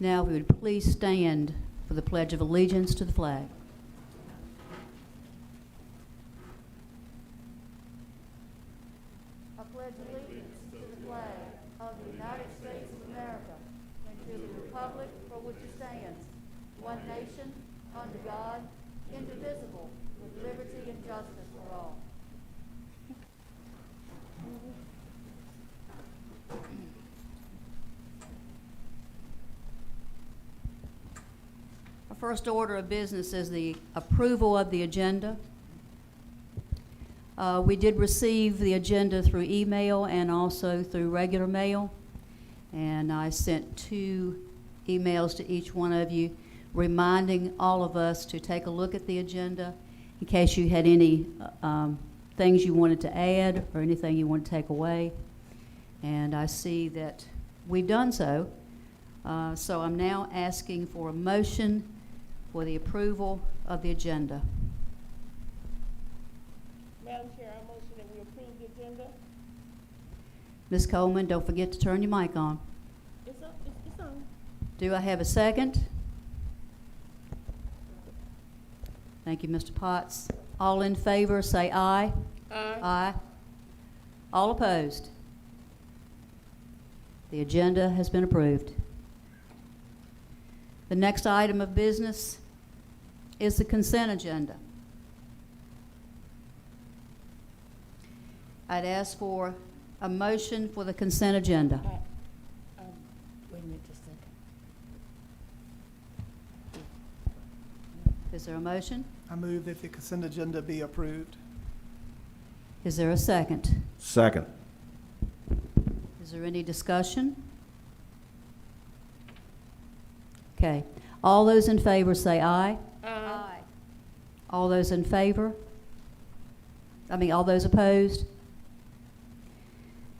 Now, if we would please stand for the Pledge of Allegiance to the flag. I pledge allegiance to the flag of the United States of America and to the republic for which it stands, one nation, under God, indivisible, with liberty and justice for all. Our first order of business is the approval of the agenda. We did receive the agenda through email and also through regular mail, and I sent 2 emails to each one of you reminding all of us to take a look at the agenda in case you had any things you wanted to add or anything you want to take away. And I see that we've done so. So I'm now asking for a motion for the approval of the agenda. Madam Chair, I motion that we approve the agenda. Ms. Coleman, don't forget to turn your mic on. It's on. Do I have a second? Thank you, Mr. Potts. All in favor, say aye. Aye. Aye. All opposed? The agenda has been approved. The next item of business is the consent agenda. I'd ask for a motion for the consent agenda. Wait a minute, just a second. Is there a motion? I move that the consent agenda be approved. Is there a second? Second. Is there any discussion? Okay. All those in favor say aye. Aye. All those in favor? All those opposed?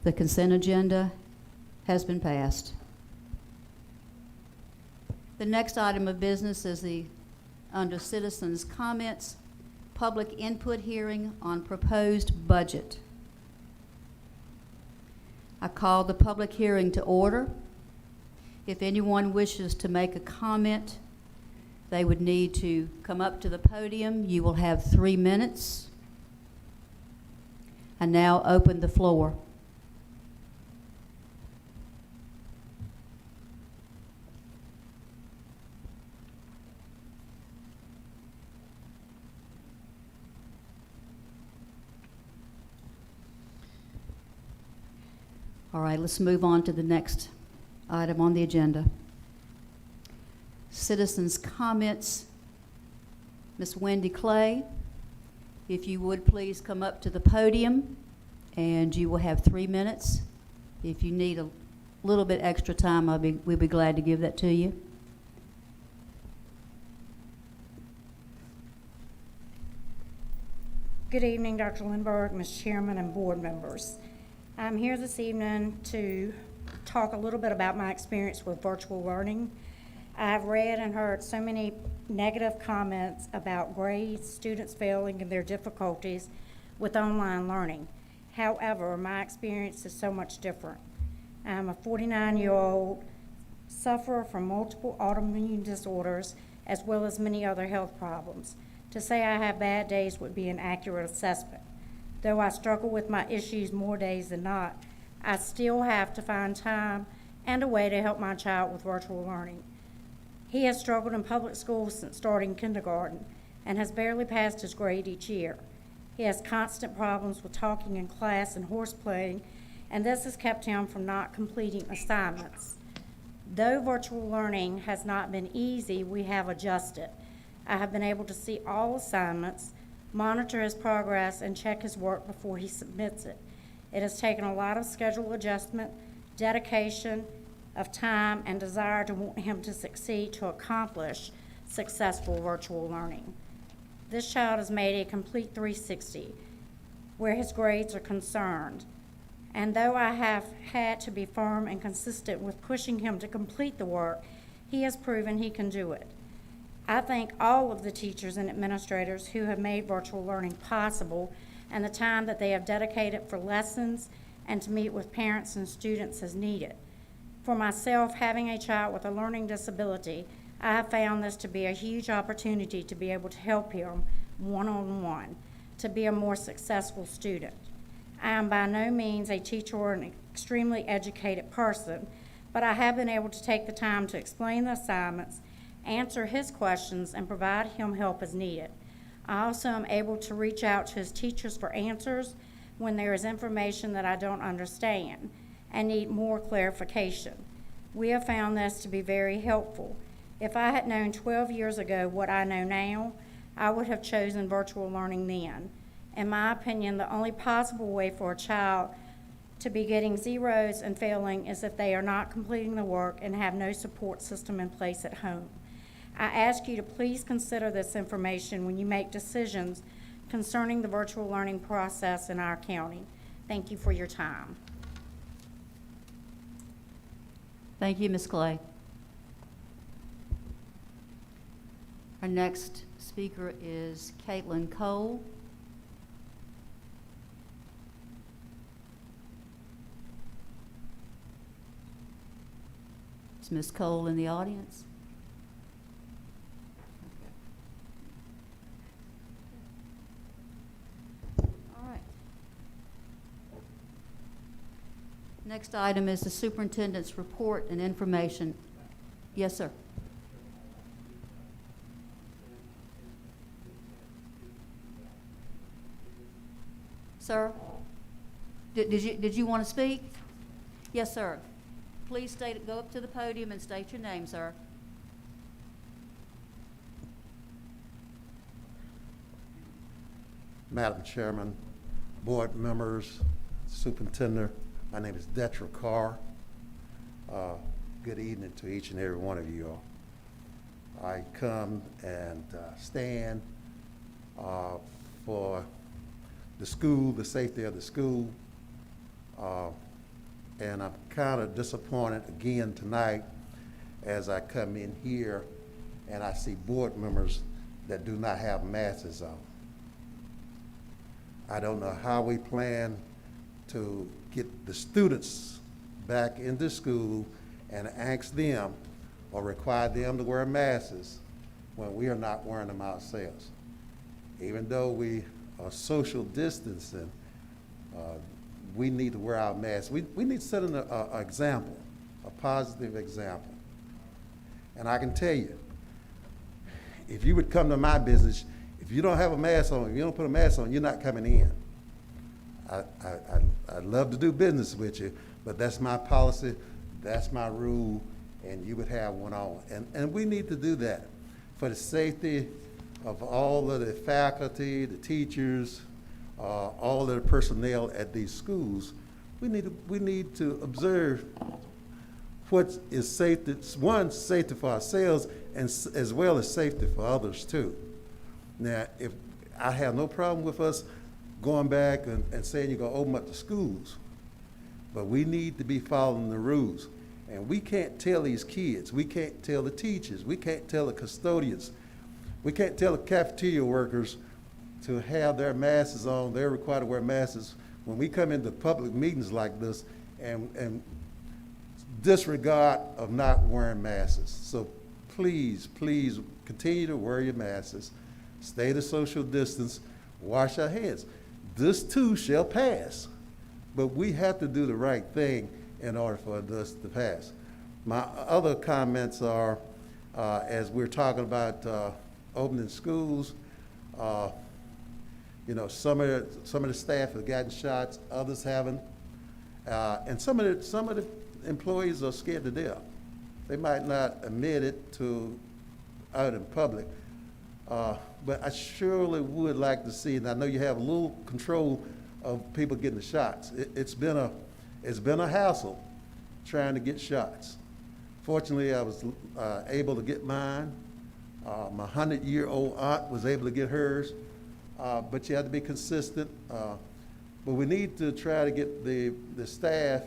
The consent agenda has been passed. The next item of business is under citizens' comments, public input hearing on proposed budget. I call the public hearing to order. If anyone wishes to make a comment, they would need to come up to the podium. You will have 3 minutes. I now open the floor. All right, let's move on to the next item on the agenda. Citizens' comments. Ms. Wendy Clay, if you would please come up to the podium, and you will have 3 minutes. If you need a little bit extra time, we'd be glad to give that to you. Good evening, Dr. Lindberg, Ms. Chairman, and board members. I'm here this evening to talk a little bit about my experience with virtual learning. I've read and heard so many negative comments about grades, students failing, and their difficulties with online learning. However, my experience is so much different. I'm a 49-year-old sufferer from multiple autoimmune disorders as well as many other health problems. To say I have bad days would be an accurate assessment. Though I struggle with my issues more days than not, I still have to find time and a way to help my child with virtual learning. He has struggled in public school since starting kindergarten and has barely passed his grade each year. He has constant problems with talking in class and horseplaying, and this has kept him from not completing assignments. Though virtual learning has not been easy, we have adjusted. I have been able to see all assignments, monitor his progress, and check his work before he submits it. It has taken a lot of schedule adjustment, dedication of time, and desire to want him to succeed to accomplish successful virtual learning. This child has made a complete 360 where his grades are concerned. And though I have had to be firm and consistent with pushing him to complete the work, he has proven he can do it. I thank all of the teachers and administrators who have made virtual learning possible and the time that they have dedicated for lessons and to meet with parents and students as needed. For myself, having a child with a learning disability, I have found this to be a huge opportunity to be able to help him one-on-one, to be a more successful student. I am by no means a teacher or an extremely educated person, but I have been able to take the time to explain the assignments, answer his questions, and provide him help as needed. I also am able to reach out to his teachers for answers when there is information that I don't understand and need more clarification. We have found this to be very helpful. If I had known 12 years ago what I know now, I would have chosen virtual learning then. In my opinion, the only possible way for a child to be getting zeros and failing is if they are not completing the work and have no support system in place at home. I ask you to please consider this information when you make decisions concerning the virtual learning process in our county. Thank you for your time. Thank you, Ms. Clay. Our next speaker is Caitlin Cole. Is Ms. Cole in the audience? All right. Next item is the superintendent's report and information. Yes, sir. Sir? Did you want to speak? Yes, sir. Please go up to the podium and state your name, sir. Madam Chairman, board members, superintendent, my name is Detra Carr. Good evening to each and every one of you all. I come and stand for the school, the safety of the school, and I'm kind of disappointed again tonight as I come in here and I see board members that do not have masks on. I don't know how we plan to get the students back into school and ask them or require them to wear masks when we are not wearing them ourselves. Even though we are social distancing, we need to wear our masks. We need to set an example, a positive example. And I can tell you, if you would come to my business, if you don't have a mask on, if you don't put a mask on, you're not coming in. I'd love to do business with you, but that's my policy, that's my rule, and you would have one on. And we need to do that for the safety of all of the faculty, the teachers, all of the personnel at these schools. We need to observe what is safety, one, safety for ourselves, and as well as safety for others too. Now, if I have no problem with us going back and saying you're gonna open up the schools, but we need to be following the rules. And we can't tell these kids, we can't tell the teachers, we can't tell the custodians, we can't tell the cafeteria workers to have their masks on. They're required to wear masks when we come into public meetings like this and disregard of not wearing masks. So please, please continue to wear your masks, stay the social distance, wash our hands. This too shall pass, but we have to do the right thing in order for this to pass. My other comments are, as we're talking about opening schools, you know, some of the staff have gotten shots, others haven't, and some of the employees are scared to death. They might not admit it out in public, but I surely would like to see, and I know you have a little control of people getting the shots. It's been a hassle trying to get shots. Fortunately, I was able to get mine. My 100-year-old aunt was able to get hers, but you have to be consistent. But we need to try to get the staff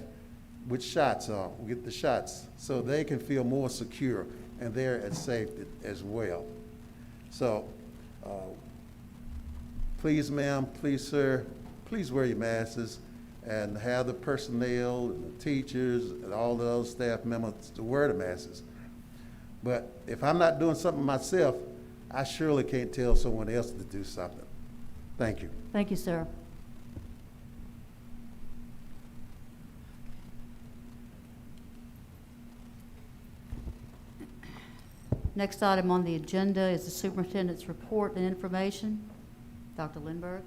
with shots on, get the shots, so they can feel more secure and they're at safety as well. So, please, ma'am, please, sir, please wear your masks. and have the personnel, and the teachers, and all those staff members to wear the masks. But if I'm not doing something myself, I surely can't tell someone else to do something. Thank you. Thank you, sir. Next item on the agenda is the superintendent's report and information. Dr. Lindberg.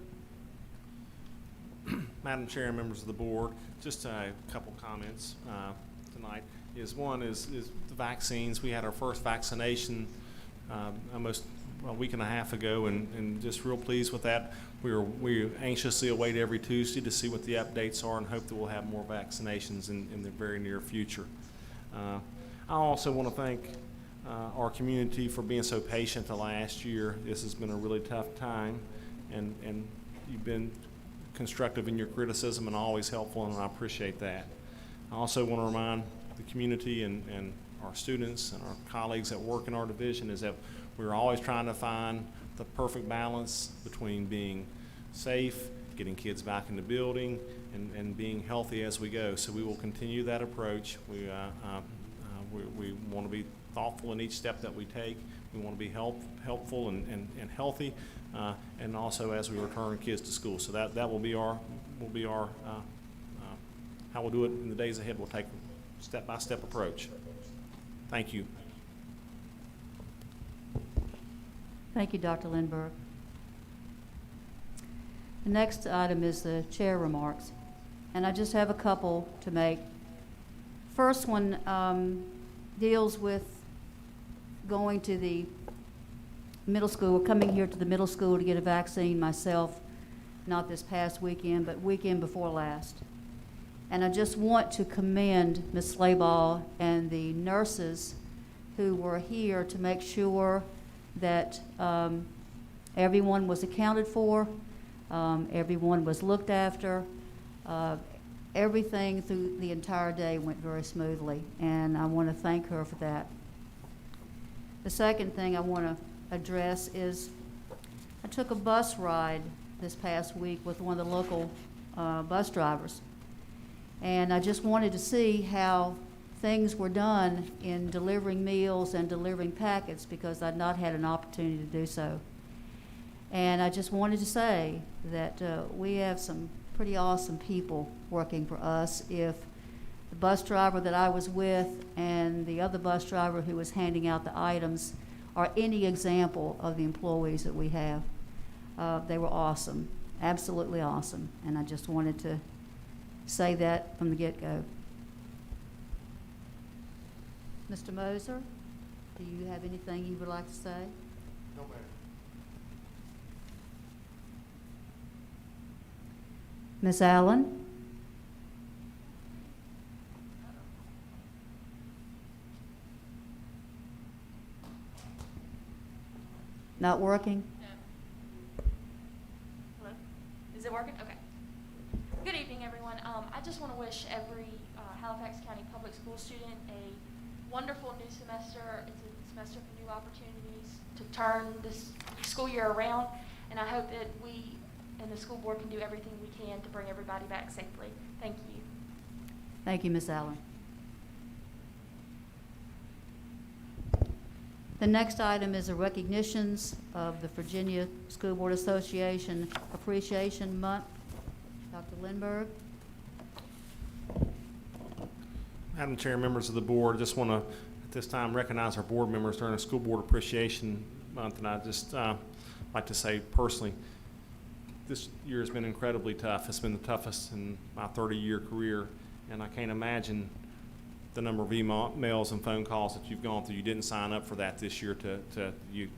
Madam Chair and members of the board, just a couple comments tonight. One is the vaccines. We had our first vaccination almost a week and a half ago, and just real pleased with that. We anxiously await every Tuesday to see what the updates are and hope that we'll have more vaccinations in the very near future. I also want to thank our community for being so patient the last year. This has been a really tough time, and you've been constructive in your criticism and always helpful, and I appreciate that. I also want to remind the community and our students and our colleagues that work in our division is that we're always trying to find the perfect balance between being safe, getting kids back in the building, and being healthy as we go. So we will continue that approach. We want to be thoughtful in each step that we take. We want to be helpful and healthy, and also as we return kids to school. So that will be our how we'll do it in the days ahead. We'll take a step-by-step approach. Thank you. Thank you, Dr. Lindberg. The next item is the chair remarks, and I just have a couple to make. First one deals with going to the middle school, coming here to the middle school to get a vaccine myself, not this past weekend, but weekend before last. And I just want to commend Ms. Slayball and the nurses who were here to make sure that everyone was accounted for, everyone was looked after. Everything through the entire day went very smoothly, and I want to thank her for that. The second thing I want to address is I took a bus ride this past week with one of the local bus drivers, and I just wanted to see how things were done in delivering meals and delivering packets because I'd not had an opportunity to do so. And I just wanted to say that we have some pretty awesome people working for us. If the bus driver that I was with and the other bus driver who was handing out the items are any example of the employees that we have, they were awesome, absolutely awesome. And I just wanted to say that from the get-go. Mr. Moser, do you have anything you would like to say? No, ma'am. Ms. Allen? Not working? Hello? Is it working? Okay. Good evening, everyone. I just want to wish every Halifax County public school student a wonderful new semester. It's a semester for new opportunities to turn this school year around, and I hope that we and the school board can do everything we can to bring everybody back safely. Thank you. Thank you, Ms. Allen. The next item is the recognitions of the Virginia School Board Association Appreciation Month. Dr. Lindberg. Madam Chair, members of the board, just want to at this time recognize our board members during the School Board Appreciation Month, and I just like to say personally, this year has been incredibly tough. It's been the toughest in my 30-year career, and I can't imagine the number of emails and phone calls that you've gone through. You didn't sign up for that this year you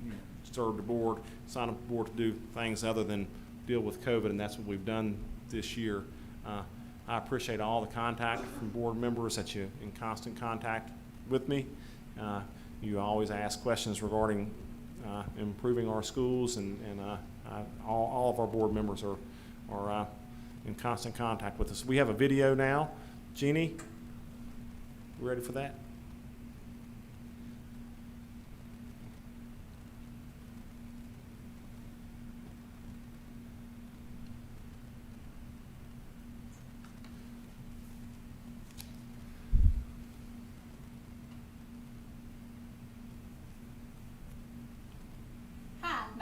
served the board, signed up the board to do things other than deal with COVID, and that's what we've done this year. I appreciate all the contact from board members that you're in constant contact with me. You always ask questions regarding improving our schools, and all of our board members are in constant contact with us. We have a video now. Jeannie, you ready for that?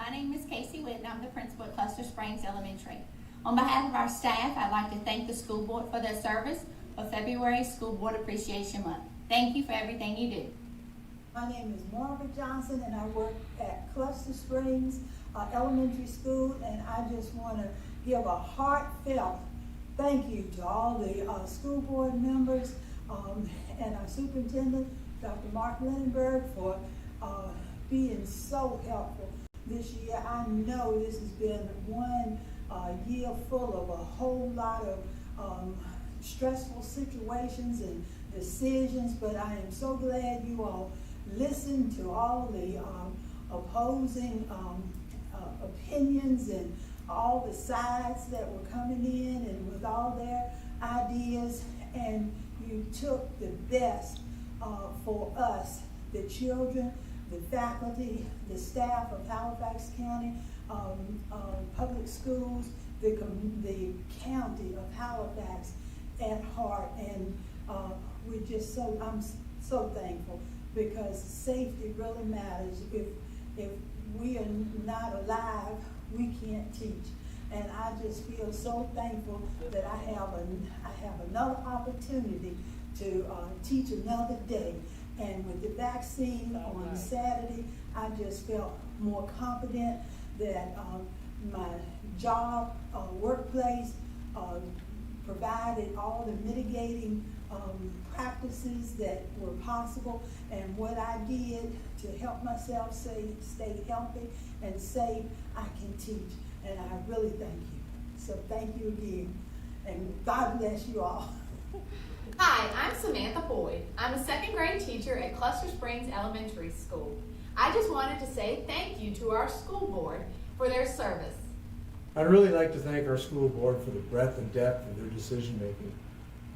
My name is Casey Whitten. I'm the principal at Cluster Springs Elementary. On behalf of our staff, I'd like to thank the school board for their service for February School Board Appreciation Month. Thank you for everything you do. My name is Margaret Johnson, and I work at Cluster Springs Elementary School, and I just want to give a heartfelt thank you to all the school board members and our superintendent, Dr. Mark Lindenberg, for being so helpful this year. I know this has been one year full of a whole lot of stressful situations and decisions, but I am so glad you all listened to all the opposing opinions and all the sides that were coming in and with all their ideas, and you took the best for us, the children, the faculty, the staff of Halifax County Public Schools, the county of Halifax at heart, and I'm so thankful, because safety really matters. If we are not alive, we can't teach. And I just feel so thankful that I have another opportunity to teach another day. And with the vaccine on Saturday, I just felt more confident that my job, workplace, provided all the mitigating practices that were possible, and what I did to help myself stay healthy and safe, I can teach. And I really thank you. So thank you again. And God bless you all. Hi, I'm Samantha Boyd. I'm a second grade teacher at Cluster Springs Elementary School. I just wanted to say thank you to our school board for their service. I'd really like to thank our school board for the breadth and depth of their decision making,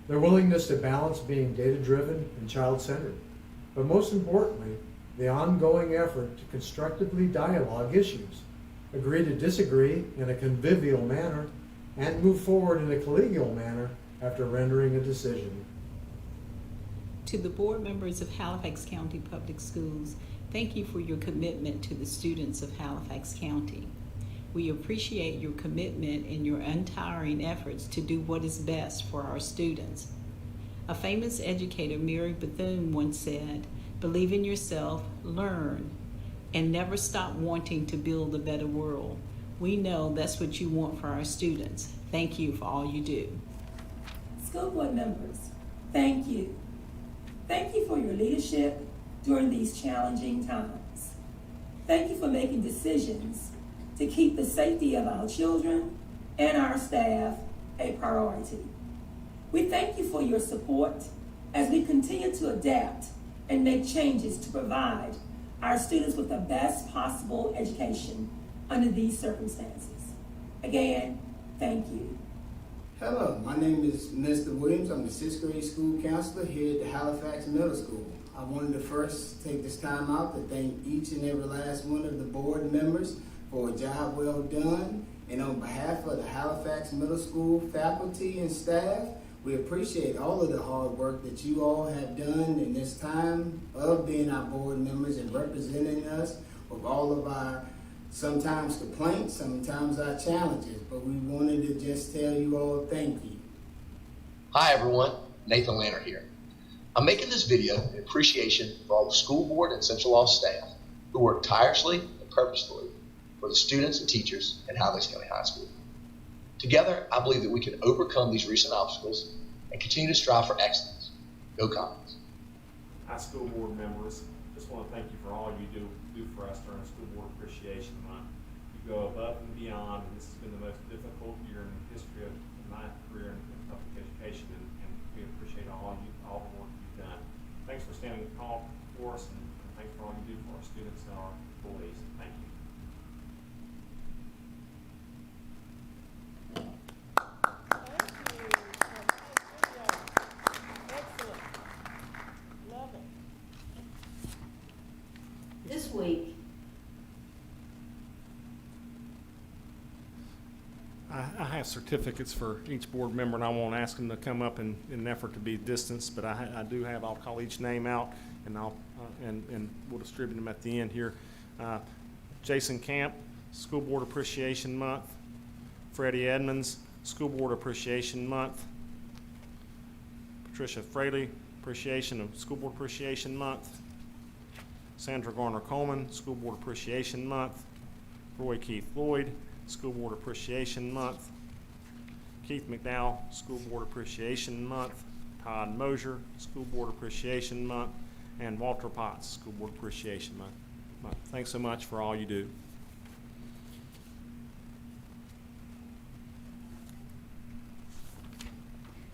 their willingness to balance being data-driven and child-centered, but most importantly, the ongoing effort to constructively dialogue issues, agree to disagree in a convivial manner, and move forward in a collegial manner after rendering a decision. To the board members of Halifax County Public Schools, thank you for your commitment to the students of Halifax County. We appreciate your commitment and your untiring efforts to do what is best for our students. A famous educator, Mary Bethune, once said, "Believe in yourself, learn, and never stop wanting to build a better world." We know that's what you want for our students. Thank you for all you do. School board members, thank you. Thank you for your leadership during these challenging times. Thank you for making decisions to keep the safety of our children and our staff a priority. We thank you for your support as we continue to adapt and make changes to provide our students with the best possible education under these circumstances. Again, thank you. Hello, my name is Mr. Williams. I'm the 6th grade school counselor here at the Halifax Middle School. I wanted to first take this time out to thank each and every last one of the board members for a job well done. And on behalf of the Halifax Middle School faculty and staff, we appreciate all of the hard work that you all have done in this time of being our board members and representing us with all of our sometimes complaints, sometimes our challenges. But we wanted to just tell you all thank you. Hi everyone, Nathan Lanner here. I'm making this video in appreciation for all the school board and central office staff who work tirelessly and purposefully for the students and teachers at Halifax County High School. Together, I believe that we can overcome these recent obstacles and continue to strive for excellence. Go Commons. Hi, school board members. Just want to thank you for all you do for us during School Board Appreciation Month. You go above and beyond, and this has been the most difficult year in the history of my career in public education, and we appreciate all the work you've done. Thanks for standing tall for us, and thanks for all you do for our students and our employees. Thank you. This week, I have certificates for each board member, and I won't ask them to come up in an effort to be distanced, but I do have. I'll call each name out, and and we'll distribute them at the end here. Jason Camp, School Board Appreciation Month. Freddie Edmonds, School Board Appreciation Month. Patricia Fraley, School Board Appreciation Month. Sandra Garner Coleman, School Board Appreciation Month. Roy Keith Lloyd, School Board Appreciation Month. Keith McDowell, School Board Appreciation Month. Todd Mosier, School Board Appreciation Month. And Walter Potts, School Board Appreciation Month. Thanks so much for all you do.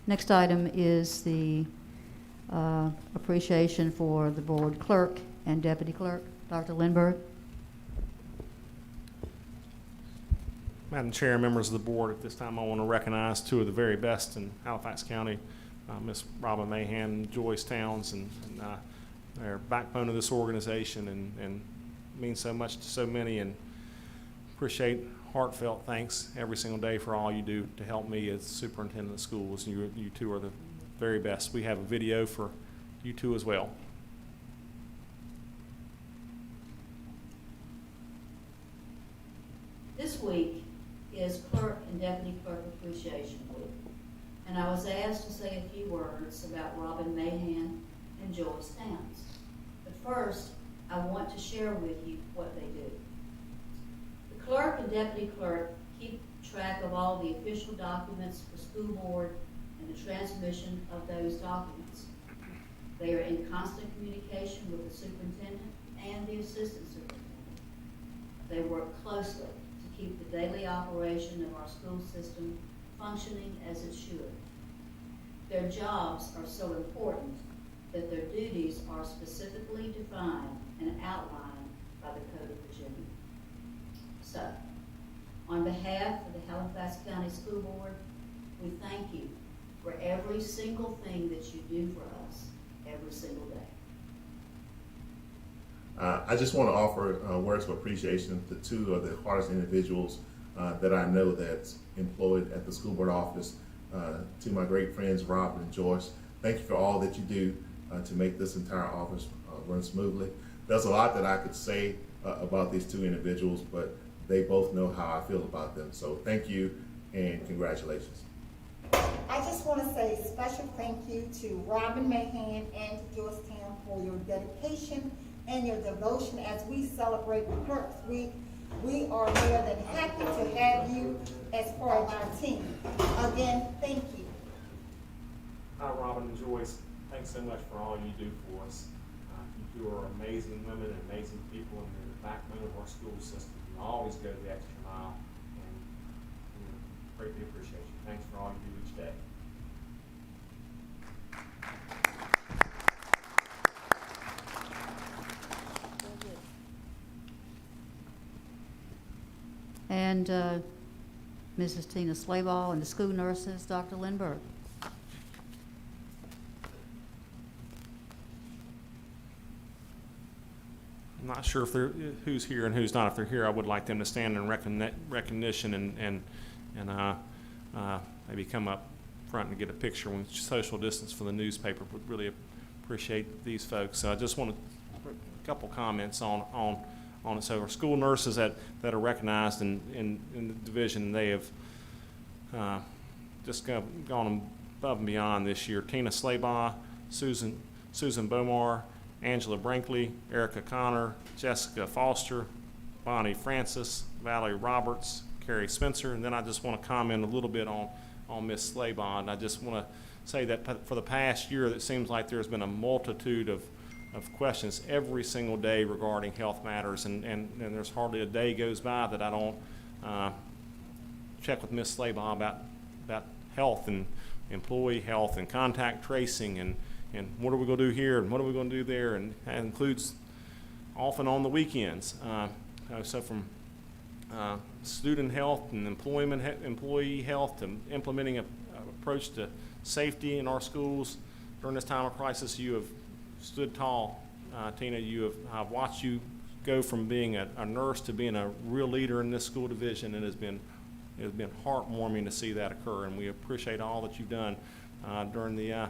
Next item is the appreciation for the board clerk and deputy clerk. Dr. Lindberg. Madam Chair, members of the board, at this time I want to recognize two of the very best in Halifax County, Ms. Robin Mahan and Joyce Towns, and they're backbone of this organization and mean so much to so many, and appreciate heartfelt thanks every single day for all you do to help me as superintendent of schools. You two are the very best. We have a video for you two as well. This week is Clerk and Deputy Clerk Appreciation Week, and I was asked to say a few words about Robin Mahan and Joyce Towns. But first, I want to share with you what they do. The Clerk and Deputy Clerk keep track of all the official documents for school board and the transmission of those documents. They are in constant communication with the superintendent and the assistant superintendent. They work closely to keep the daily operation of our school system functioning as it should. Their jobs are so important that their duties are specifically defined and outlined by the Code of Virginia. So, on behalf of the Halifax County School Board, we thank you for every single thing that you do for us every single day. I just want to offer words of appreciation to two of the hardest individuals that I know that's employed at the school board office. To my great friends, Robin and Joyce, thank you for all that you do to make this entire office run smoothly. There's a lot that I could say about these two individuals, but they both know how I feel about them. So thank you and congratulations. I just want to say a special thank you to Robin Mahan and to Joyce Town for your dedication and your devotion as we celebrate the Clerks Week. We are more than happy to have you as part of our team. Again, thank you. Hi, Robin and Joyce. Thanks so much for all you do for us. You two are amazing women and amazing people, and you're the backbone of our school system. You always go the extra mile, and we greatly appreciate you. Thanks for all you do each day. And Mrs. Tina Slayball and the school nurses, Dr. Lindberg. I'm not sure if they're who's here and who's not. If they're here, I would like them to stand in recognition and maybe come up front and get a picture with social distance for the newspaper. Would really appreciate these folks. So I just want a couple comments on it. So our school nurses that are recognized in the division, they have just gone above and beyond this year. Tina Slaybaugh, Susan Bomar, Angela Brinkley, Erica Connor, Jessica Foster, Bonnie Francis, Valerie Roberts, Carrie Spencer, and then I just want to comment a little bit on Miss Slaybaugh. And I just want to say that for the past year, it seems like there's been a multitude of questions every single day regarding health matters, and there's hardly a day goes by that I don't check with Miss Slaybaugh about health and employee health and contact tracing and what are we going to do here and what are we going to do there, and that includes often on the weekends. So from student health and employee health to implementing an approach to safety in our schools during this time of crisis, you have stood tall, Tina. I've watched you go from being a nurse to being a real leader in this school division, and it has been heartwarming to see that occur. And we appreciate all that you've done during the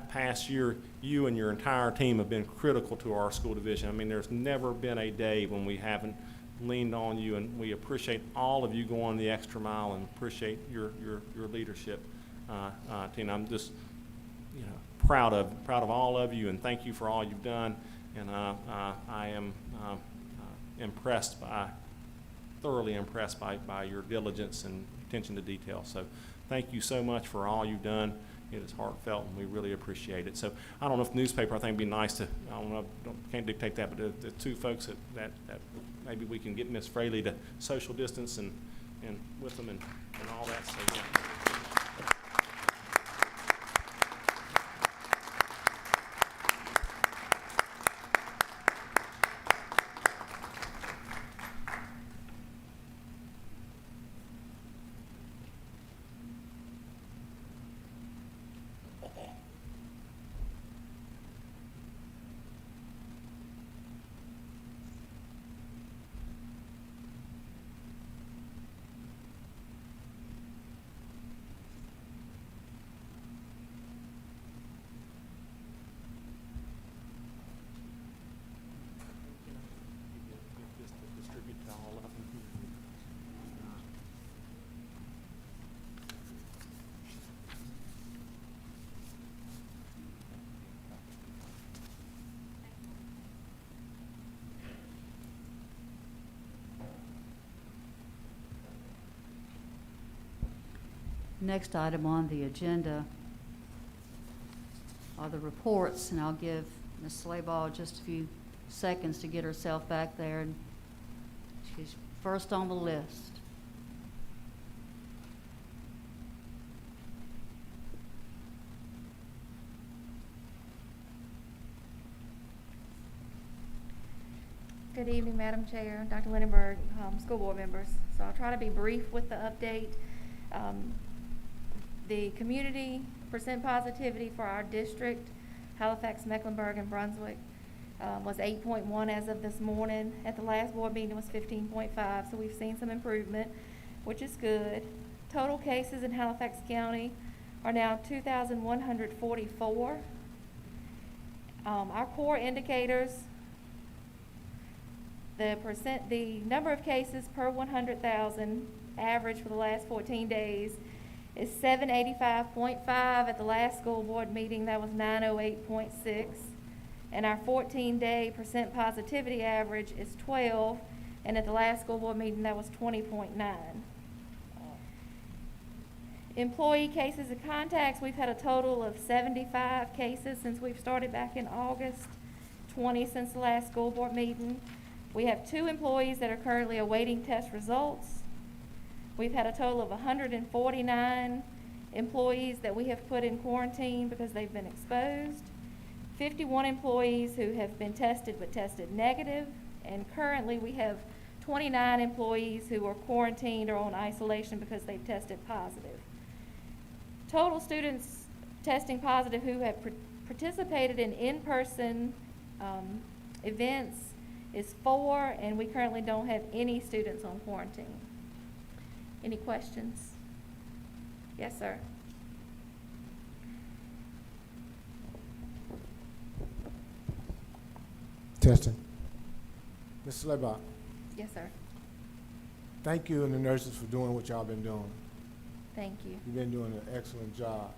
past year. You and your entire team have been critical to our school division. I mean, there's never been a day when we haven't leaned on you, and we appreciate all of you going the extra mile and appreciate your leadership, Tina. I'm just, proud of all of you, and thank you for all you've done. And I am thoroughly impressed by your diligence and attention to detail. So thank you so much for all you've done. It is heartfelt, and we really appreciate it. So I don't know if the newspaper, I think it'd be nice to, I don't know, can't dictate that, but the two folks that maybe we can get Miss Fraley to social distance and with them and all that. So, yeah. Next item on the agenda are the reports, and I'll give Ms. Slabaugh just a few seconds to get herself back there, and she's first on the list. Good evening, Madam Chair, Dr. Lindenberg, school board members. So I'll try to be brief with the update. The community percent positivity for our district, Halifax, Mecklenburg, and Brunswick, was 8.1 as of this morning. At the last board meeting, it was 15.5, so we've seen some improvement, which is good. Total cases in Halifax County are now 2,144. Our core indicators, the number of cases per 100,000 average for the last 14 days is 785.5. At the last school board meeting, that was 908.6. And our 14-day percent positivity average is 12. And at the last school board meeting, that was 20.9. Employee cases and contacts, we've had a total of 75 cases since we've started back in August, 20 since the last school board meeting. We have 2 employees that are currently awaiting test results. We've had a total of 149 employees that we have put in quarantine because they've been exposed, 51 employees who have been tested but tested negative, and currently we have 29 employees who are quarantined or on isolation because they've tested positive. Total students testing positive who have participated in in-person events is 4, and we currently don't have any students on quarantine. Any questions? Yes, sir. Testing. Ms. Slabaugh, Yes, sir. thank you and the nurses for doing what y'all been doing. Thank you. You've been doing an excellent job.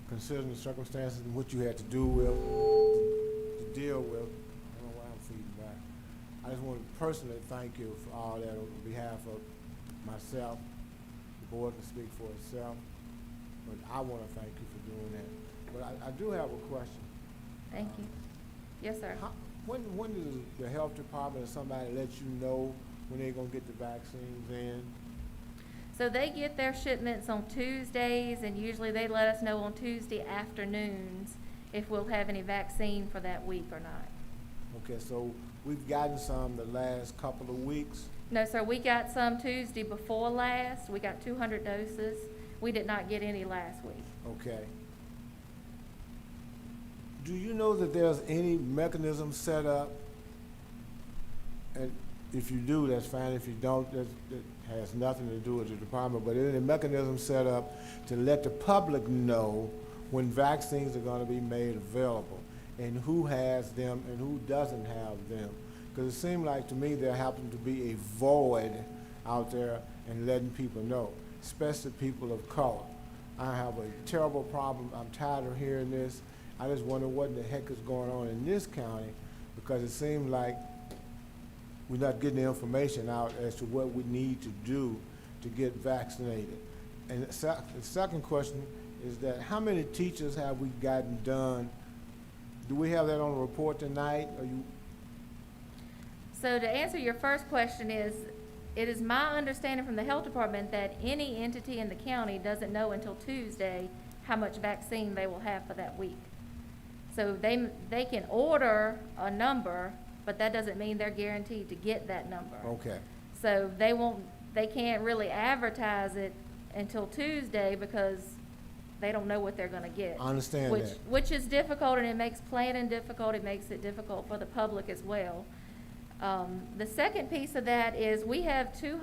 Considering the circumstances and what you had to do with, to deal with, I don't know why I'm feeding back. I just want to personally thank you for all that on behalf of myself. The board can speak for itself, but I want to thank you for doing that. But I do have a question. Thank you. Yes, sir. When does the health department or somebody let you know when they're gonna get the vaccines in? So they get their shipments on Tuesdays, and usually they let us know on Tuesday afternoons if we'll have any vaccine for that week or not. Okay, so we've gotten some the last couple of weeks. No, sir, we got some Tuesday before last. We got 200 doses. We did not get any last week. Okay. Do you know that there's any mechanism set up? And if you do, that's fine. If you don't, that has nothing to do with the department. But any mechanism set up to let the public know when vaccines are going to be made available and who has them and who doesn't have them? Because it seemed like to me there happened to be a void out there in letting people know, especially people of color. I have a terrible problem. I'm tired of hearing this. I just wonder what in the heck is going on in this county, because it seems like we're not getting the information out as to what we need to do to get vaccinated. And the second question is that how many teachers have we gotten done? Do we have that on the report tonight? Are you? So to answer your first question is, it is my understanding from the health department that any entity in the county doesn't know until Tuesday how much vaccine they will have for that week. So they can order a number, but that doesn't mean they're guaranteed to get that number. Okay. So they can't really advertise it until Tuesday because they don't know what they're gonna get. I understand that. Which is difficult, and it makes planning difficult. It makes it difficult for the public as well. The second piece of that is we have to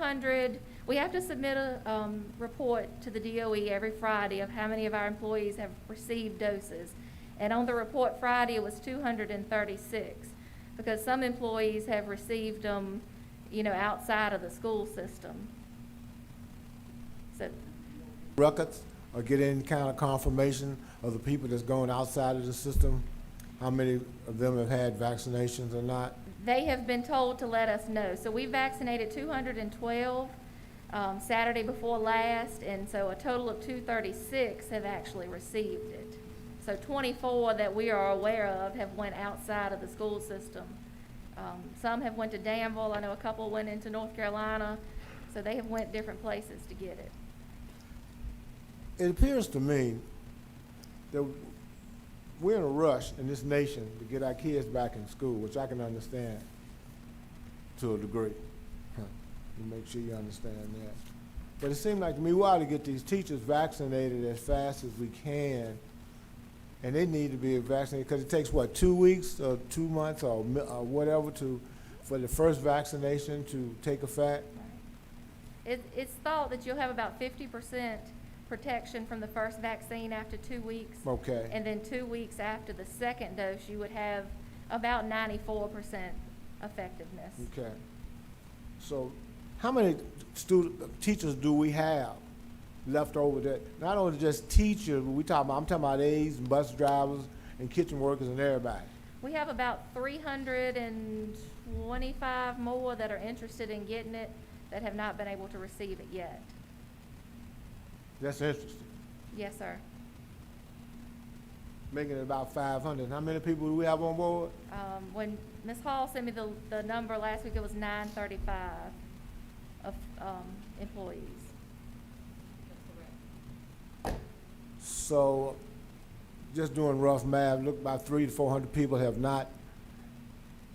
submit a report to the DOE every Friday of how many of our employees have received doses. And on the report Friday, it was 236, because some employees have received them, outside of the school system. So, Records or get any kind of confirmation of the people that's going outside of the system? How many of them have had vaccinations or not? they have been told to let us know. So we vaccinated 212 Saturday before last, and so a total of 236 have actually received it. So 24 that we are aware of have went outside of the school system. Some have went to Danville. I know a couple went into North Carolina. So they have went different places to get it. It appears to me that we're in a rush in this nation to get our kids back in school, which I can understand to a degree. You make sure you understand that. But it seems like to me we ought to get these teachers vaccinated as fast as we can. And they need to be vaccinated because it takes, what, 2 weeks or 2 months or whatever for the first vaccination to take effect? It's thought that you'll have about 50% protection from the first vaccine after 2 weeks. Okay. And then 2 weeks after the second dose, you would have about 94% effectiveness. Okay. So how many teachers do we have left over that, not only just teachers, but I'm talking about aides and bus drivers and kitchen workers and everybody? We have about 325 more that are interested in getting it that have not been able to receive it yet. That's interesting. Yes, sir. Making it about 500. How many people do we have on board? When Ms. Hall sent me the number last week, it was 935 of employees. So, just doing rough math, look, about 300 to 400 people have not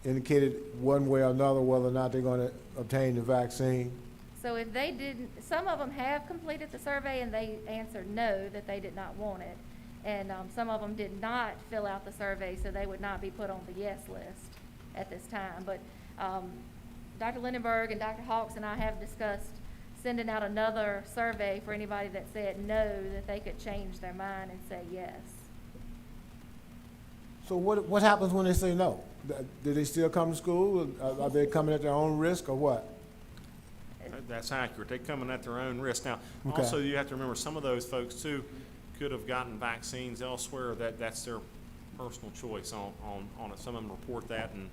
indicated one way or another whether or not they're going to obtain the vaccine. So if they didn't, some of them have completed the survey and they answered no, that they did not want it. And some of them did not fill out the survey, so they would not be put on the yes list at this time. But Dr. Lindenberg and Dr. Hawks and I have discussed sending out another survey for anybody that said no, that they could change their mind and say yes. So what happens when they say no? Do they still come to school? Are they coming at their own risk or what? That's accurate. They're coming at their own risk. Now, Okay. also you have to remember some of those folks too could have gotten vaccines elsewhere. That's their personal choice on it. Some of them report that, and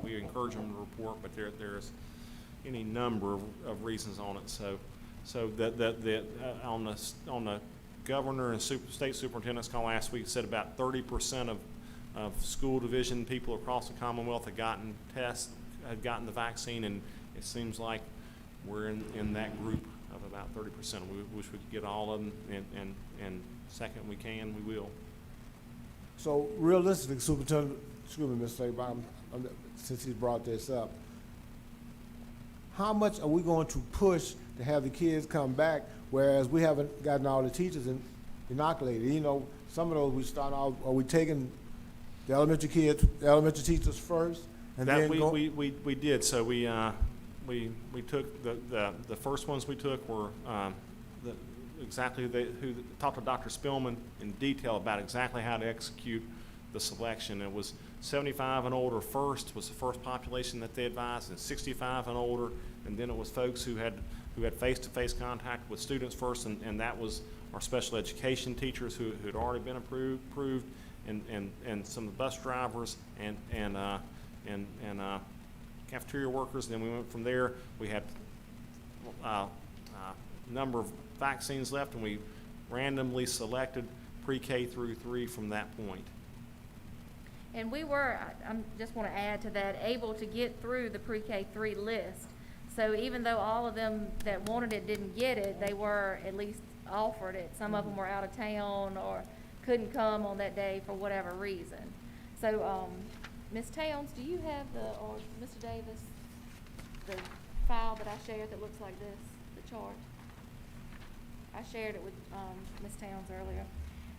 we encourage them to report, but there's any number of reasons on it. So on the governor and state superintendent's call last week, said about 30% of school division people across the Commonwealth had gotten the vaccine, and it seems like we're in that group of about 30%. We wish we could get all of them, and second we can, we will. So realistically, Superintendent, excuse me, Mr. Saban, since he brought this up, how much are we going to push to have the kids come back, whereas we haven't gotten all the teachers inoculated? You know, some of those we start out, are we taking the elementary teachers first? And That then we did. So we took the first ones we took were who talked to Dr. Spillman in detail about exactly how to execute the selection. It was 75 and older first was the first population that they advised, and 65 and older, and then it was folks who had face-to-face contact with students first, and that was our special education teachers who had already been approved, and some of the bus drivers and cafeteria workers. And then we went from there. We had a number of vaccines left, and we randomly selected pre-K through 3 from that point. And we were, I just want to add to that, able to get through the pre-K 3 list. So even though all of them that wanted it didn't get it, they were at least offered it. Some of them were out of town or couldn't come on that day for whatever reason. So, Ms. Towns, do you have or Mr. Davis, the file that I shared that looks like this, the chart? I shared it with Ms. Towns earlier.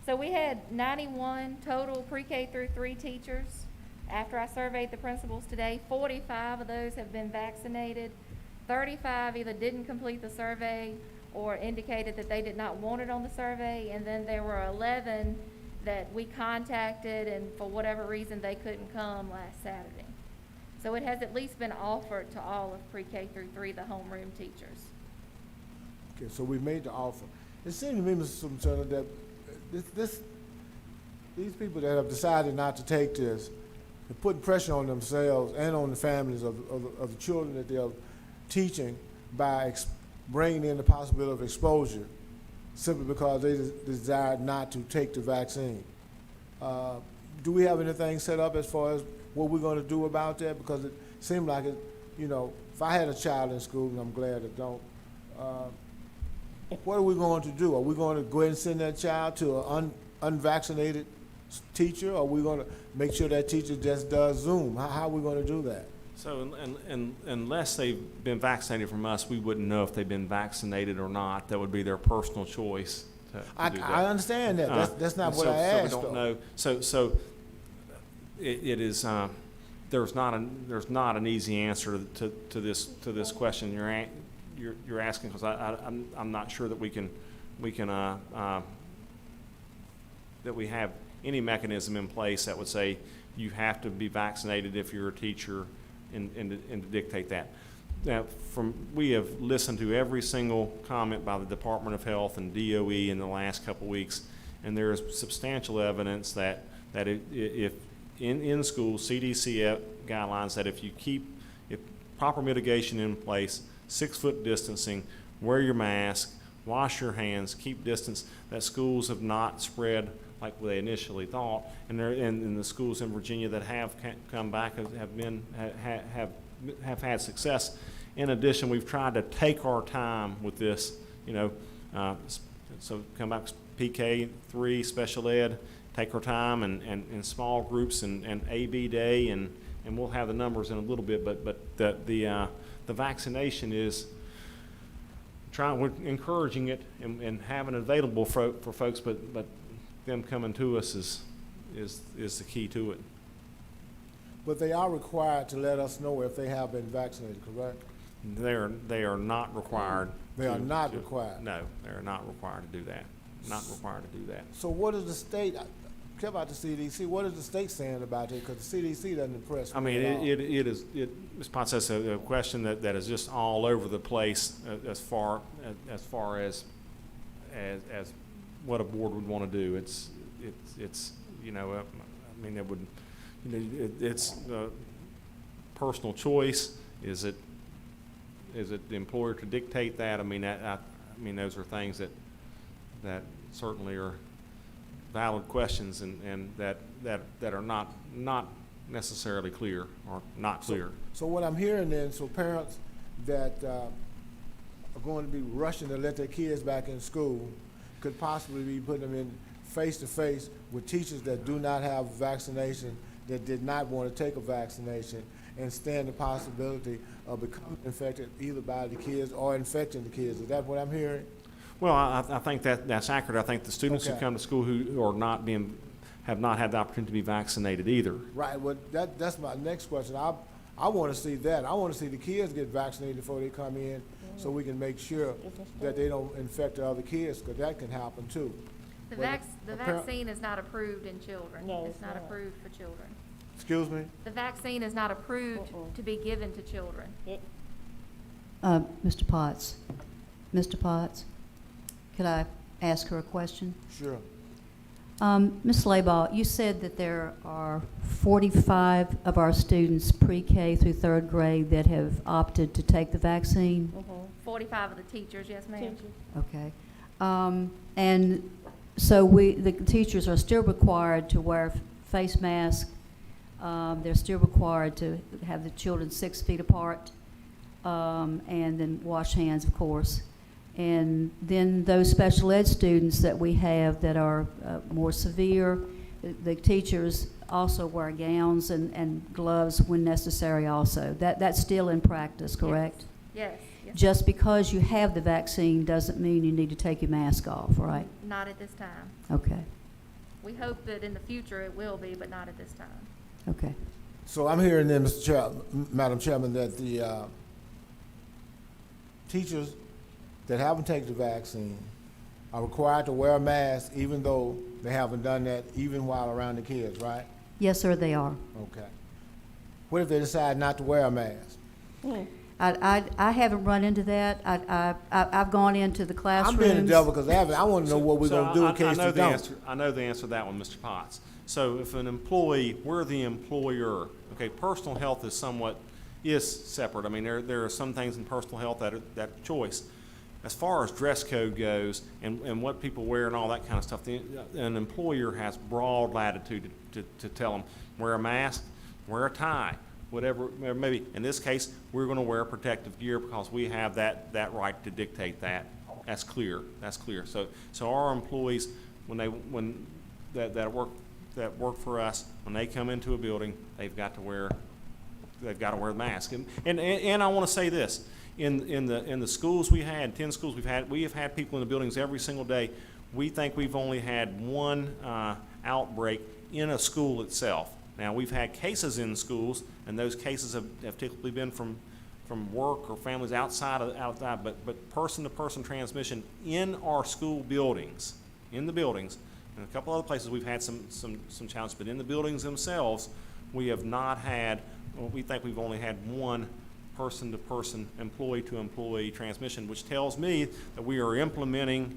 So we had 91 total pre-K through 3 teachers. After I surveyed the principals today, 45 of those have been vaccinated. 35 either didn't complete the survey or indicated that they did not want it on the survey. And then there were 11 that we contacted, and for whatever reason they couldn't come last Saturday. So it has at least been offered to all of pre-K through 3, the homeroom teachers. Okay, so we made the offer. It seemed to me, Mr. Superintendent, that these people that have decided not to take this are putting pressure on themselves and on the families of the children that they're teaching by bringing in the possibility of exposure simply because they desired not to take the vaccine. Do we have anything set up as far as what we're going to do about that? Because it seemed like it, if I had a child in school, and I'm glad I don't, what are we going to do? Are we going to go ahead and send that child to an unvaccinated teacher, or are we going to make sure that teacher just does Zoom? How are we going to do that? So unless they've been vaccinated from us, we wouldn't know if they've been vaccinated or not. That would be their personal choice to do that. I understand that. That's not what I asked. So we don't know. So it is. There's not an easy answer to this question you're asking, because I'm not sure that we can that we have any mechanism in place that would say you have to be vaccinated if you're a teacher and to dictate that. Now, we have listened to every single comment by the Department of Health and DOE in the last couple of weeks, and there is substantial evidence that if in school CDC guidelines that if proper mitigation in place, 6-foot distancing, wear your mask, wash your hands, keep distance, that schools have not spread like they initially thought, and the schools in Virginia that have come back have had success. In addition, we've tried to take our time with this, so come back PK 3 special ed, take our time and in small groups and AB day, and we'll have the numbers in a little bit, but the vaccination is we're encouraging it and having it available for folks, but them coming to us is the key to it. But they are required to let us know if they have been vaccinated, correct? They are not required. They are not required. No, they are not required to do that. Not required to do that. So what is the state? Care about the CDC. What is the state saying about it? Because the CDC doesn't impress me. I mean, Ms. Potts, that's a question that is just all over the place as far as what a board would want to do. It's I mean, it would, it's personal choice. Is it the employer to dictate that? I mean, those are things that certainly are valid questions and that are not necessarily clear or not clear. So what I'm hearing then, so parents that are going to be rushing to let their kids back in school could possibly be putting them in face-to-face with teachers that do not have vaccination, that did not want to take a vaccination, and stand the possibility of becoming infected either by the kids or infecting the kids. Is that what I'm hearing? Well, I think that's accurate. I think the students who come to school who are have not had the opportunity to be vaccinated either. Right. Well, that's my next question. I want to see that. I want to see the kids get vaccinated before they come in, so we can make sure that they don't infect the other kids, because that can happen too. The vaccine is not approved in children. No, it's not approved for children. Excuse me? The vaccine is not approved to be given to children. Mr. Potts, could I ask her a question? Sure. Ms. Labaugh, you said that there are 45 of our students pre-K through third grade that have opted to take the vaccine? 45 of the teachers, yes, ma'am. Okay. And so the teachers are still required to wear face masks. They're still required to have the children 6 feet apart, and then wash hands, of course. And then those special ed students that we have that are more severe, the teachers also wear gowns and gloves when necessary also. That's still in practice, correct? Yes. Yes. Just because you have the vaccine doesn't mean you need to take your mask off, right? Not at this time. Okay. We hope that in the future it will be, but not at this time. Okay. So I'm hearing then, Madam Chairman, that the teachers that haven't taken the vaccine are required to wear a mask even though they haven't done that even while around the kids, right? Yes, sir, they are. Okay. What if they decide not to wear a mask? I haven't run into that. I've gone into the classrooms. I'm being the devil because I want to know what we're going to do in case they don't. I know the answer to that one, Mr. Potts. So if an employee, we're the employer. Okay, personal health is separate. I mean, there are some things in personal health that choice. As far as dress code goes and what people wear and all that kind of stuff, an employer has broad latitude to tell them, wear a mask, wear a tie, whatever, maybe. In this case, we're going to wear protective gear because we have that right to dictate that. That's clear. So our employees, that work for us, when they come into a building, they've got to wear the mask. And I want to say this. In the schools 10 schools we have had people in the buildings every single day. We think we've only had one outbreak in a school itself. Now, we've had cases in schools, and those cases have typically been from work or families outside, but person-to-person transmission in our school buildings, and a couple other places we've had some challenges, but in the buildings themselves, we have not had, we think we've only had one person-to-person, employee-to-employee transmission, which tells me that we are implementing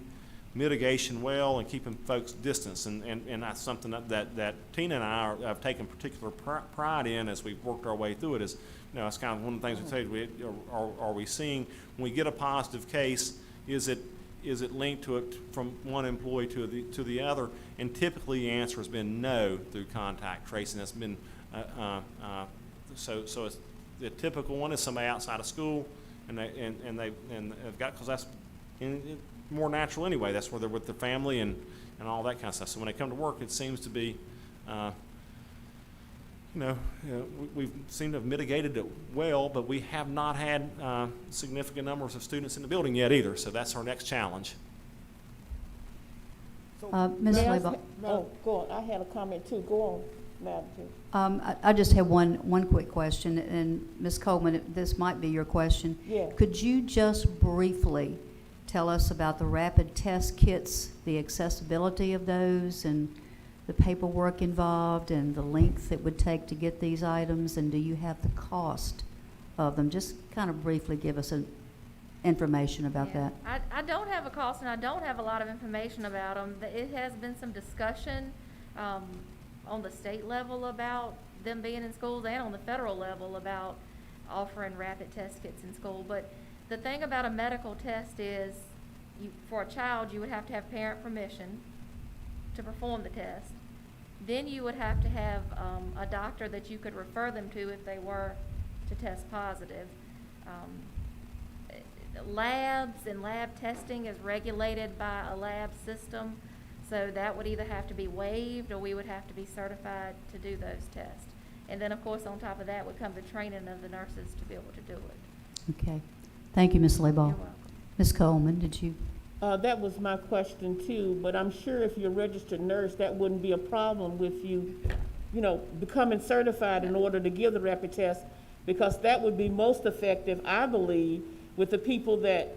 mitigation well and keeping folks distance, and that's something that Tina and I have taken particular pride in as we've worked our way through it. Is, it's kind of one of the things we say, are we seeing, when we get a positive case, is it linked to it from one employee to the other? And typically the answer has been no through contact tracing. That's been so it's the typical one is somebody outside of school, and they've got, because that's more natural anyway. That's where they're with their family and all that kind of stuff. So when they come to work, it seems to be, we seem to have mitigated it well, but we have not had significant numbers of students in the building yet either. So that's our next challenge. Ms. Labaugh. Oh, go on. I had a comment too. Go on, Madam Chair. I just have one quick question, and Ms. Coleman, this might be your question. Yeah. Could you just briefly tell us about the rapid test kits, the accessibility of those, and the paperwork involved, and the length it would take to get these items, and do you have the cost of them? Just kind of briefly give us information about that. I don't have a cost, and I don't have a lot of information about them. It has been some discussion on the state level about them being in schools, and on the federal level about offering rapid test kits in school. But the thing about a medical test is, for a child, you would have to have parent permission to perform the test. Then you would have to have a doctor that you could refer them to if they were to test positive. Labs and lab testing is regulated by a lab system, so that would either have to be waived or we would have to be certified to do those tests. And then, of course, on top of that would come the training of the nurses to be able to do it. Okay. Thank you, Ms. Labaugh. You're welcome. Ms. Coleman, did you? That was my question too, but I'm sure if you're a registered nurse, that wouldn't be a problem with you, becoming certified in order to give the rapid test, because that would be most effective, I believe, with the people that,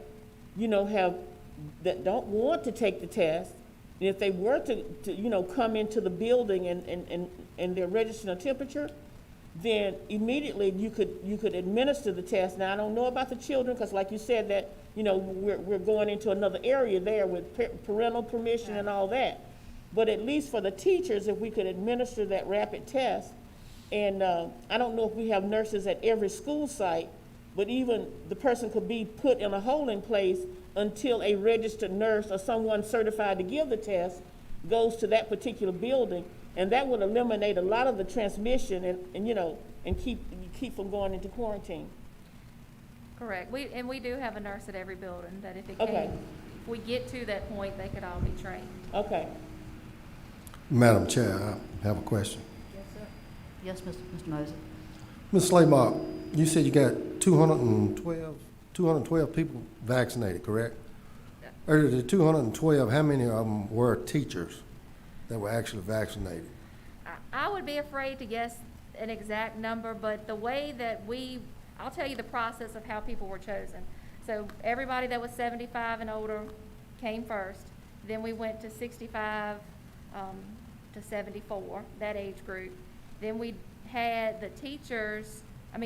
that don't want to take the test, And if they were to come into the building and they're registering a temperature, then immediately you could administer the test. Now, I don't know about the children, because like you said, that, we're going into another area there with parental permission and all that. But at least for the teachers, if we could administer that rapid test, and I don't know if we have nurses at every school site, but even the person could be put in a holding place until a registered nurse or someone certified to give the test goes to that particular building, and that would eliminate a lot of the transmission and keep from going into quarantine. Correct. We do have a nurse at every building, that if Okay. if we get to that point, they could all be trained. Okay. Madam Chair, I have a question. Yes, sir. Yes, Mr. Moses. Ms. Slaybaugh, you said you got 212 people vaccinated, correct? Yeah. Out of the 212, how many of them were teachers that were actually vaccinated? I would be afraid to guess an exact number, but the way that I'll tell you the process of how people were chosen. So everybody that was 75 and older came first. Then we went to 65 to 74, that age group. Then we had the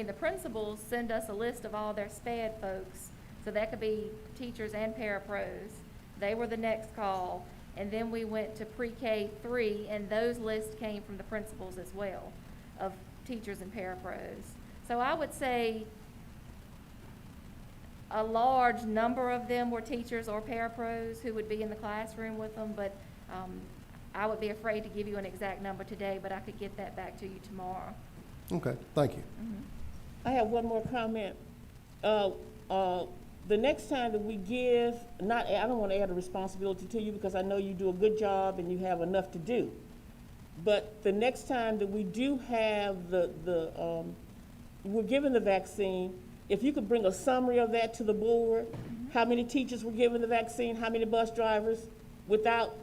the principals send us a list of all their SPED folks. So that could be teachers and parapros. They were the next call. And then we went to pre-K 3, and those lists came from the principals as well, of teachers and parapros. So I would say a large number of them were teachers or parapros who would be in the classroom with them, but I would be afraid to give you an exact number today, but I could get that back to you tomorrow. Okay, thank you. Mm-hmm. I have one more comment. The next time that we give, I don't want to add a responsibility to you because I know you do a good job and you have enough to do. But the next time that we do have we're given the vaccine, if you could bring a summary of that to the board, how many teachers were given the vaccine, how many bus drivers, without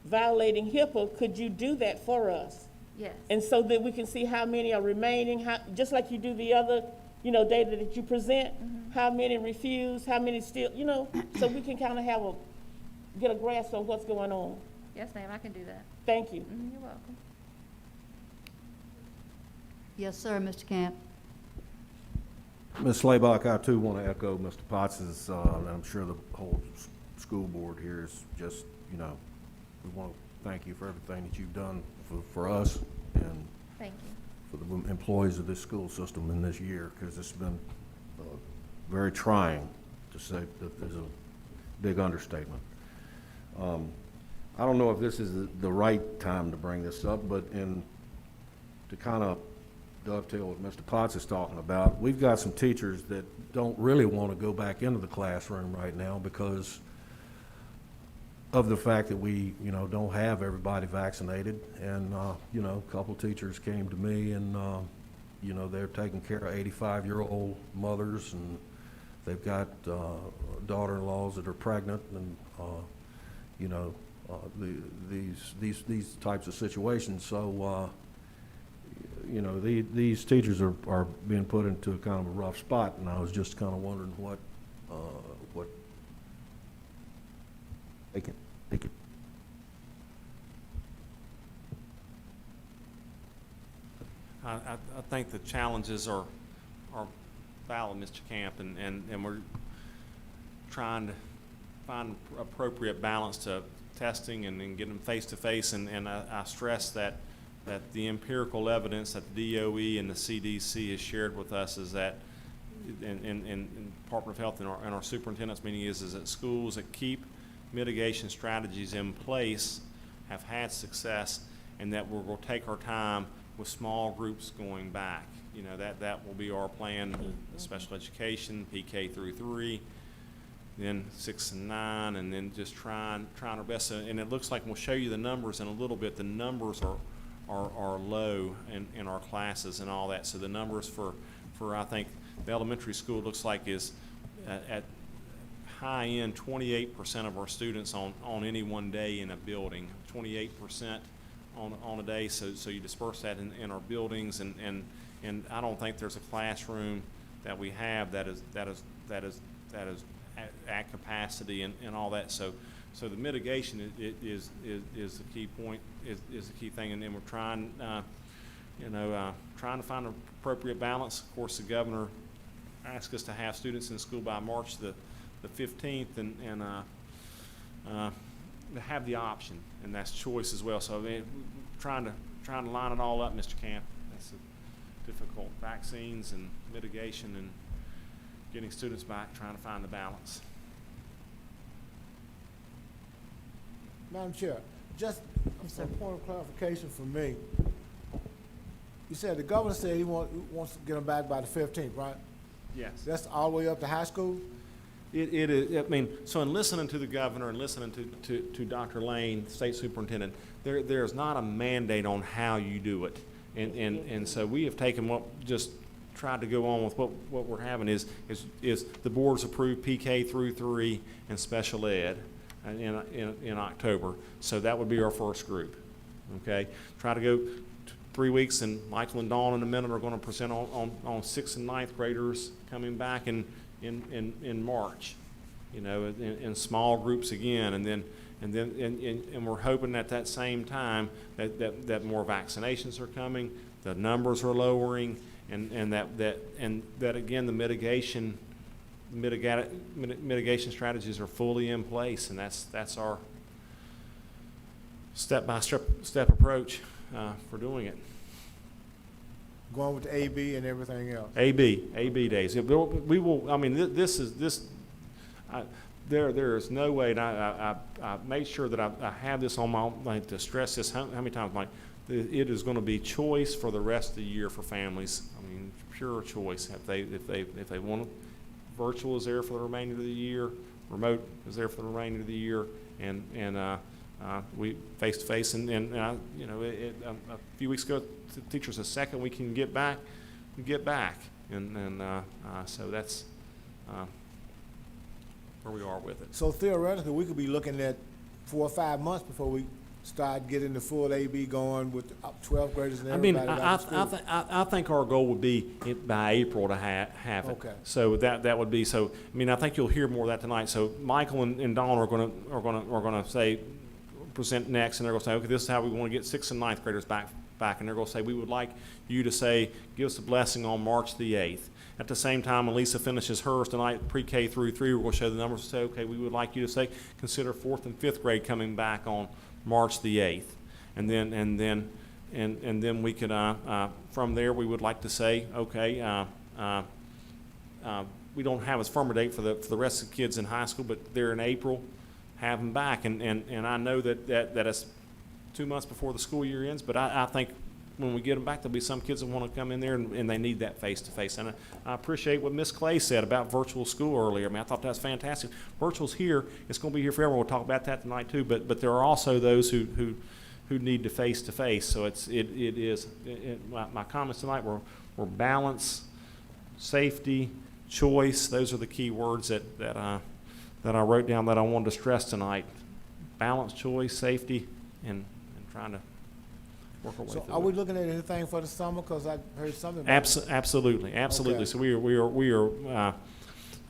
violating HIPAA, could you do that for us? Yes. And so that we can see how many are remaining, just like you do the other, data that you present, how many refuse, how many still, so we can kind of get a grasp on what's going on. Yes, ma'am, I can do that. Thank you. You're welcome. Yes, sir, Mr. Camp. Ms. Slaybaugh, I too want to echo Mr. Potts's, and I'm sure the whole school board here is just, we want to thank you for everything that you've done for us and Thank you. for the employees of this school system in this year, because it's been very trying, to say that there's a big understatement. I don't know if this is the right time to bring this up, but to kind of dovetail what Mr. Potts is talking about, we've got some teachers that don't really want to go back into the classroom right now because of the fact that we, don't have everybody vaccinated. And, a couple teachers came to me and, they're taking care of 85-year-old mothers, and they've got daughter-in-laws that are pregnant, and, these types of situations. So, these teachers are being put into a kind of a rough spot, and I was just kind of wondering what they can. I think the challenges are valid, Mr. Camp, and we're trying to find appropriate balance to testing and getting them face-to-face, and I stress that the empirical evidence that the DOE and the CDC has shared with us is that in Department of Health and our superintendent's meeting is that schools that keep mitigation strategies in place have had success, and that we'll take our time with small groups going back. That will be our plan, special education, PK through 3, then 6 and 9, and then just trying our best. And it looks like, we'll show you the numbers in a little bit, the numbers are low in our classes and all that. So the numbers for I think the elementary school looks like is at high end 28% of our students on any one day in a building, 28% on a day. So you disperse that in our buildings, and I don't think there's a classroom that we have that is that is at capacity and all that. So the mitigation is the key point, is the key thing, and then we're trying, trying to find an appropriate balance. Of course, the governor asked us to have students in school by March the 15th, and have the option, and that's choice as well. So trying to line it all up, Mr. Camp. That's difficult. Vaccines and mitigation and getting students back, trying to find the balance. Madam Chair, just a point of clarification for me. You said the governor said he wants to get them back by the 15th, right? Yes. That's all the way up to high school? It is. I mean, so in listening to the governor and listening to Dr. Lane, state superintendent, there's not a mandate on how you do it, and so we have taken just tried to go on with what we're having is the board's approved PK through 3 and special ed in October. So that would be our first group. Okay, try to go 3 weeks, and Michael and Dawn in a minute are going to present on 6th and 9th graders coming back in March, in small groups again, and we're hoping at that same time that more vaccinations are coming, the numbers are lowering, and that again the mitigation strategies are fully in place, and that's our step-by-step approach for doing it. Going with the AB and everything else. AB days. We will. I mean, there is no way. And I made sure that I have this on my mind to stress this. How many times, Mike? It is going to be choice for the rest of the year for families. I mean, pure choice. If they want to, virtual is there for the remainder of the year. Remote is there for the remainder of the year, and we face to face. And a few weeks ago, the teachers the second we can get back, so that's where we are with it. So theoretically, we could be looking at 4 or 5 months before we start getting the full AB going with 12th graders and everybody. I think our goal would be by April to have it. Okay. So that would be so. I mean, I think you'll hear more of that tonight. So Michael and Dawn are going to say present next, and they're going to say, okay, this is how we want to get 6th and 9th graders back, and they're going to say, we would like you to say, give us a blessing on March the 8th. At the same time, when Lisa finishes hers tonight, pre-K through 3, we're going to show the numbers and say, okay, we would like you to say, consider 4th and 5th grade coming back on March the 8th. And then we could, from there, we would like to say, okay, we don't have a firmer date for the rest of the kids in high school, but they're in April, have them back. And I know that it's 2 months before the school year ends, but I think when we get them back, there'll be some kids that want to come in there and they need that face-to-face. And I appreciate what Ms. Clay said about virtual school earlier. I mean, I thought that was fantastic. Virtual's here. It's going to be here forever. We'll talk about that tonight too. But there are also those who need to face-to-face. So my comments tonight were balance, safety, choice. Those are the key words that I wrote down that I wanted to stress tonight. Balance, choice, safety, and trying to work our way through. So are we looking at anything for the summer? Because I heard something about Absolutely. Okay. So we are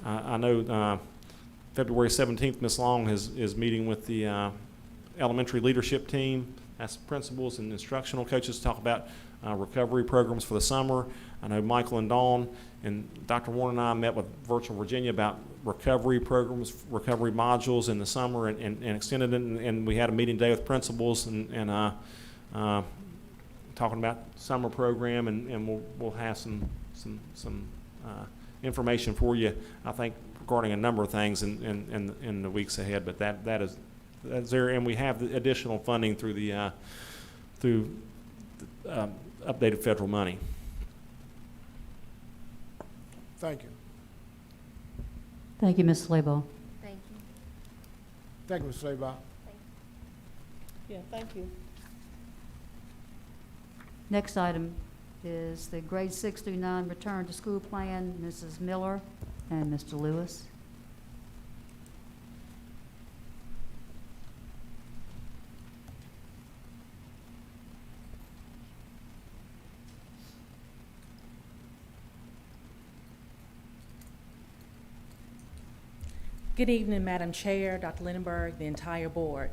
I know February 17th, Ms. Long is meeting with the elementary leadership team. That's principals and instructional coaches to talk about recovery programs for the summer. I know Michael and Dawn and Dr. Warren and I met with Virtual Virginia about recovery programs, recovery modules in the summer, and extended it. And we had a meeting today with principals and talking about summer program, and we'll have some information for you, I think, regarding a number of things in the weeks ahead. But that's there, and we have the additional funding through the updated federal money. Thank you. Thank you, Ms. Slabaugh. Thank you. Thank you, Ms. Slabaugh. Yeah, thank you. Next item is the grade 6 through 9 return to school plan, Mrs. Miller and Mr. Lewis. Good evening, Madam Chair, Dr. Lindenberg, the entire board.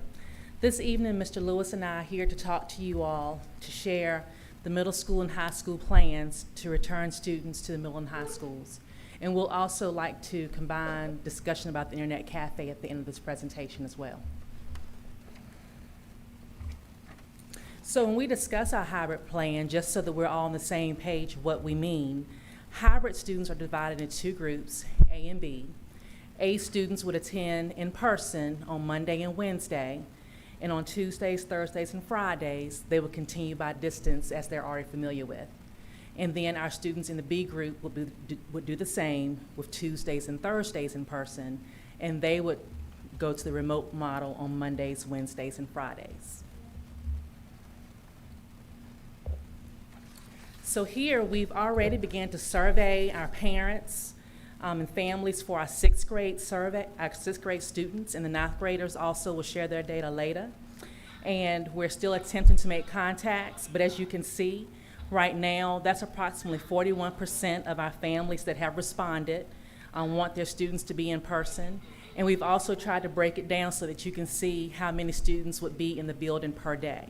This evening, Mr. Lewis and I are here to talk to you all to share the middle school and high school plans to return students to the middle and high schools. And we'll also like to combine discussion about the Internet Cafe at the end of this presentation as well. So when we discuss our hybrid plan, just so that we're all on the same page of what we mean, hybrid students are divided into two groups, A and B. A students would attend in person on Monday and Wednesday, and on Tuesdays, Thursdays, and Fridays, they would continue by distance as they're already familiar with. And then our students in the B group would do the same with Tuesdays and Thursdays in person, and they would go to the remote model on Mondays, Wednesdays, and Fridays. So here we've already began to survey our parents and families for our sixth grade survey, our sixth grade students, and the ninth graders also will share their data later. And we're still attempting to make contacts, but as you can see, right now, that's approximately 41% of our families that have responded want their students to be in person. And we've also tried to break it down so that you can see how many students would be in the building per day.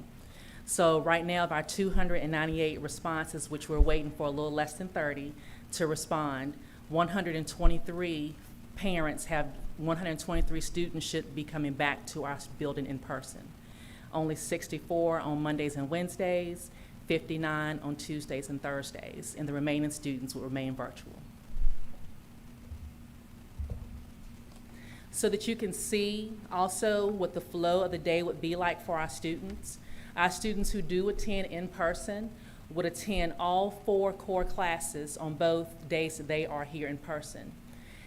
So right now, of our 298 responses, which we're waiting for a little less than 30 to respond, 123 parents have, 123 students should be coming back to our building in person. Only 64 on Mondays and Wednesdays, 59 on Tuesdays and Thursdays, and the remaining students will remain virtual. So that you can see also what the flow of the day would be like for our students. Our students who do attend in person would attend all 4 core classes on both days that they are here in person.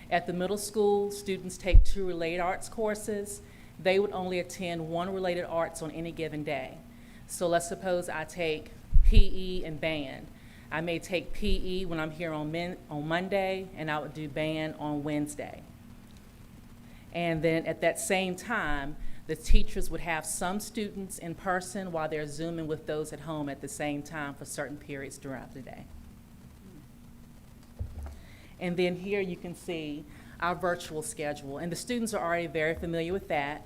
At the middle school, students take 2 related arts courses. They would only attend 1 related arts on any given day. So let's suppose I take PE and band. I may take PE when I'm here on Monday, and I would do band on Wednesday. And then at that same time, the teachers would have some students in person while they're Zooming with those at home at the same time for certain periods throughout the day. And then here you can see our virtual schedule, and the students are already very familiar with that.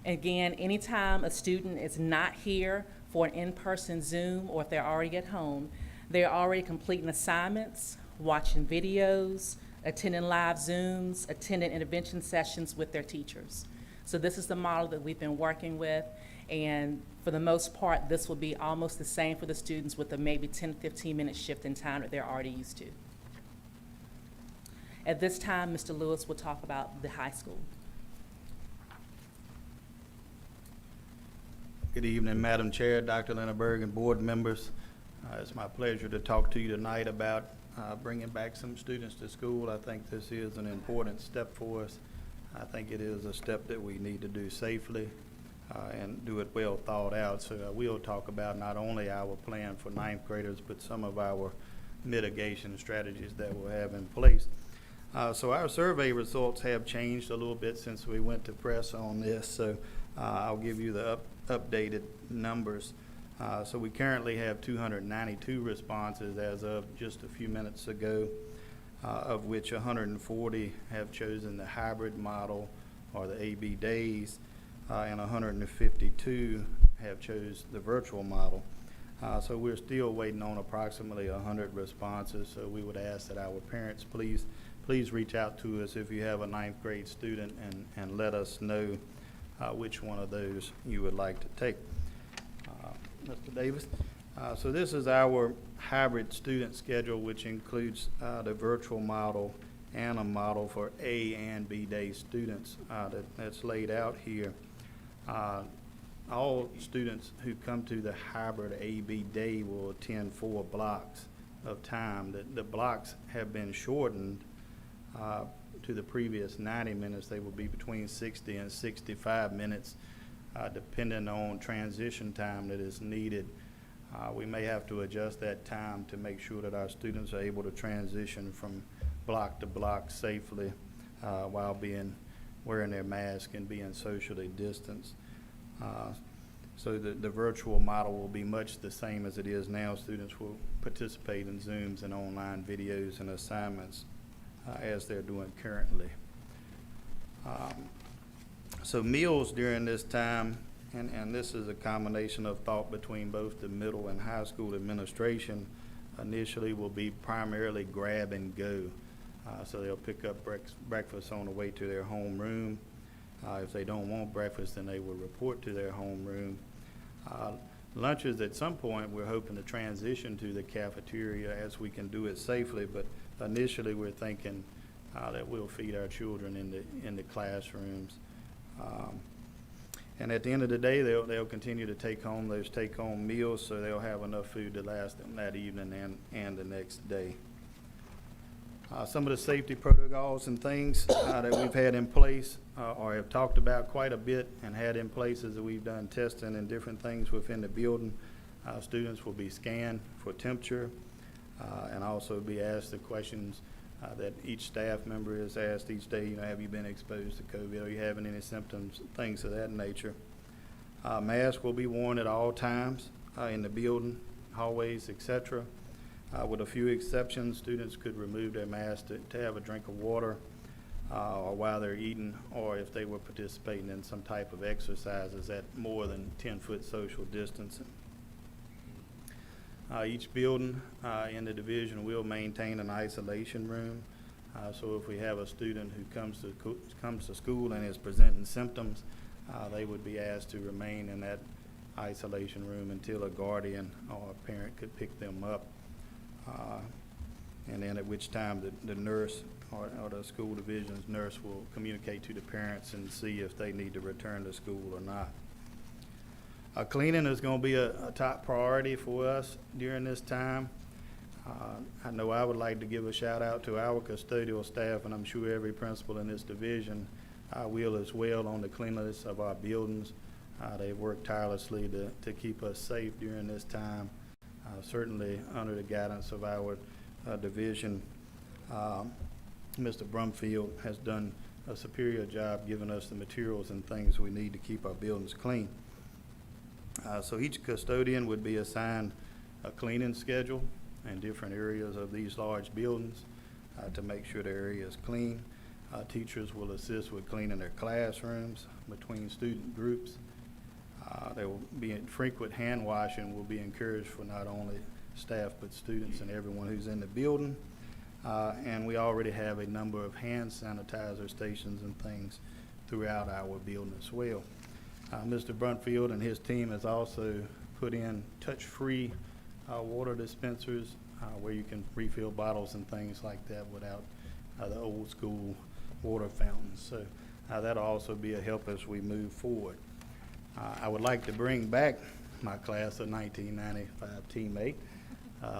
Again, anytime a student is not here for an in-person Zoom, or if they're already at home, they're already completing assignments, watching videos, attending live Zooms, attending intervention sessions with their teachers. So this is the model that we've been working with, and for the most part, this will be almost the same for the students with a maybe 10 to 15 minute shift in time that they're already used to. At this time, Mr. Lewis will talk about the high school. Good evening, Madam Chair, Dr. Lindenberg, and board members. It's my pleasure to talk to you tonight about bringing back some students to school. I think this is an important step for us. I think it is a step that we need to do safely and do it well thought out. So I will talk about not only our plan for ninth graders, but some of our mitigation strategies that we'll have in place. So our survey results have changed a little bit since we went to press on this. So I'll give you the updated numbers. So we currently have 292 responses as of just a few minutes ago, of which 140 have chosen the hybrid model or the AB days, and 152 have chose the virtual model. So we're still waiting on approximately 100 responses. So we would ask that our parents please reach out to us if you have a ninth grade student and let us know which one of those you would like to take. Mr. Davis. So this is our hybrid student schedule, which includes the virtual model and a model for A and B day students that's laid out here. All students who come to the hybrid AB day will attend 4 blocks of time. The blocks have been shortened to the previous 90 minutes. They will be between 60 and 65 minutes, depending on transition time that is needed. We may have to adjust that time to make sure that our students are able to transition from block to block safely while wearing their mask and being socially distanced. So the virtual model will be much the same as it is now. Students will participate in Zooms and online videos and assignments as they're doing currently. So meals during this time, and this is a combination of thought between both the middle and high school administration, initially will be primarily grab and go. So they'll pick up breakfast on the way to their homeroom. If they don't want breakfast, then they will report to their homeroom. Lunches, at some point, we're hoping to transition to the cafeteria as we can do it safely, but initially we're thinking that we'll feed our children in the classrooms. And at the end of the day, they'll continue to take home those take-home meals, so they'll have enough food to last them that evening and the next day. Some of the safety protocols and things that we've had in place or have talked about quite a bit and had in place as we've done testing and different things within the building. Students will be scanned for temperature and also be asked the questions that each staff member is asked each day. You know, have you been exposed to COVID? Are you having any symptoms? Things of that nature. Masks will be worn at all times in the building, hallways, etc. With a few exceptions, students could remove their mask to have a drink of water or while they're eating, or if they were participating in some type of exercises at more than 10-foot social distancing. Each building in the division will maintain an isolation room. So if we have a student who comes to school and is presenting symptoms, they would be asked to remain in that isolation room until a guardian or a parent could pick them up. And then at which time the nurse or the school division's nurse will communicate to the parents and see if they need to return to school or not. Cleaning is going to be a top priority for us during this time. I know I would like to give a shout out to our custodial staff, and I'm sure every principal in this division will as well, on the cleanliness of our buildings. They've worked tirelessly to keep us safe during this time. Certainly under the guidance of our division, Mr. Brumfield has done a superior job giving us the materials and things we need to keep our buildings clean. So each custodian would be assigned a cleaning schedule in different areas of these large buildings to make sure the area is clean. Teachers will assist with cleaning their classrooms between student groups. There will be frequent hand washing will be encouraged for not only staff but students and everyone who's in the building. And we already have a number of hand sanitizer stations and things throughout our building as well. Mr. Brumfield and his team has also put in touch-free water dispensers where you can refill bottles and things like that without the old school water fountains. So that'll also be a help as we move forward. I would like to bring back my class of 1995 teammate,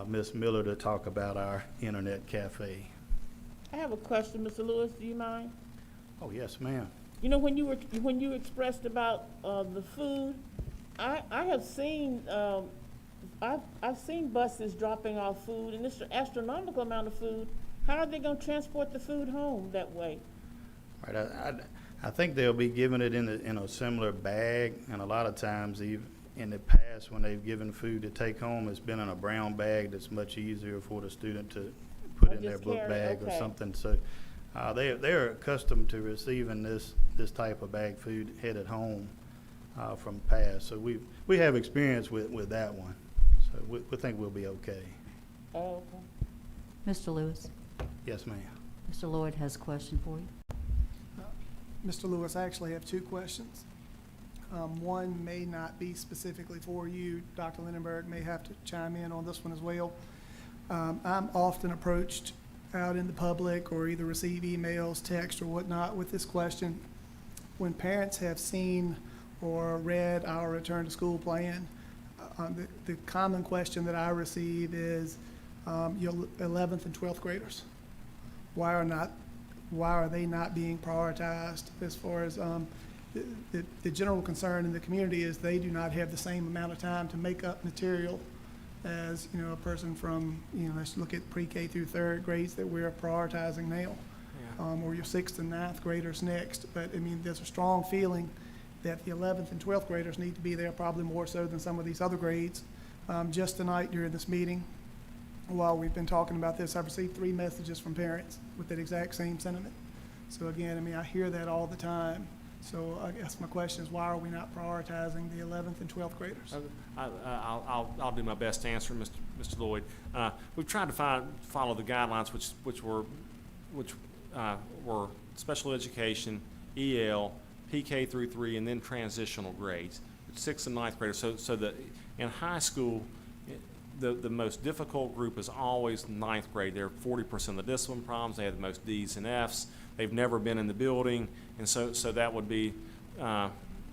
Ms. Miller, to talk about our internet cafe. I have a question, Mr. Lewis, do you mind? Oh, yes, ma'am. You know, when you expressed about the food, I have seen I've seen buses dropping off food, and it's an astronomical amount of food. How are they going to transport the food home that way? Right. I think they'll be giving it in a similar bag, and a lot of times, even in the past, when they've given food to take home, it's been in a brown bag that's much easier for the student to put in their book bag or something. So they're accustomed to receiving this type of bag food headed home from past. So we have experience with that one. So we think we'll be okay. Oh, okay. Mr. Lewis. Yes, ma'am. Mr. Lloyd has a question for you. Mr. Lewis, I actually have two questions. One may not be specifically for you. Dr. Lindenberg may have to chime in on this one as well. I'm often approached out in the public or either receive emails, text, or whatnot with this question. When parents have seen or read our return to school plan, the common question that I receive is your 11th and 12th graders. Why are they not being prioritized? As far as the general concern in the community is they do not have the same amount of time to make up material as, you know, a person from, you know, let's look at pre-K through third grades that we're prioritizing now, or your 6th and 9th graders next. But I mean, there's a strong feeling that the 11th and 12th graders need to be there, probably more so than some of these other grades. Just tonight during this meeting, while we've been talking about this, I've received 3 messages from parents with that exact same sentiment. So again, I mean, I hear that all the time. So I guess my question is, why are we not prioritizing the 11th and 12th graders? I'll do my best to answer, Mr. Lloyd. We've tried to follow the guidelines, which were special education, EL, PK through 3, and then transitional grades, 6th and 9th graders. So that in high school, the most difficult group is always 9th grade. They're 40% of the discipline problems. They have the most D's and F's. They've never been in the building, and so that would be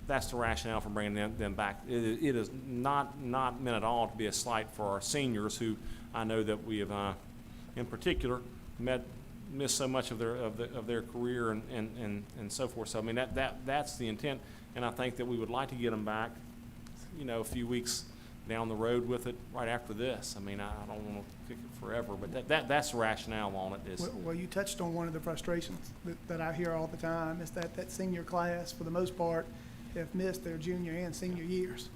that's the rationale for bringing them back. It is not meant at all to be a slight for our seniors, who I know that we have, in particular, missed so much of their career and so forth. So I mean that's the intent, and I think that we would like to get them back, a few weeks down the road with it right after this. I mean, I don't want to kick it forever, but that's the rationale on it. Well, you touched on one of the frustrations that I hear all the time, is that senior class, for the most part, have missed their junior and senior years.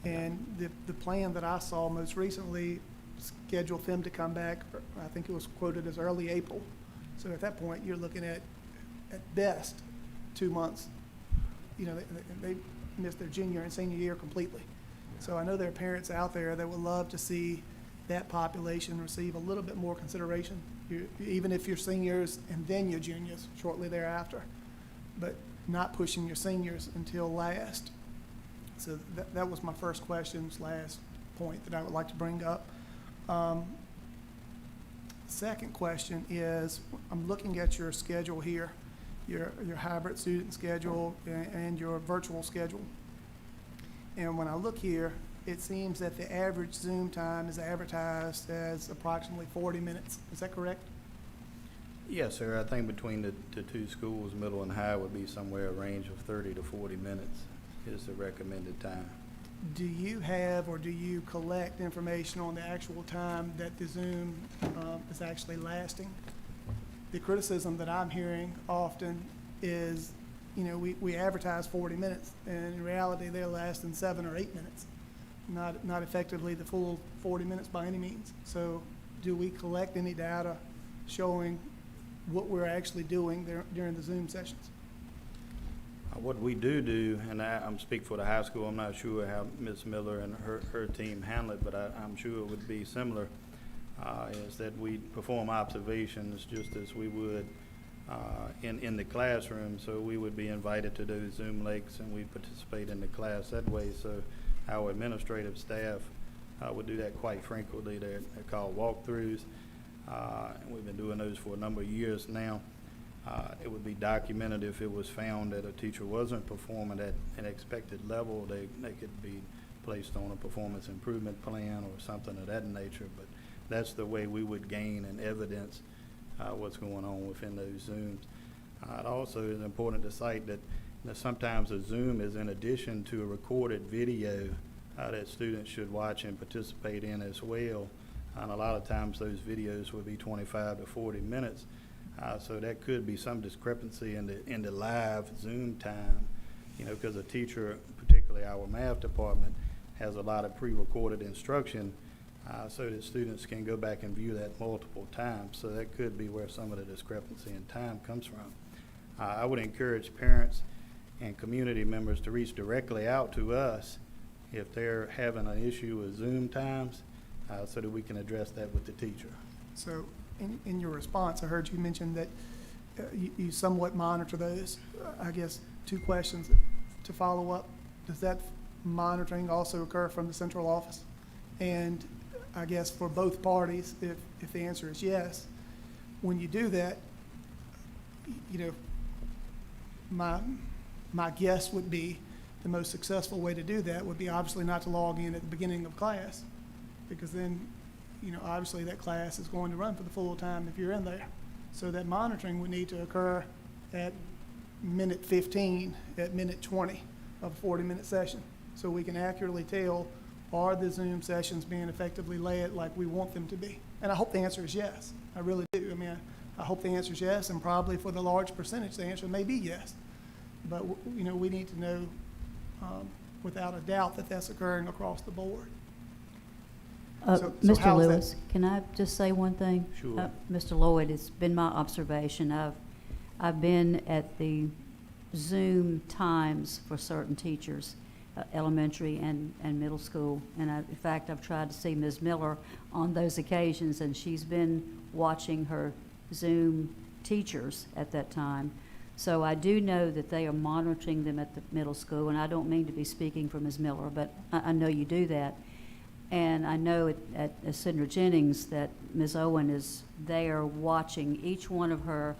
And the plan that I saw most recently scheduled them to come back, I think it was quoted as early April. So at that point, you're looking at best 2 months. They missed their junior and senior year completely. So I know there are parents out there that would love to see that population receive a little bit more consideration, even if you're seniors and then your juniors shortly thereafter, but not pushing your seniors until last. So that was my first question / point that I would like to bring up. Second question is, I'm looking at your schedule here, your hybrid student schedule and your virtual schedule. And when I look here, it seems that the average Zoom time is advertised as approximately 40 minutes. Is that correct? Yes, sir. I think between the two schools, middle and high, would be somewhere a range of 30 to 40 minutes is the recommended time. Do you have or do you collect information on the actual time that the Zoom is actually lasting? The criticism that I'm hearing often is, we advertise 40 minutes, and in reality, they're lasting 7 or 8 minutes, not effectively the full 40 minutes by any means. So do we collect any data showing what we're actually doing during the Zoom sessions? What we do, and I'm speaking for the high school, I'm not sure how Ms. Miller and her team handle it, but I'm sure it would be similar, is that we perform observations just as we would in the classroom. So we would be invited to do Zoom links, and we participate in the class that way. So our administrative staff would do that quite frequently. They're called walkthroughs, and we've been doing those for a number of years now. It would be documented if it was found that a teacher wasn't performing at an expected level. They could be placed on a performance improvement plan or something of that nature. But that's the way we would gain and evidence what's going on within those Zooms. It also is important to cite that sometimes a Zoom is in addition to a recorded video that students should watch and participate in as well. And a lot of times those videos would be 25 to 40 minutes. So that could be some discrepancy in the live Zoom time, because a teacher, particularly our math department, has a lot of pre-recorded instruction so that students can go back and view that multiple times. So that could be where some of the discrepancy in time comes from. I would encourage parents and community members to reach directly out to us if they're having an issue with Zoom times so that we can address that with the teacher. So in your response, I heard you mention that you somewhat monitor those. I guess 2 questions to follow up. Does that monitoring also occur from the central office? And I guess for both parties, if the answer is yes, when you do that, my guess would be the most successful way to do that would be obviously not to log in at the beginning of class, because then obviously that class is going to run for the full time if you're in there. So that monitoring would need to occur at minute 15, at minute 20 of a 40-minute session, so we can accurately tell, are the Zoom sessions being effectively led like we want them to be? And I hope the answer is yes. I really do. I mean, I hope the answer is yes, and probably for the large percentage, the answer may be yes. But we need to know without a doubt that that's occurring across the board. Mr. Lewis, can I just say one thing? Sure. Mr. Lloyd, it's been my observation. I've been at the Zoom times for certain teachers, elementary and middle school. And in fact, I've tried to see Ms. Miller on those occasions, and she's been watching her Zoom teachers at that time. So I do know that they are monitoring them at the middle school, and I don't mean to be speaking for Ms. Miller, but I know you do that. And I know at Senator Jennings that Ms. Owen is there watching each one of her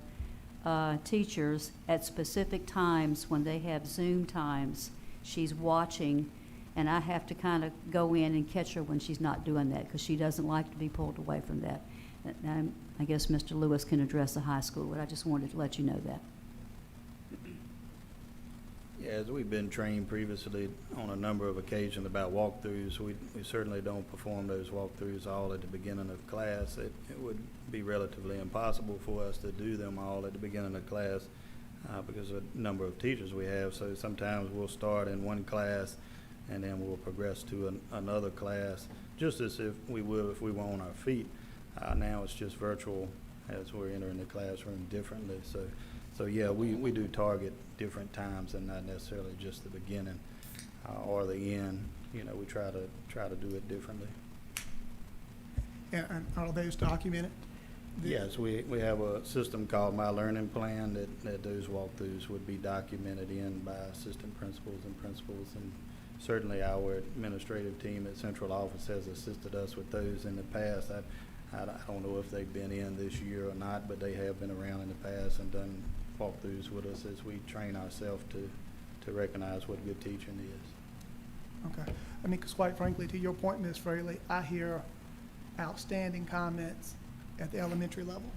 teachers at specific times when they have Zoom times. She's watching, and I have to kind of go in and catch her when she's not doing that, because she doesn't like to be pulled away from that. And I guess Mr. Lewis can address the high school, but I just wanted to let you know that. Yeah, as we've been trained previously on a number of occasions about walkthroughs, we certainly don't perform those walkthroughs all at the beginning of class. It would be relatively impossible for us to do them all at the beginning of class because of the number of teachers we have. So sometimes we'll start in one class and then we'll progress to another class, just as if we would if we were on our feet. Now it's just virtual as we're entering the classroom differently. So yeah, we do target different times and not necessarily just the beginning or the end. You know, we try to do it differently. And are those documented? Yes, we have a system called My Learning Plan that those walkthroughs would be documented in by assistant principals and principals. And certainly our administrative team at central office has assisted us with those in the past. I don't know if they've been in this year or not, but they have been around in the past and done walkthroughs with us as we train ourselves to recognize what good teaching is. Okay. I mean, because quite frankly, to your point, Ms. Fraley, I hear outstanding comments at the elementary level.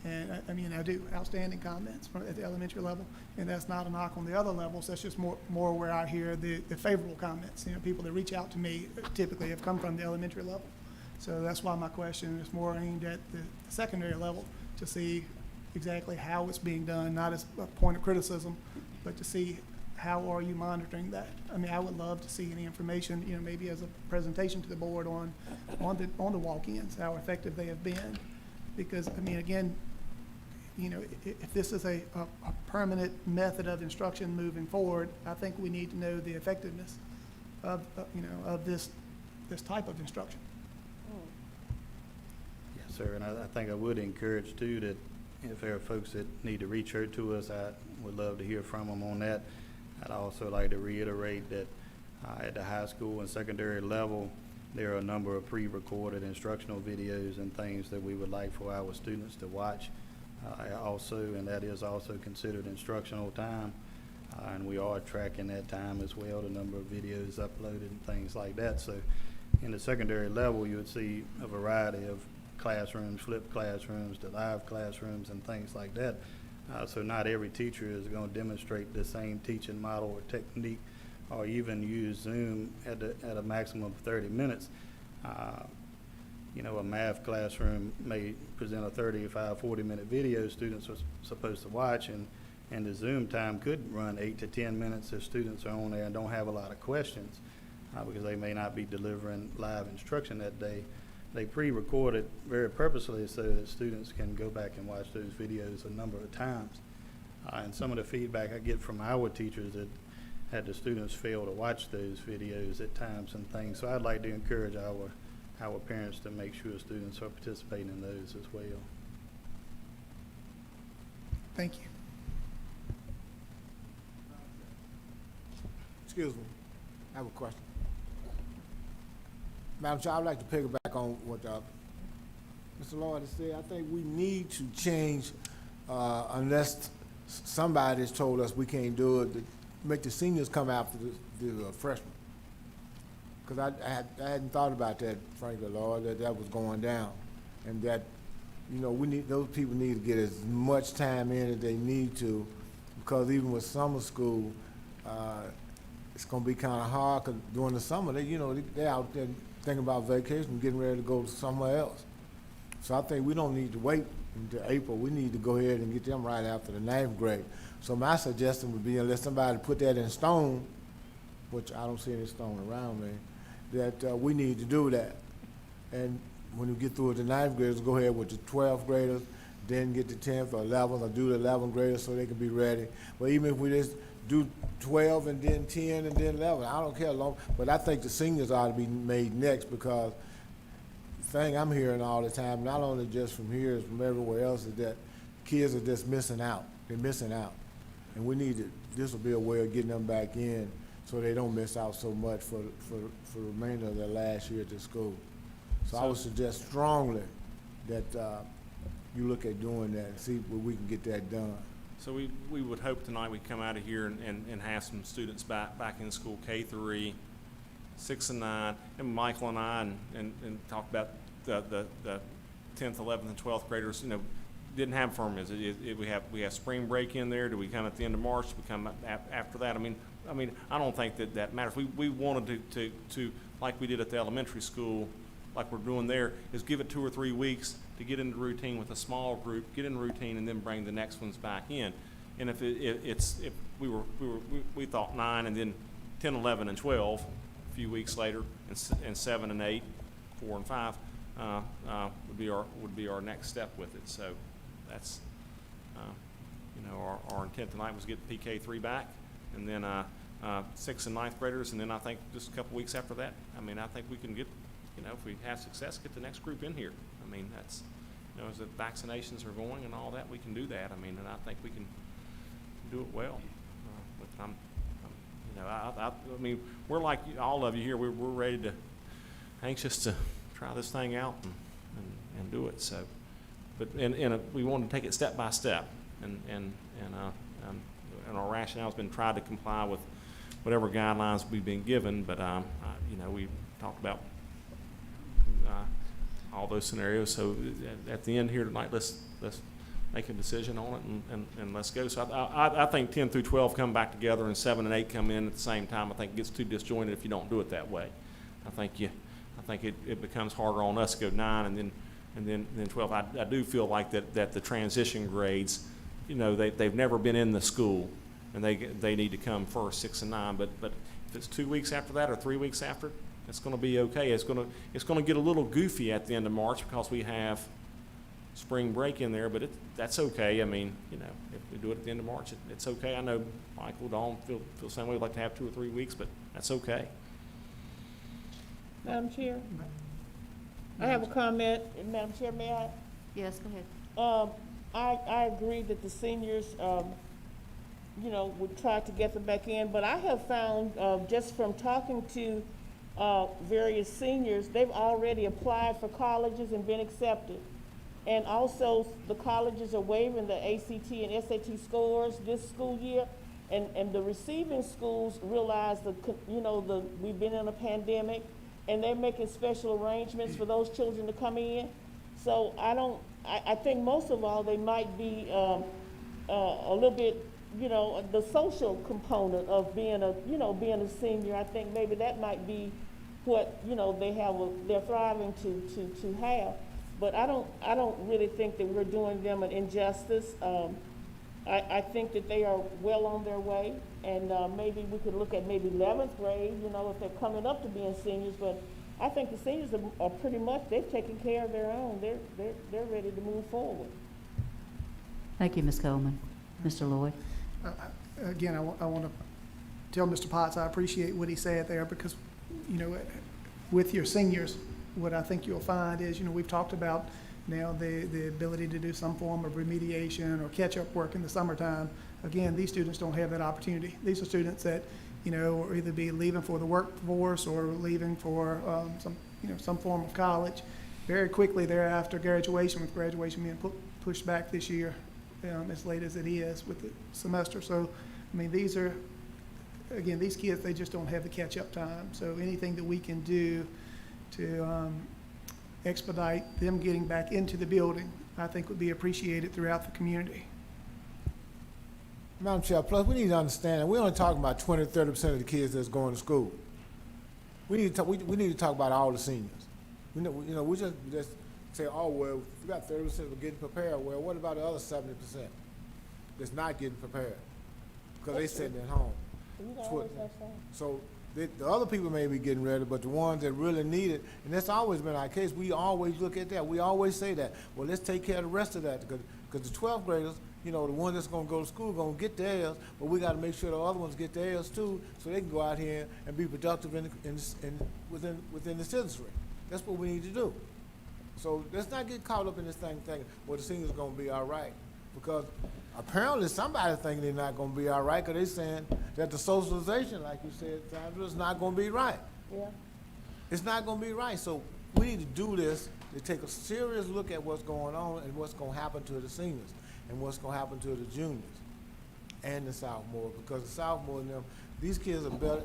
And I mean, I do, outstanding comments at the elementary level. And that's not a knock on the other levels. That's just more where I hear the favorable comments. You know, people that reach out to me typically have come from the elementary level. So that's why my question is more aimed at the secondary level, to see exactly how it's being done, not as a point of criticism, but to see how are you monitoring that. I mean, I would love to see any information, you know, maybe as a presentation to the board on the walk-ins, how effective they have been. Because, I mean, again, you know, if this is a permanent method of instruction moving forward, I think we need to know the effectiveness of, you know, of this type of instruction. Yes, sir, and I think I would encourage too that if there are folks that need to reach out to us, I would love to hear from them on that. I'd also like to reiterate that at the high school and secondary level, there are a number of pre-recorded instructional videos and things that we would like for our students to watch. And that is also considered instructional time, and we are tracking that time as well, the number of videos uploaded and things like that. So in the secondary level, you would see a variety of classrooms, flipped classrooms, to live classrooms and things like that. So not every teacher is going to demonstrate the same teaching model or technique or even use Zoom at a maximum of 30 minutes. You know, a math classroom may present a 35, 40-minute video students are supposed to watch, and the Zoom time could run 8 to 10 minutes if students are on there and don't have a lot of questions because they may not be delivering live instruction that day. They pre-record it very purposely so that students can go back and watch those videos a number of times. And some of the feedback I get from our teachers that had the students fail to watch those videos at times and things. So I'd like to encourage our parents to make sure students are participating in those as well. Thank you. Excuse me, I have a question. Madam Chair, I'd like to piggyback on what Mr. Lloyd has said. I think we need to change, unless somebody has told us we can't do it, to make the seniors come after the freshmen. Because I hadn't thought about that, frankly, Lord, that was going down. And that, you know, those people need to get as much time in as they need to, because even with summer school, it's going to be kind of hard, because during the summer, they're out there thinking about vacation, getting ready to go somewhere else. So I think we don't need to wait until April. We need to go ahead and get them right after the 9th grade. So my suggestion would be, unless somebody put that in stone, which I don't see any stone around me, that we need to do that. And when we get through with the 9th graders, go ahead with the 12th graders, then get the 10th or 11th, or do the 11th graders so they can be ready. But even if we just do 12 and then 10 and then 11, I don't care long, but I think the seniors ought to be made next, because the thing I'm hearing all the time, not only just from here, is from everywhere else, is that kids are just missing out. They're missing out. And we need to, this will be a way of getting them back in so they don't miss out so much for the remainder of their last year at the school. So I would suggest strongly that you look at doing that and see where we can get that done. So we would hope tonight we come out of here and have some students back in school, K-3, 6 and 9, and Michael and I, and talk about the 10th, 11th, and 12th graders, you know, didn't have firm. We have spring break in there. Do we come at the end of March? Do we come after that? I mean, I don't think that matters. We wanted to like we did at the elementary school, like we're doing there, is give it 2 or 3 weeks to get into routine with a small group, get in routine, and then bring the next ones back in. And if we thought 9 and then 10, 11, and 12 a few weeks later, and 7 and 8, 4 and 5 would be our next step with it. So that's you know, our intent tonight was get PK3 back, and then 6th and 9th graders, and then I think just a couple weeks after that, I mean, I think we can get, you know, if we have success, get the next group in here. I mean, that's, you know, as the vaccinations are going and all that, we can do that. I mean, and I think we can do it well. But you know, I mean, we're like all of you here. We're ready to, anxious to try this thing out and do it. So, but we want to take it step by step, and our rationale has been tried to comply with whatever guidelines we've been given. But you know, we talked about all those scenarios. So at the end here tonight, let's make a decision on it and let's go. So I think 10 through 12 come back together and 7 and 8 come in at the same time. I think it gets too disjointed if you don't do it that way. I think it becomes harder on us to go 9 and then 12. I do feel like that the transition grades, you know, they've never been in the school, and they need to come first, 6 and 9. But if it's 2 weeks after that or 3 weeks after, it's going to be okay. It's going to get a little goofy at the end of March because we have spring break in there, but that's okay. I mean, you know, if we do it at the end of March, it's okay. I know Michael, Dawn feel the same way. We'd like to have 2 or 3 weeks, but that's okay. Madam Chair, I have a comment. Madam Chair, may I? Yes, go ahead. I agree that the seniors, you know, would try to get them back in, but I have found, just from talking to various seniors, they've already applied for colleges and been accepted. And also, the colleges are waiving the ACT and SAT scores this school year, and the receiving schools realize we've been in a pandemic, and they're making special arrangements for those children to come in. So I think most of all, they might be a little bit, you know, the social component of being a senior. I think maybe that might be what, you know, they're thriving to have. But I don't really think that we're doing them an injustice. I think that they are well on their way, and maybe we could look at maybe 11th grade, you know, if they're coming up to being seniors. But I think the seniors are pretty much, they've taken care of their own. They're ready to move forward. Thank you, Ms. Coleman. Mr. Lloyd. Again, I want to tell Mr. Potts I appreciate what he said there, because, you know, with your seniors, what I think you'll find is, you know, we've talked about now the ability to do some form of remediation or catch-up work in the summertime. Again, these students don't have that opportunity. These are students that, you know, will either be leaving for the workforce or leaving for some form of college very quickly thereafter graduation, with graduation being pushed back this year as late as it is with the semester. So, I mean, these kids, they just don't have the catch-up time. So anything that we can do to expedite them getting back into the building, I think would be appreciated throughout the community. Madam Chair, plus we need to understand that we're only talking about 20-30% of the kids that's going to school. We need to talk about all the seniors. We just say, oh, well, we got 30% we're getting prepared. Well, what about the other 70% that's not getting prepared because they sitting at home? So The other people may be getting ready, but the ones that really need it, and that's always been our case, we always look at that. We always say that, well, let's take care of the rest of that, because the 12th graders, you know, the ones that's gonna go to school gonna get theirs, but we gotta make sure the other ones get theirs too, so they can go out here and be productive within the citizenry. That's what we need to do. So let's not get caught up in this thing thinking, well, the seniors gonna be all right, because apparently somebody thinking they're not gonna be all right, because they're saying that the socialization, like you said, Sandra, is not gonna be right. Yeah. It's not gonna be right, so we need to do this, to take a serious look at what's going on and what's gonna happen to the seniors and what's gonna happen to the juniors and the sophomores, because the sophomores and them, these kids are better,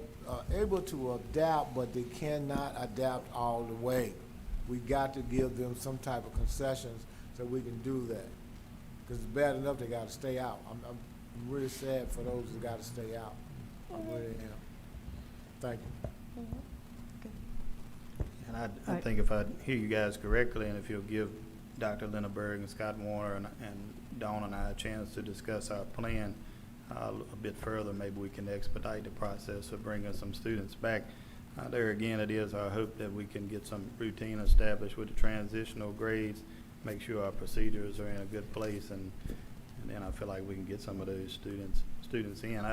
able to adapt, but they cannot adapt all the way. We got to give them some type of concessions so we can do that. Because it's bad enough they gotta stay out. I'm really sad for those that gotta stay out. I really am. Thank you. And I think if I hear you guys correctly, and if you'll give Dr. Linneberg and Scott Warner and Dawn and I a chance to discuss our plan a bit further, maybe we can expedite the process of bringing some students back. There again, it is our hope that we can get some routine established with the transitional grades, make sure our procedures are in a good place, and then I feel like we can get some of those students in.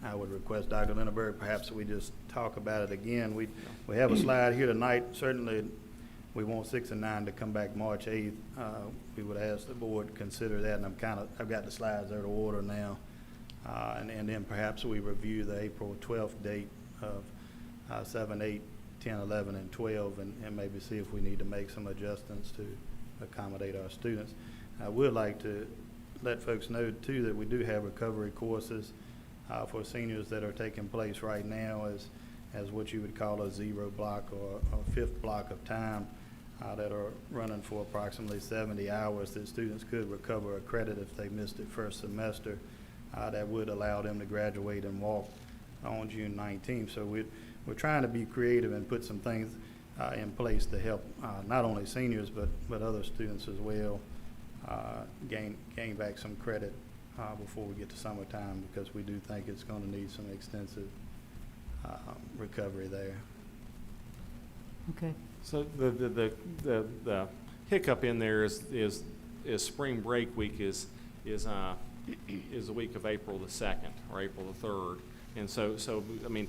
I would request Dr. Linneberg, perhaps we just talk about it again. We have a slide here tonight. Certainly, we want 6 and 9 to come back March 8th. We would ask the board to consider that, and I've got the slides out of order now. And then perhaps we review the April 12th date of 7, 8, 10, 11, and 12, and maybe see if we need to make some adjustments to accommodate our students. I would like to let folks know too that we do have recovery courses for seniors that are taking place right now as what you would call a 0 block or a 5th block of time that are running for approximately 70 hours that students could recover a credit if they missed it first semester. That would allow them to graduate and walk on June 19th. So we're trying to be creative and put some things in place to help not only seniors but other students as well gain back some credit before we get to summertime, because we do think it's going to need some extensive recovery there. Okay. So the hiccup in there is spring break week is the week of April the 2nd or April the 3rd, and so I mean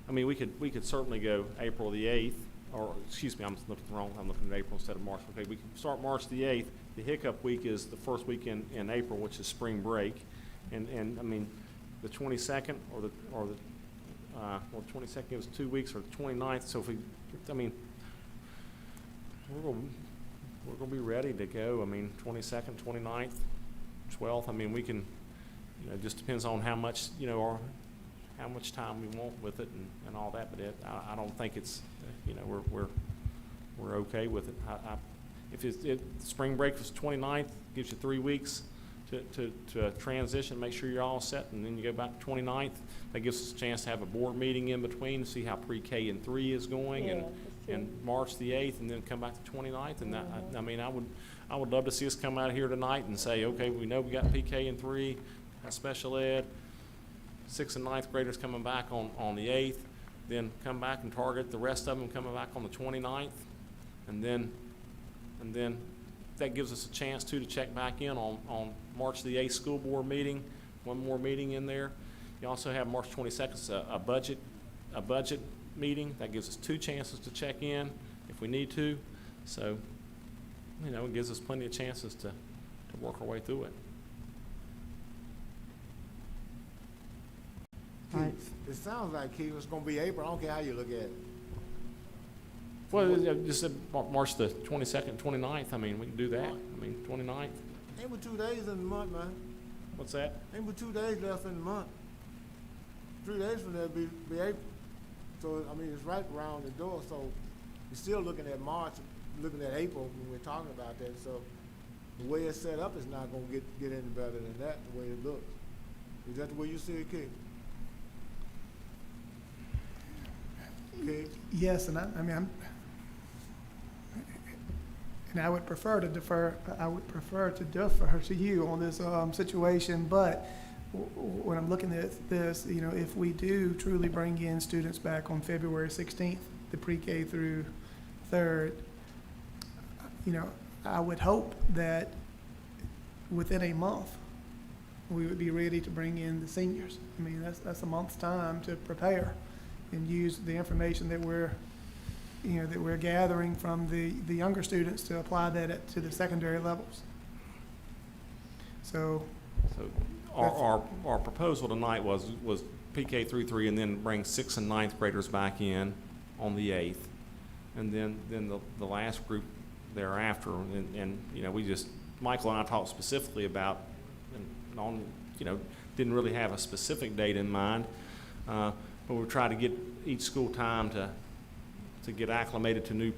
we could certainly go April the 8th, or excuse me, I'm looking wrong. I'm looking at April instead of March. Okay, we can start March the 8th. The hiccup week is the first week in April, which is spring break, and I mean the 22nd or the 22nd gives 2 weeks, or the 29th. So if we're gonna be ready to go. I mean 22nd, 29th, 12th. I mean we can, it just depends on how much or how much time we want with it and all that. But I don't think it's we're okay with it. If spring break was 29th, gives you 3 weeks to transition, make sure you're all set, and then you go back to 29th. That gives us a chance to have a board meeting in between to see how pre-K and 3 is going, and March the 8th, and then come back to 29th. And that, I mean, I would love to see us come out here tonight and say, okay, we know we got PK and 3, special ed, 6th and 9th graders coming back on the 8th, then come back and target the rest of them coming back on the 29th, and then that gives us a chance to check back in on March the 8th school board meeting, one more meeting in there. You also have March 22nd, a budget meeting. That gives us 2 chances to check in if we need to. So, it gives us plenty of chances to work our way through it. Right. It sounds like it's going to be April. I don't care how you look at it. Well, just said March the 22nd, 29th. I mean, we can do that. I mean, 29th. Ain't but 2 days in the month, man. What's that? Ain't but 2 days left in the month. 3 days from there be April. So, I mean, it's right around the door. So, you're still looking at March, looking at April when we're talking about that. So, the way it's set up is not going to get any better than that, the way it looks. Is that the way you see it, Kate? Kate? Yes, and I would prefer to defer. I would prefer to defer to you on this situation, but when I'm looking at this, you know, if we do truly bring in students back on February 16th, the pre-K through 3rd, you know, I would hope that within a month, we would be ready to bring in the seniors. I mean, that's a month's time to prepare and use the information that we're gathering from the younger students to apply that to the secondary levels. So our proposal tonight was PK through 3 and then bring 6th and 9th graders back in on the 8th. And then the last group thereafter, and you know, Michael and I talked specifically about, and on, you know, didn't really have a specific date in mind, but we tried to get each school time to get acclimated to new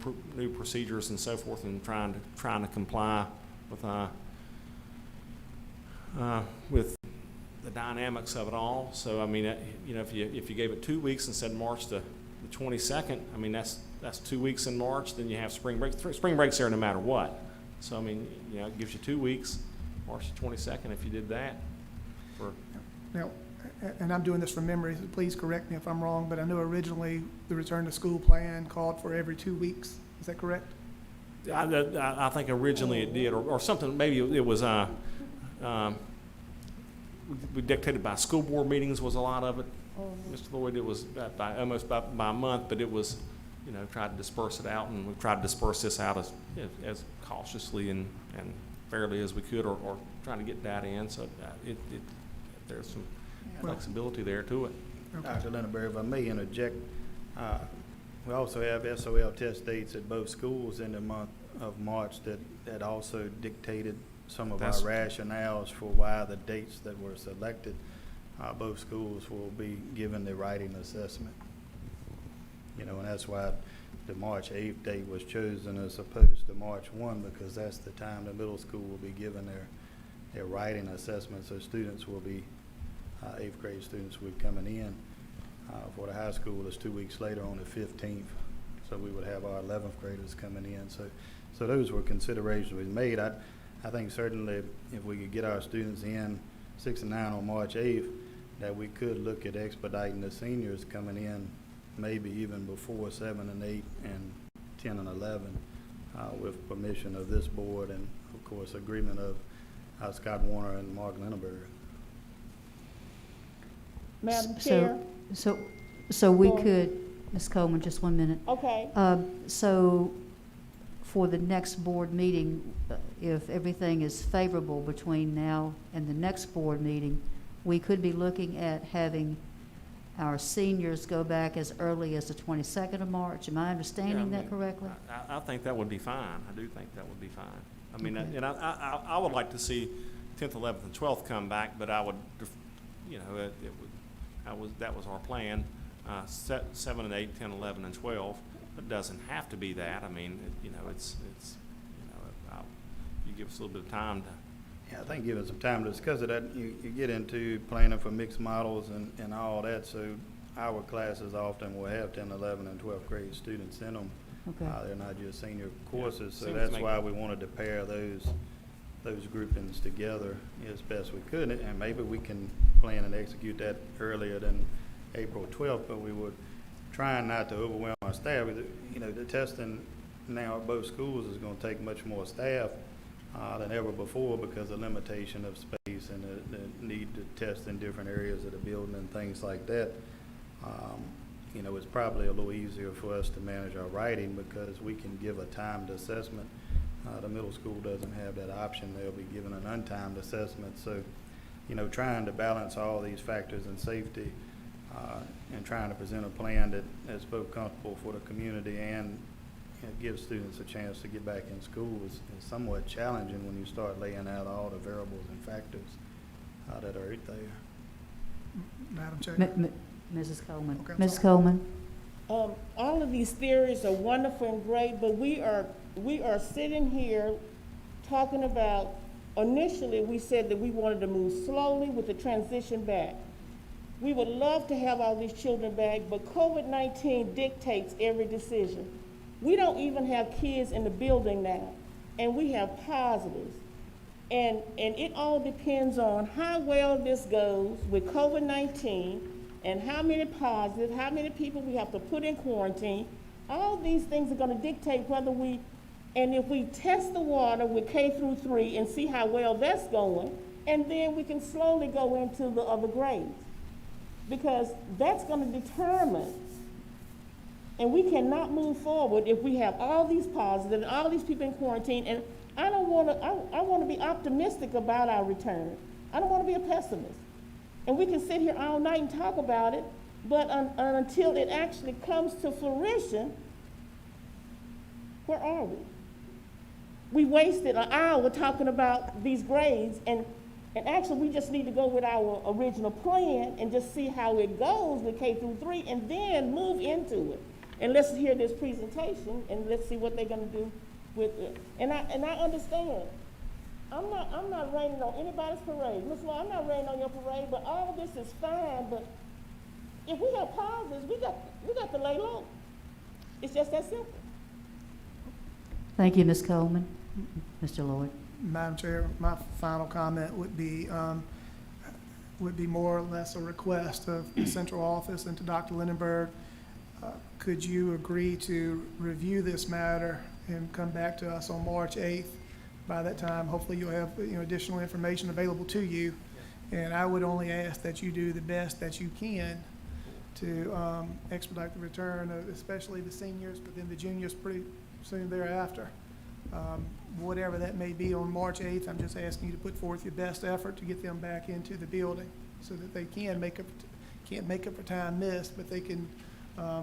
procedures and so forth, and trying to comply with the dynamics of it all. So I mean, you know, if you gave it 2 weeks and said March the 22nd, I mean that's 2 weeks in March. Then you have spring break. Spring break's there no matter what. So I mean, you know, it gives you 2 weeks, March the 22nd, if you did that. Now, and I'm doing this from memory, so please correct me if I'm wrong, but I know originally the return to school plan called for every 2 weeks. Is that correct? I think originally it did, or something. Maybe it was we dictated by school board meetings was a lot of it. Mr. Lloyd, it was almost by a month, but it was, you know, tried to disperse it out, and we've tried to disperse this out as cautiously and fairly as we could, or trying to get data in. So there's some flexibility there to it. Dr. Lindenberg, if I may interject, we also have SOL test dates at both schools in the month of March that also dictated some of our rationales for why the dates that were selected. Both schools will be given the writing assessment. You know, and that's why the March 8th date was chosen as opposed to March 1, because that's the time the middle school will be given their writing assessment. So students will be, 8th grade students will be coming in. For the high school, it's 2 weeks later on the 15th. So we would have our 11th graders coming in. So those were considerations we made. I think certainly if we could get our students in 6 and 9 on March 8th, that we could look at expediting the seniors coming in maybe even before 7 and 8 and 10 and 11 with permission of this board and, of course, agreement of Scott Warner and Mark Lindenberg. Madam Chair? So we could, Ms. Coleman, just 1 minute. Okay. So for the next board meeting, if everything is favorable between now and the next board meeting, we could be looking at having our seniors go back as early as the 22nd of March. Am I understanding that correctly? I think that would be fine. I do think that would be fine. I mean, Okay. and I would like to see 10th, 11th, and 12th come back, but I would, you know, that was our plan. 7 and 8, 10, 11, and 12. It doesn't have to be that. I mean, you know, it's you know, you give us a little bit of time to. Yeah, I think give us some time to discuss it. You get into planning for mixed models and all that, so our classes often will have 10, 11, and 12th grade students in them. Okay. They're not just senior courses, so Seems that's to why we wanted to pair those groupings together as best we could, and maybe we can plan and execute that earlier than April 12th, but we were trying not to overwhelm our staff. You know, the testing now at both schools is going to take much more staff than ever before because of limitation of space and the need to test in different areas of the building and things like that. You know, it's probably a little easier for us to manage our writing because we can give a timed assessment. The middle school doesn't have that option. They'll be given an untimed assessment. So, you know, trying to balance all these factors in safety and trying to present a plan that's both comfortable for the community and give students a chance to get back in school is somewhat challenging when you start laying out all the variables and factors that are out there. Madam Chair. Mrs. Coleman. Okay, Ms. Coleman. All of these theories are wonderful and great, but we are sitting here talking about, initially we said that we wanted to move slowly with the transition back. We would love to have all these children back, but COVID-19 dictates every decision. We don't even have kids in the building now, and we have positives. And it all depends on how well this goes with COVID-19 and how many positive, how many people we have to put in quarantine. All these things are going to dictate whether we, and if we test the water with K through 3 and see how well that's going, and then we can slowly go into the other grades. Because that's going to determine, and we cannot move forward if we have all these positive and all these people in quarantine. And I want to be optimistic about our return. I don't want to be a pessimist. And we can sit here all night and talk about it, but until it actually comes to fruition, where are we? We wasted an hour talking about these grades, and actually we just need to go with our original plan and just see how it goes with K through 3 and then move into it. And let's hear this presentation and let's see what they're going to do with it. And I understand. I'm not raining on anybody's parade. Ms. Law, I'm not raining on your parade, but all of this is fine. But if we have pauses, we got to lay low. It's just that simple. Thank you, Ms. Coleman. Mr. Lloyd. Madam Chair, my final comment would be more or less a request of the central office and to Dr. Lindenberg. Could you agree to review this matter and come back to us on March 8th? By that time, hopefully you'll have additional information available to you. And I would only ask that you do the best that you can to expedite the return of especially the seniors, but then the juniors pretty soon thereafter. Whatever that may be on March 8th, I'm just asking you to put forth your best effort to get them back into the building so that they can't make up for time missed, but they can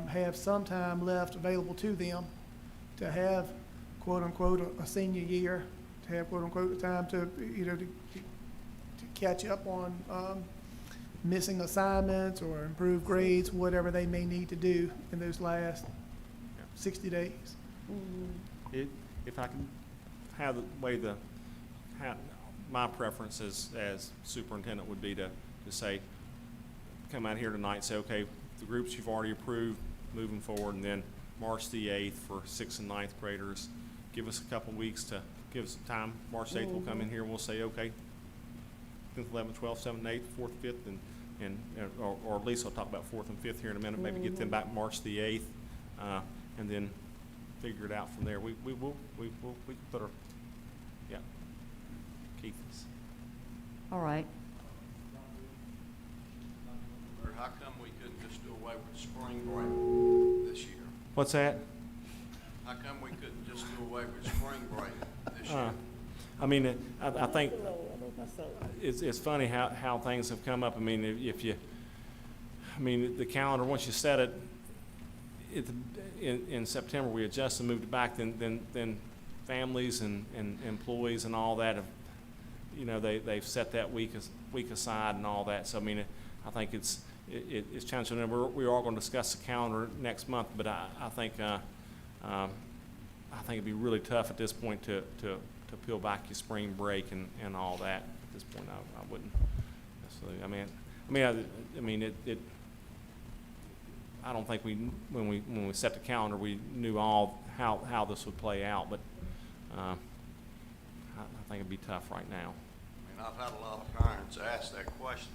have some time left available to them to have, quote unquote, a senior year, to have, quote unquote, time to catch up on missing assignments or improve grades, whatever they may need to do in those last 60 days. If I can have the way my preference as superintendent would be to say, come out here tonight and say, okay, the groups you've already approved, moving forward, and then March the 8th for 6th and 9th graders. Give us a couple weeks to give us time. March 8th we'll come in here and we'll say, okay, 10th, 11th, 12th, 7th, 8th, 4th, 5th, or at least I'll talk about 4th and 5th here in a minute, maybe get them back March the 8th, and then figure it out from there. We can put our, Keith is. All right. How come we couldn't just do away with spring break this year? What's that? How come we couldn't just do away with spring break this year? I mean, I think it's funny how things have come up. I mean, the calendar, once you set it, in September we adjusted and moved it back, then families and employees and all that have, they've set that week aside and all that. So I mean, I think it's challenging. And we are going to discuss the calendar next month, but I think it'd be really tough at this point to peel back your spring break and all that. At this point, I wouldn't necessarily. I don't think when we set the calendar we knew how this would play out, but I think it'd be tough right now. I mean, I've had a lot of parents ask that question.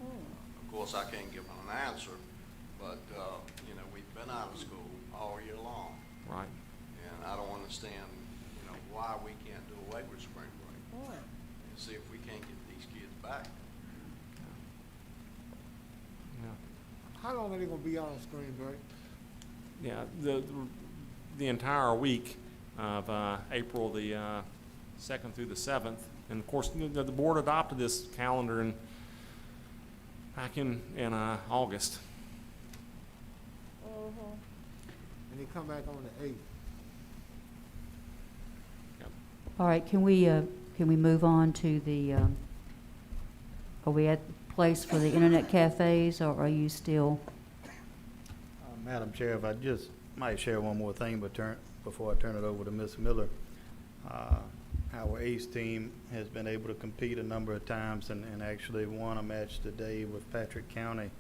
Of course, I can't give them an answer, but we've been out of school all year long. Right. And I don't understand, why we can't do away with spring break. And see if we can't get these kids back. How long are they going to be on spring break? Yeah, the entire week of April the 2nd through the 7th, and of course the board adopted this calendar back in August. And they come back on the 8th. All right, can we move on to the, are we at the place for the internet cafes, or are you still? Madam Chair, if I just might share one more thing before I turn it over to Ms. Miller. Our ACE team has been able to compete a number of times and actually won a match today with Patrick County.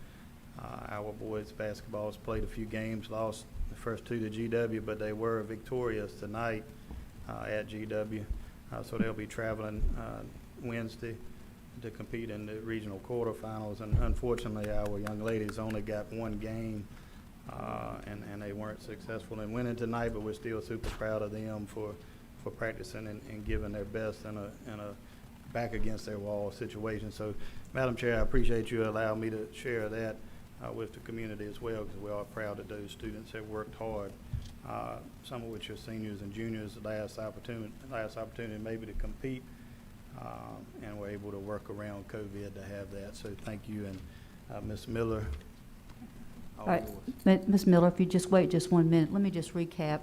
Our boys basketball has played a few games, lost the first two to GW, but they were victorious tonight at GW. So they'll be traveling Wednesday to compete in the regional quarterfinals. And unfortunately, our young ladies only got one game, and they weren't successful in winning tonight, but we're still super proud of them for practicing and giving their best in a back against their wall situation. So, Madam Chair, I appreciate you allowing me to share that with the community as well, because we are proud that those students have worked hard, some of which are seniors and juniors, last opportunity maybe to compete, and we're able to work around COVID to have that. So thank you, and Ms. Miller. All right, Ms. Miller, if you just wait just 1 minute, let me just recap.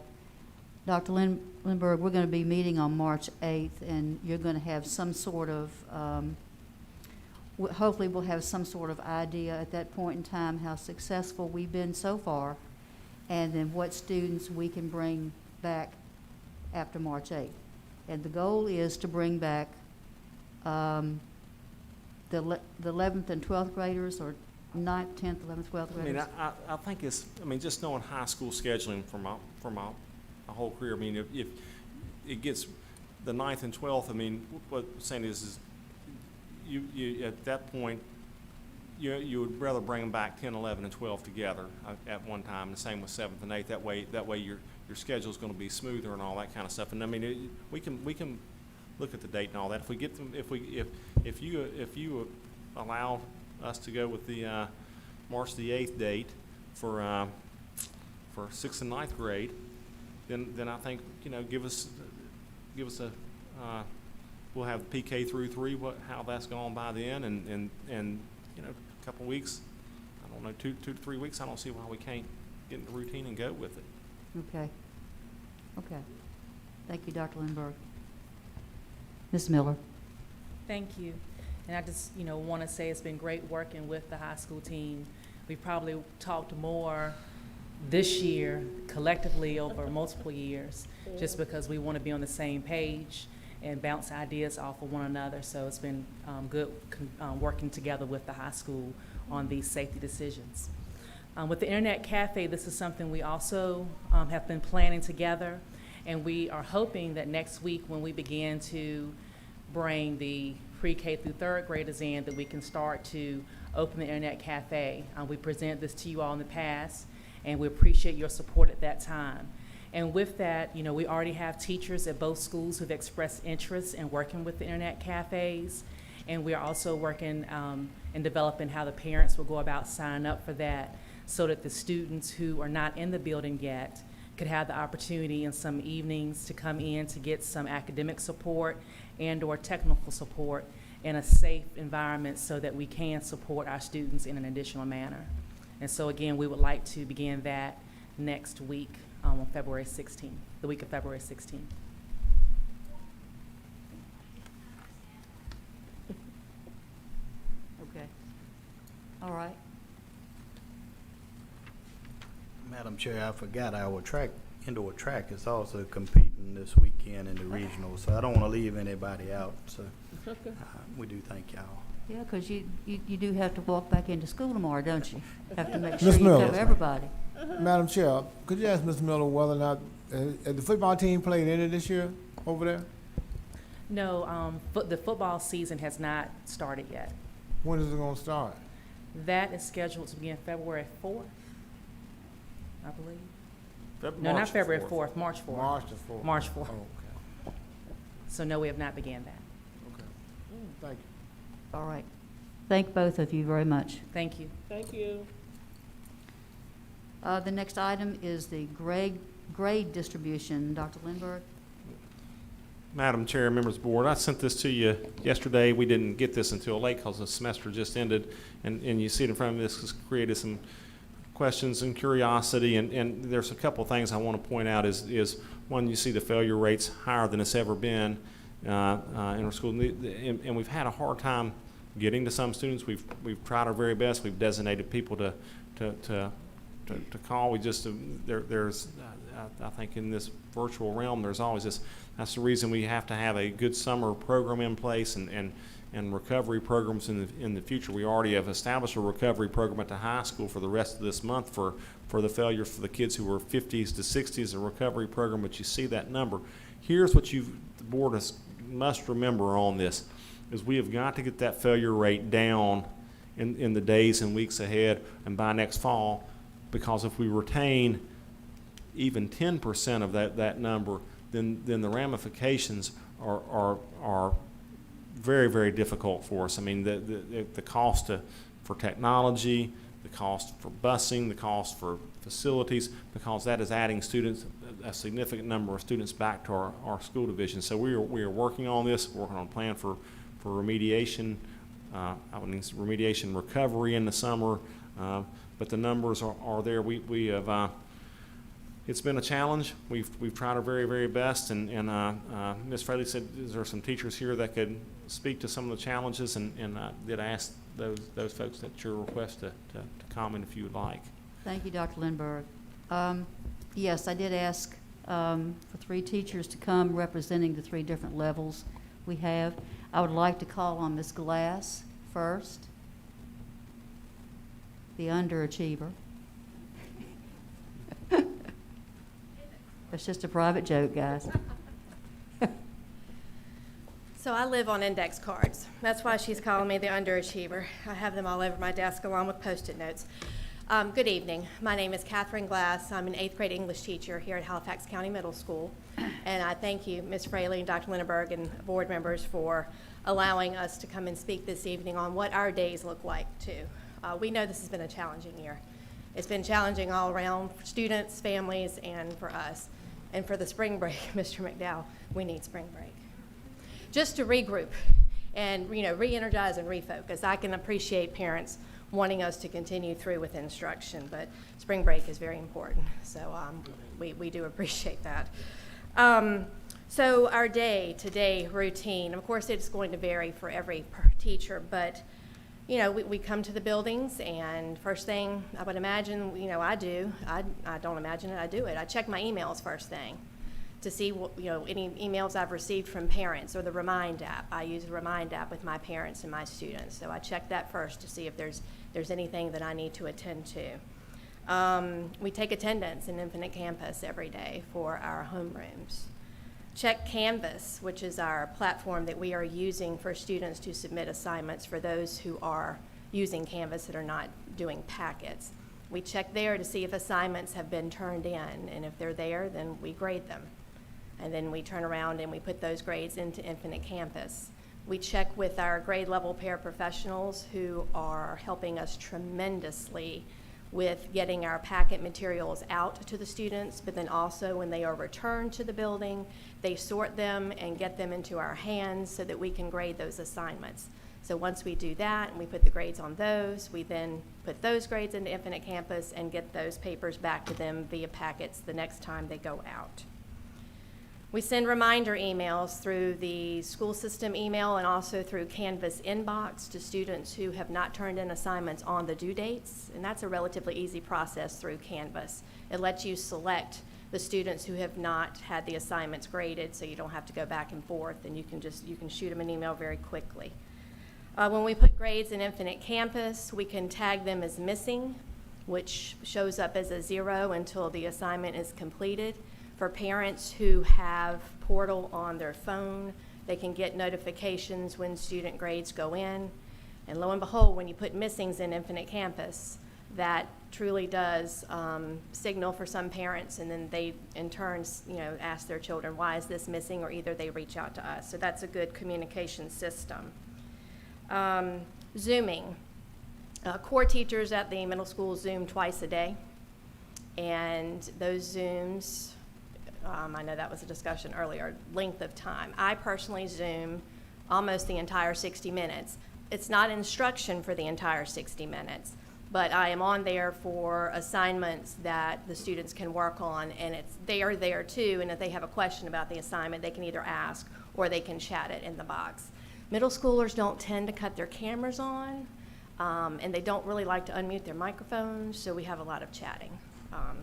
Dr. Lindberg, we're going to be meeting on March 8th, and you're going to have some sort of, hopefully we'll have some sort of idea at that point in time how successful we've been so far, and then what students we can bring back after March 8th. And the goal is to bring back the 11th and 12th graders, or 9th, 10th, 11th, 12th graders. I think it's, just knowing high school scheduling from my whole career, if it gets the 9th and 12th, what I'm saying is you at that point, you would rather bring them back 10, 11, and 12 together at one time. The same with 7th and 8th. That way your schedule is going to be smoother and all that kind of stuff. And we can look at the date and all that. If we get them, if you allow us to go with the March the 8th date for 6th and 9th grade, then I think give us a we'll have PK through 3, how that's gone by then, and a couple weeks, I don't know, 2 to 3 weeks. I don't see why we can't get in the routine and go with it. Okay. Thank you, Dr. Lindberg. Ms. Miller. Thank you. And I just, want to say it's been great working with the high school team. We probably talked more this year collectively over multiple years, just because we want to be on the same page and bounce ideas off of one another. So it's been good working together with the high school on these safety decisions. With the Internet Cafe, this is something we also have been planning together, and we are hoping that next week when we begin to bring the pre-K through 3rd graders in, that we can start to open the Internet Cafe. We presented this to you all in the past, and we appreciate your support at that time. And with that, we already have teachers at both schools who've expressed interest in working with the Internet Cafes, and we're also working and developing how the parents will go about signing up for that, so that the students who are not in the building yet could have the opportunity in some evenings to come in to get some academic support and or technical support in a safe environment, so that we can support our students in an additional manner. And so again, we would like to begin that next week on February 16th, the week of February 16th. Okay. All right. Madam Chair, I forgot our indoor track is also competing this weekend in the regional, so I don't want to leave anybody out. So we do thank y'all. Yeah, because you do have to walk back into school tomorrow, don't you? Have to make sure Ms. you Miller. cover everybody. Madam Chair, could you ask Ms. Miller whether or not the football team played any this year over there? No, the football season has not started yet. When is it going to start? That is scheduled to begin February 4th, I believe. No, March not February 4th. 4th, March 4th. March the 4th. March 4th. Oh, okay. So no, we have not began that. Okay. Thank you. All right. Thank both of you very much. Thank you. Thank you. The next item is the grade distribution. Dr. Lindberg? Madam Chair, members of the board, I sent this to you yesterday. We didn't get this until late because the semester just ended, and you see it in front of me. This has created some questions and curiosity, and there's a couple of things I want to point out. Is one, you see the failure rates higher than it's ever been in our school, and we've had a hard time getting to some students. We've tried our very best. We've designated people to call. We just there's I think in this virtual realm there's always this. That's the reason we have to have a good summer program in place and recovery programs in the future. We already have established a recovery program at the high school for the rest of this month for the failures for the kids who were 50s to 60s, a recovery program, but you see that number. Here's what the board has must remember on this is we have got to get that failure rate down in the days and weeks ahead and by next fall, because if we retain even 10% of that number, then the ramifications are very, very difficult for us. I mean, the cost for technology, the cost for busing, the cost for facilities, because that is adding students, a significant number of students back to our school division. So we are working on this, working on a plan for remediation, remediation recovery in the summer, but the numbers are there. We have, it's been a challenge. We've tried our very, very best, and Ms. Fraley said, is there some teachers here that could speak to some of the challenges, and did ask those folks at your request to comment if you would like. Thank you, Dr. Lindberg. Yes, I did ask for 3 teachers to come representing the 3 different levels we have. I would like to call on Ms. Glass first, the underachiever. That's just a private joke, guys. So I live on index cards. That's why she's calling me the underachiever. I have them all over my desk along with Post-it notes. Good evening. My name is Catherine Glass. I'm an 8th grade English teacher here at Halifax County Middle School. And I thank you, Ms. Fraley and Dr. Lindenberg and board members, for allowing us to come and speak this evening on what our days look like too. We know this has been a challenging year. It's been challenging all around for students, families, and for us. And for the spring break, Mr. McDowell, we need spring break. Just to regroup and re-energize and refocus. I can appreciate parents wanting us to continue through with instruction, but spring break is very important. So we do appreciate that. So our day-to-day routine, of course, it's going to vary for every teacher, but we come to the buildings, and first thing I would imagine, I do. I don't imagine it, I do it. I check my emails first thing to see what, any emails I've received from parents, or the Remind app. I use the Remind app with my parents and my students, so I check that first to see if there's anything that I need to attend to. We take attendance in Infinite Campus every day for our homerooms. Check Canvas, which is our platform that we are using for students to submit assignments for those who are using Canvas that are not doing packets. We check there to see if assignments have been turned in, and if they're there, then we grade them. And then we turn around and we put those grades into Infinite Campus. We check with our grade level paraprofessionals who are helping us tremendously with getting our packet materials out to the students, but then also when they are returned to the building, they sort them and get them into our hands so that we can grade those assignments. So once we do that and we put the grades on those, we then put those grades into Infinite Campus and get those papers back to them via packets the next time they go out. We send reminder emails through the school system email and also through Canvas inbox to students who have not turned in assignments on the due dates, and that's a relatively easy process through Canvas. It lets you select the students who have not had the assignments graded, so you don't have to go back and forth, and you can shoot them an email very quickly. When we put grades in Infinite Campus, we can tag them as missing, which shows up as a 0 until the assignment is completed. For parents who have Portal on their phone, they can get notifications when student grades go in. And lo and behold, when you put missings in Infinite Campus, that truly does signal for some parents, and then they in turn ask their children, why is this missing, or either they reach out to us. So that's a good communication system. Zooming. Core teachers at the middle school Zoom twice a day, and those Zooms, I know that was a discussion earlier, length of time. I personally Zoom almost the entire 60 minutes. It's not instruction for the entire 60 minutes, but I am on there for assignments that the students can work on, and they are there too, and if they have a question about the assignment, they can either ask or they can chat it in the box. Middle schoolers don't tend to cut their cameras on, and they don't really like to unmute their microphones, so we have a lot of chatting.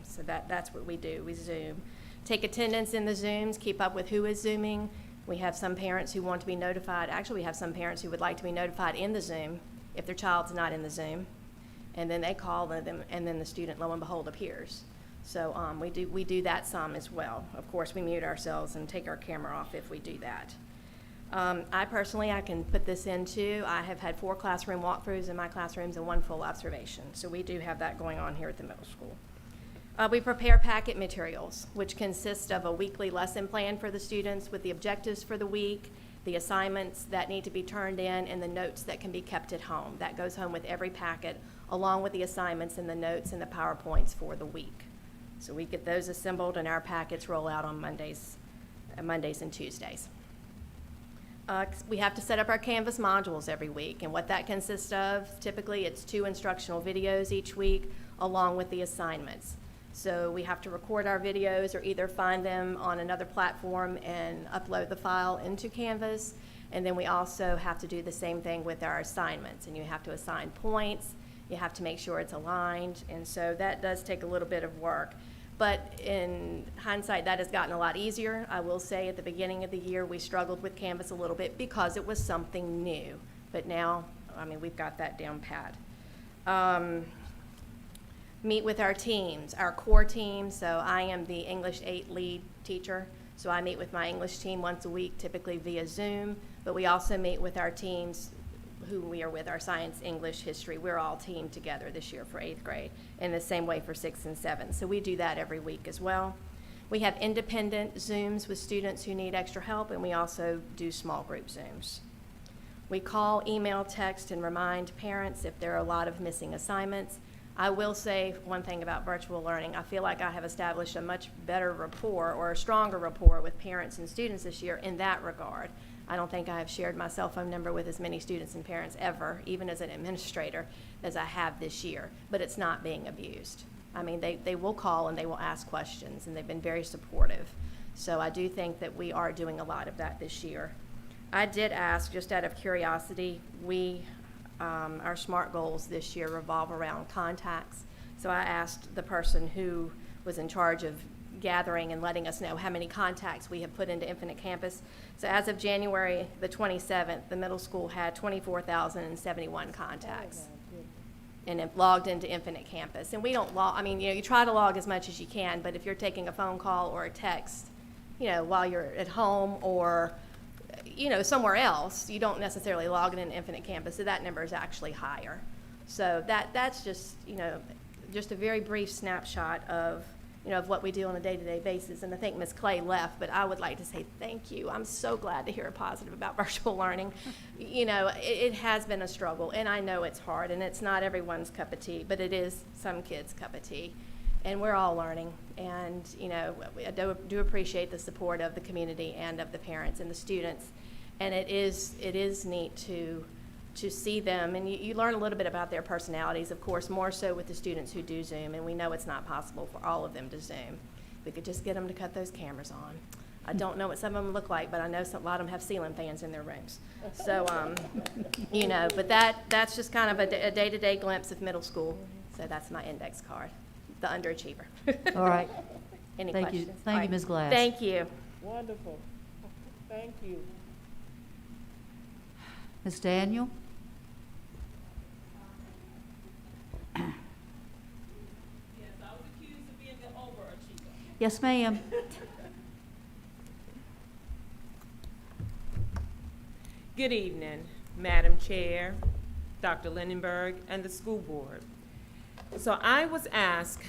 So that's what we do, we Zoom. Take attendance in the Zooms, keep up with who is Zooming. We have some parents who want to be notified. Actually, we have some parents who would like to be notified in the Zoom if their child's not in the Zoom. And then they call them, and then the student, lo and behold, appears. So we do that some as well. Of course, we mute ourselves and take our camera off if we do that. I personally, I can put this into, I have had 4 classroom walkthroughs in my classrooms and 1 full observation. So we do have that going on here at the middle school. We prepare packet materials, which consist of a weekly lesson plan for the students with the objectives for the week, the assignments that need to be turned in, and the notes that can be kept at home. That goes home with every packet, along with the assignments and the notes and the PowerPoints for the week. So we get those assembled, and our packets roll out on Mondays and Tuesdays. We have to set up our Canvas modules every week, and what that consists of, typically it's 2 instructional videos each week, along with the assignments. So we have to record our videos or either find them on another platform and upload the file into Canvas. And then we also have to do the same thing with our assignments. And you have to assign points. You have to make sure it's aligned. And so that does take a little bit of work. But in hindsight, that has gotten a lot easier. I will say at the beginning of the year, we struggled with Canvas a little bit because it was something new. But now, I mean, we've got that down pat. Meet with our teams, our core team. So I am the English 8 lead teacher. So I meet with my English team once a week, typically via Zoom. But we also meet with our teams who we are with, our science, English, history. We're all teamed together this year for 8th grade, and the same way for 6th and 7th. So we do that every week as well. We have independent Zooms with students who need extra help, and we also do small group Zooms. We call, email, text, and remind parents if there are a lot of missing assignments. I will say one thing about virtual learning. I feel like I have established a much better rapport or a stronger rapport with parents and students this year in that regard. I don't think I have shared my cell phone number with as many students and parents ever, even as an administrator, as I have this year, but it's not being abused. I mean, they will call and they will ask questions, and they've been very supportive. So I do think that we are doing a lot of that this year. I did ask, just out of curiosity, our SMART goals this year revolve around contacts. So I asked the person who was in charge of gathering and letting us know how many contacts we have put into Infinite Campus. So as of January the 27th, the middle school had 24,071 contacts and have logged into Infinite Campus. And we don't log, I mean, you try to log as much as you can, but if you're taking a phone call or a text, while you're at home or somewhere else, you don't necessarily log in Infinite Campus, so that number is actually higher. So that's just, just a very brief snapshot of what we do on a day-to-day basis. And I think Ms. Clay left, but I would like to say thank you. I'm so glad to hear a positive about virtual learning. It has been a struggle, and I know it's hard, and it's not everyone's cup of tea, but it is some kids' cup of tea. And we're all learning, and I do appreciate the support of the community and of the parents and the students. And it is neat to see them, and you learn a little bit about their personalities, of course, more so with the students who do Zoom, and we know it's not possible for all of them to Zoom. We could just get them to cut those cameras on. I don't know what some of them look like, but I know a lot of them have ceiling fans in their rooms. So, but that's just kind of a day-to-day glimpse of middle school. So that's my index card, the underachiever. All right. Any Thank questions? you. Thank you, Ms. Glass. Thank you. Wonderful. Thank you. Ms. Daniel? Yes, ma'am. Good evening, Madam Chair, Dr. Lindenberg, and the school board. So I was asked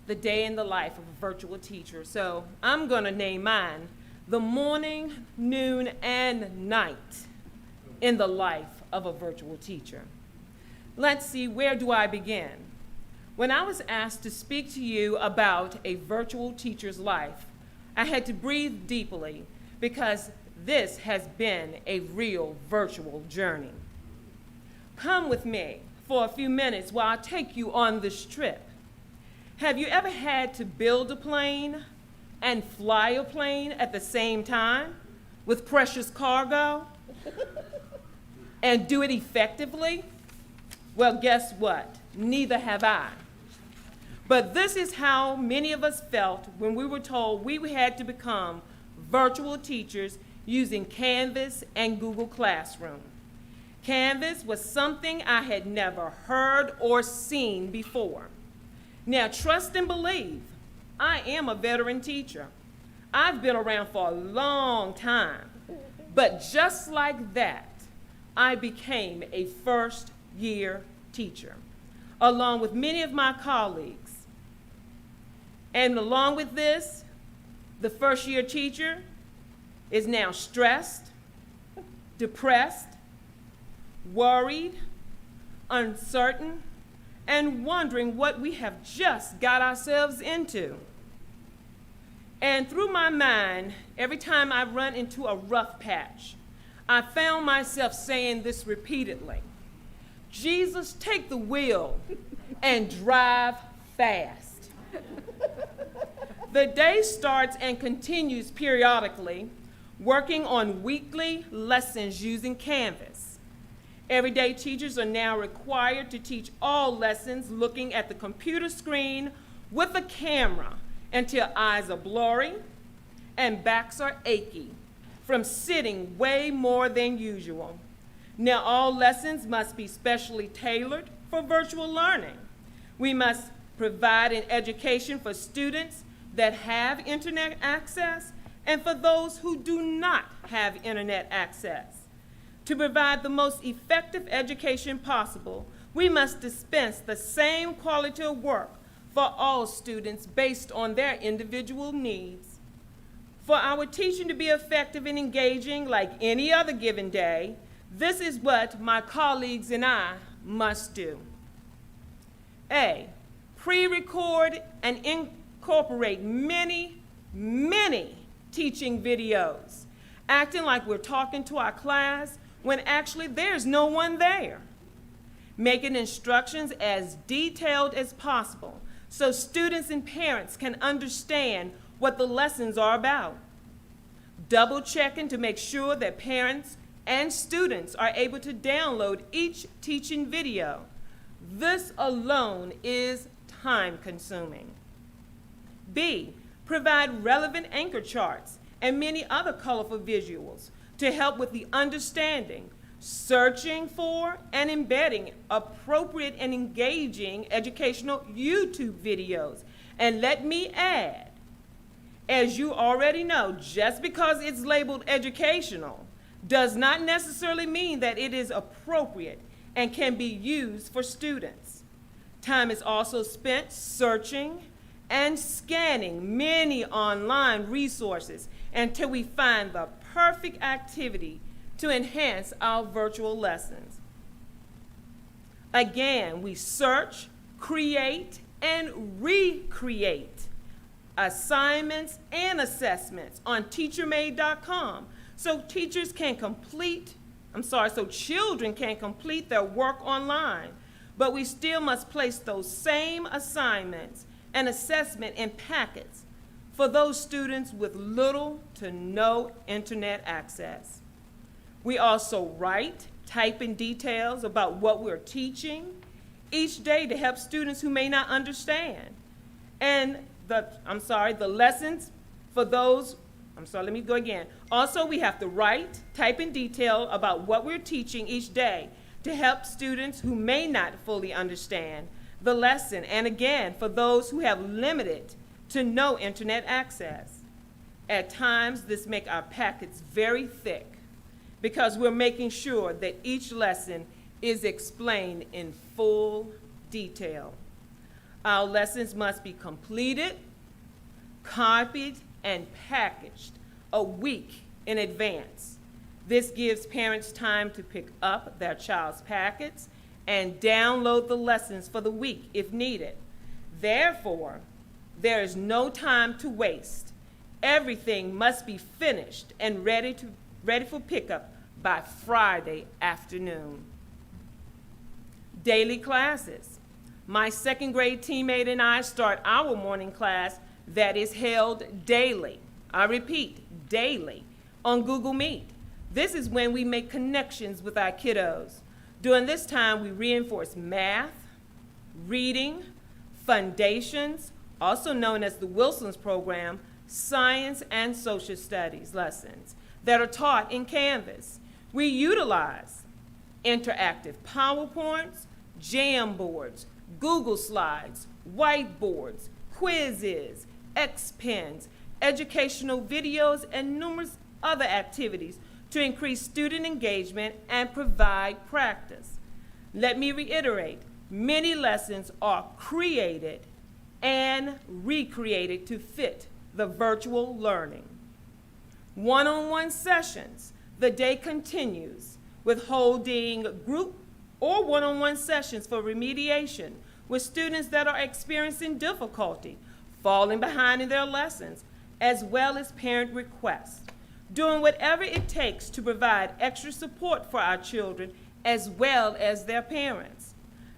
the day in the life of a virtual teacher, so I'm gonna name mine the morning, noon, and night in the life of a virtual teacher. Let's see, where do I begin? When I was asked to speak to you about a virtual teacher's life, I had to breathe deeply because this has been a real virtual journey. Come with me for a few minutes while I take you on this trip. Have you ever had to build a plane and fly a plane at the same time with precious cargo and do it effectively? Well, guess what? Neither have I. But this is how many of us felt when we were told we had to become virtual teachers using Canvas and Google Classroom. Canvas was something I had never heard or seen before. Now, trust and believe, I am a veteran teacher. I've been around for a long time. But just like that, I became a first-year teacher, along with many of my colleagues. And along with this, the first-year teacher is now stressed, depressed, worried, uncertain, and wondering what we have just got ourselves into. And through my mind, every time I run into a rough patch, I found myself saying this repeatedly: Jesus, take the wheel and drive fast. The day starts and continues periodically, working on weekly lessons using Canvas. Everyday teachers are now required to teach all lessons looking at the computer screen with a camera until eyes are blurry and backs are achy from sitting way more than usual. Now all lessons must be specially tailored for virtual learning. We must provide an education for students that have internet access and for those who do not have internet access. To provide the most effective education possible, we must dispense the same quality of work for all students based on their individual needs. For our teaching to be effective and engaging like any other given day, this is what my colleagues and I must do. A, pre-record and incorporate many teaching videos, acting like we're talking to our class when actually there's no one there. Making instructions as detailed as possible so students and parents can understand what the lessons are about. Double checking to make sure that parents and students are able to download each teaching video. This alone is time consuming. B, provide relevant anchor charts and many other colorful visuals to help with the understanding, searching for, and embedding appropriate and engaging educational YouTube videos. And let me add, as you already know, just because it's labeled educational does not necessarily mean that it is appropriate and can be used for students. Time is also spent searching and scanning many online resources until we find the perfect activity to enhance our virtual lessons. Again, we search, create, and recreate assignments and assessments on teachermade.com so children can complete their work online, but we still must place those same assignments and assessment in packets for those students with little to no internet access. We also write, type in details about what we're teaching each day to help students who may not understand. And the lessons for those, let me go again. Also, we have to write, type in detail about what we're teaching each day to help students who may not fully understand the lesson. And again, for those who have limited to no internet access. At times, this makes our packets very thick because we're making sure that each lesson is explained in full detail. Our lessons must be completed, copied, and packaged a week in advance. This gives parents time to pick up their child's packets and download the lessons for the week if needed. Therefore, there is no time to waste. Everything must be finished and ready for pickup by Friday afternoon. Daily classes. My second grade teammate and I start our morning class that is held daily. I repeat, daily, on Google Meet. This is when we make connections with our kiddos. During this time, we reinforce math, reading, foundations, also known as the Wilson's program, science and social studies lessons that are taught in Canvas. We utilize interactive PowerPoints, Jamboards, Google Slides, whiteboards, quizzes, X-Pens, educational videos, and numerous other activities to increase student engagement and provide practice. Let me reiterate, many lessons are created and recreated to fit the virtual learning. One-on-one sessions, the day continues with holding group or one-on-one sessions for remediation with students that are experiencing difficulty, falling behind in their lessons, as well as parent requests, doing whatever it takes to provide extra support for our children as well as their parents.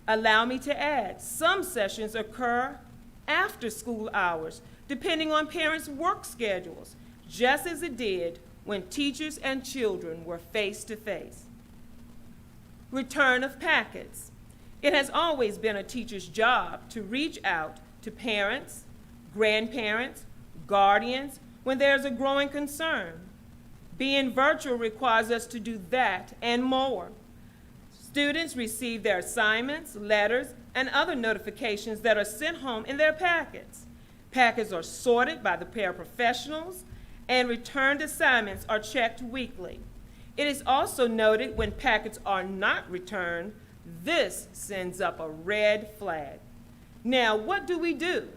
Allow me to add, some sessions occur after school hours, depending on parents' work schedules, just as it did when teachers and children were face-to-face. Return of packets. It has always been a teacher's job to reach out to parents, grandparents, guardians when there's a growing concern. Being virtual requires us to do that and more. Students receive their assignments, letters, and other notifications that are sent home in their packets. Packets are sorted by the paraprofessionals, and returned assignments are checked weekly. It is also noted when packets are not returned, this sends up a red flag. Now, what do we do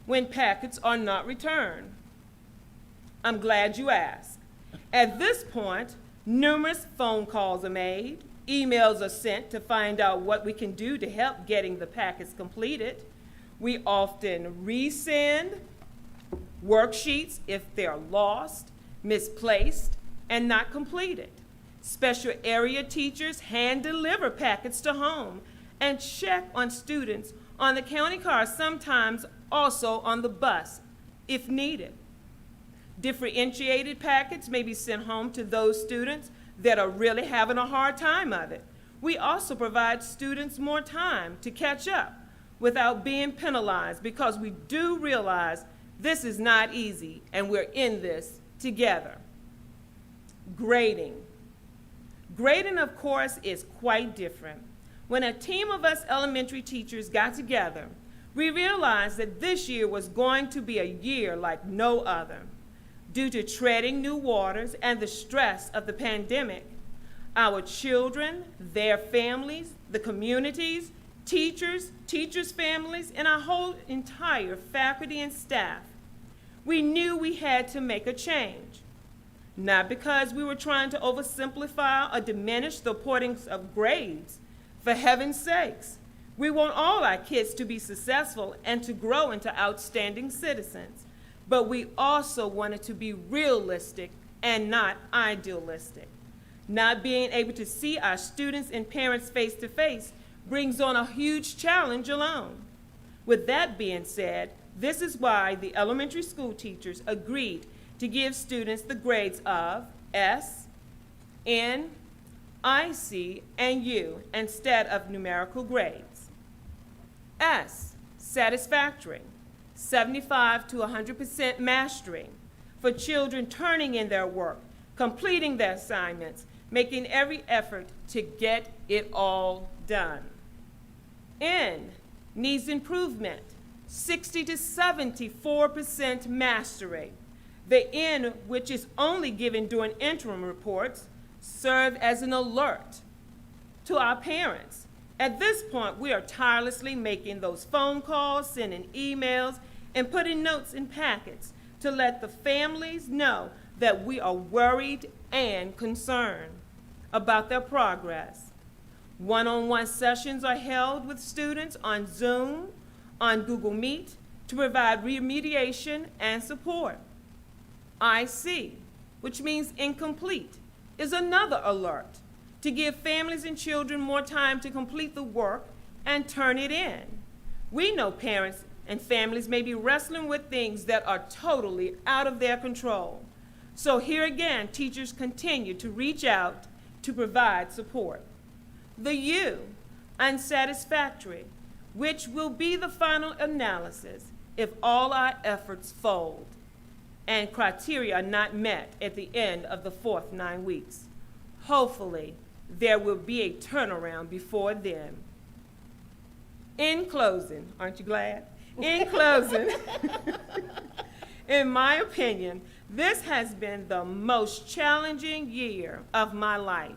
when packets are not returned? I'm glad you asked. At this point, numerous phone calls are made, emails are sent to find out what we can do to help getting the packets completed. We often resend worksheets if they're lost, misplaced, and not completed. Special area teachers hand deliver packets to home and check on students on the county car, sometimes also on the bus if needed. Differentiated packets may be sent home to those students that are really having a hard time of it. We also provide students more time to catch up without being penalized, because we do realize this is not easy and we're in this together. Grading. Grading, of course, is quite different. When a team of us elementary teachers got together, we realized that this year was going to be a year like no other. Due to treading new waters and the stress of the pandemic, our children, their families, the communities, teachers, teachers' families, and our whole entire faculty and staff, we knew we had to make a change. Not because we were trying to oversimplify or diminish the importance of grades. For heaven's sakes, we want all our kids to be successful and to grow into outstanding citizens. But we also wanted to be realistic and not idealistic. Not being able to see our students and parents face to face brings on a huge challenge alone. With that being said, this is why the elementary school teachers agreed to give students the grades of S, N, IC, and U instead of numerical grades. S, satisfactory, 75 to 100% mastery for children turning in their work, completing their assignments, making every effort to get it all done. N, needs improvement, 60 to 74% mastery. The N, which is only given during interim reports, serve as an alert to our parents. At this point, we are tirelessly making those phone calls, sending emails, and putting notes in packets to let the families know that we are worried and concerned about their progress. One-on-one sessions are held with students on Zoom, on Google Meet, to provide remediation and support. IC, which means incomplete, is another alert to give families and children more time to complete the work and turn it in. We know parents and families may be wrestling with things that are totally out of their control. So here again, teachers continue to reach out to provide support. The U, unsatisfactory, which will be the final analysis if all our efforts fold and criteria are not met at the end of the fourth 9 weeks. Hopefully, there will be a turnaround before then. In closing, aren't you glad? In closing, in my opinion, This has been the most challenging year of my life.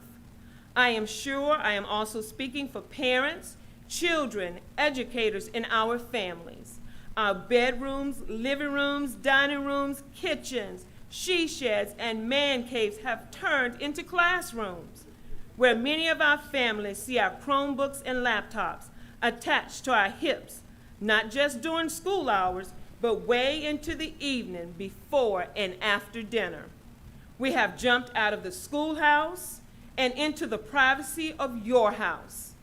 I am sure I am also speaking for parents, children, educators, and our families. Our bedrooms, living rooms, dining rooms, kitchens, she sheds, and man caves have turned into classrooms, where many of our families see our Chromebooks and laptops attached to our hips, not just during school hours, but way into the evening before and after dinner. We have jumped out of the schoolhouse and into the privacy of your house.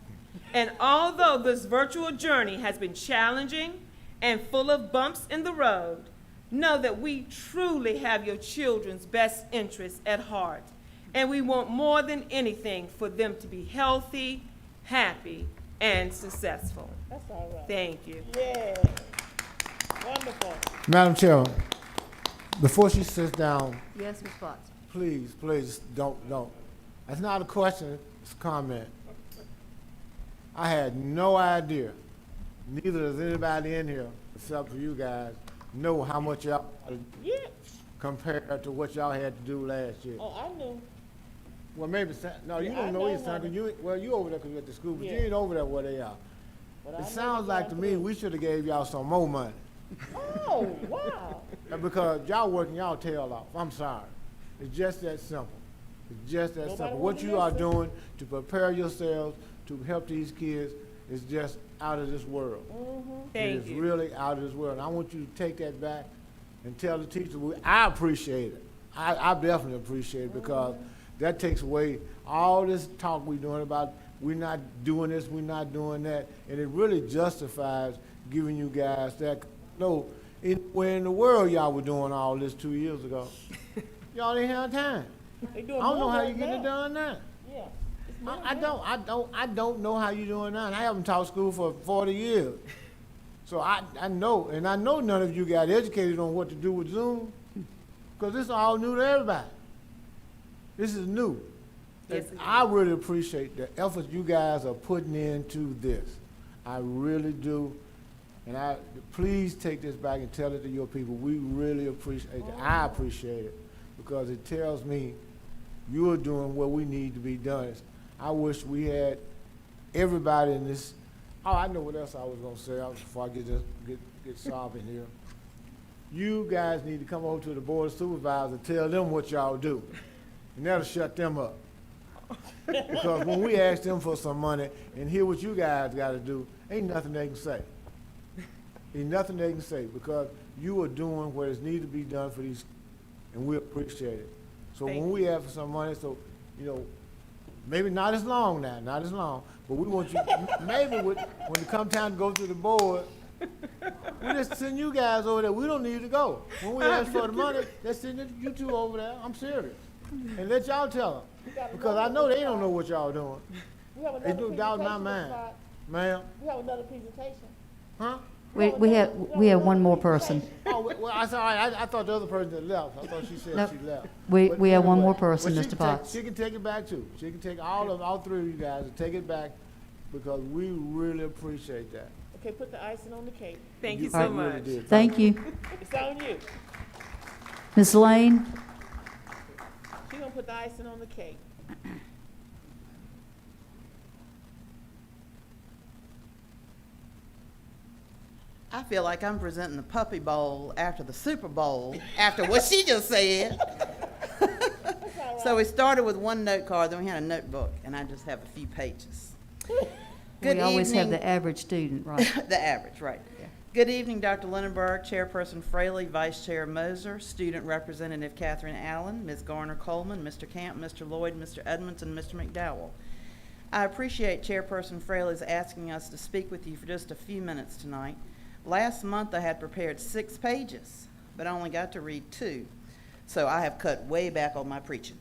And although this virtual journey has been challenging and full of bumps in the road, know that we truly have your children's best interests at heart. And we want more than anything for them to be healthy, happy, and successful. That's all right. Thank you. Yeah. Wonderful. Madam Chairman, before she sits down, Yes, Ms. Potts. please don't. That's not a question, it's a comment. I had no idea, neither does anybody in here, except for you guys, know how much y'all Yeah. compared to what y'all had to do last year. Oh, I knew. Well, maybe, no, you Yeah, I don't know know, either, Sandra. honey. You over there because you're at the school, but you Yeah. ain't over there where they are. But I It know sounds what like y'all to me, do. we should have gave y'all some more money. Oh, wow. Because y'all working y'all tail off. I'm sorry. It's just that simple. It's just that Nobody simple. wanna What you are listen. doing to prepare yourselves to help these kids is just out of this world. Thank It is you. really out of this world. And I want you to take that back and tell the teachers, I appreciate it. I definitely appreciate it because that takes away all this talk we're doing about we're not doing this, we're not doing that. And it really justifies giving you guys that. No, where in the world y'all were doing all this 2 years ago? Y'all didn't have time. They I doing don't know more how work you get it now. done now. Yeah. It's more I don't know how you're doing that. I haven't taught school for 40 years. So I know, and I know none of you got educated on what to do with Zoom, because this is all new to everybody. This is new. Yes, And it I really appreciate the effort you guys are putting into this. I really do. And please take this back and tell it to your people. We really appreciate it. I appreciate it because it tells me you're doing what we need to be done. I wish we had everybody in this. Oh, I know what else I was gonna say before I get sobbing here. You guys need to come over to the Board of Supervisors and tell them what y'all do, and that'll shut them up. Because when we ask them for some money and hear what you guys got to do, ain't nothing they can say. Ain't nothing they can say because you are doing what is needed to be done for these, and we appreciate it. So Thank when we ask for some money, maybe not as long now, not as long, but we want you, maybe when it come time to go to the board, we just send you guys over there. We don't need to go. When we ask for the money, let's send you two over there. I'm serious. And let y'all tell them. Because I know they don't know what y'all doing. We have There's another no doubt in my presentation, mind. Ms. Potts. Ma'am? We have another presentation. Huh? We have one more person. Oh, well, I thought the other person had left. I thought she said Nope. she left. We But have one anyway, more person, but Mr. Potts. she can take it back too. She can take all three of you guys and take it back because we really appreciate that. Okay, put the icing on the cake. Thank you You so really much. did. Thank you. It's on you. Ms. Lane? She's gonna put the icing on the cake. I feel like I'm presenting the Puppy Bowl after the Super Bowl, after what she just said. So we started with one note card, then we had a notebook, and I just have a few pages. Good We always have evening. the average student, right? The average, right. Good evening, Dr. Lindenberg, Chairperson Fraley, Vice Chair Moser, Student Representative Catherine Allen, Ms. Garner Coleman, Mr. Camp, Mr. Lloyd, Mr. Edmonds, and Mr. McDowell. I appreciate Chairperson Fraley's asking us to speak with you for just a few minutes tonight. Last month I had prepared 6 pages, but I only got to read 2. So I have cut way back on my preaching.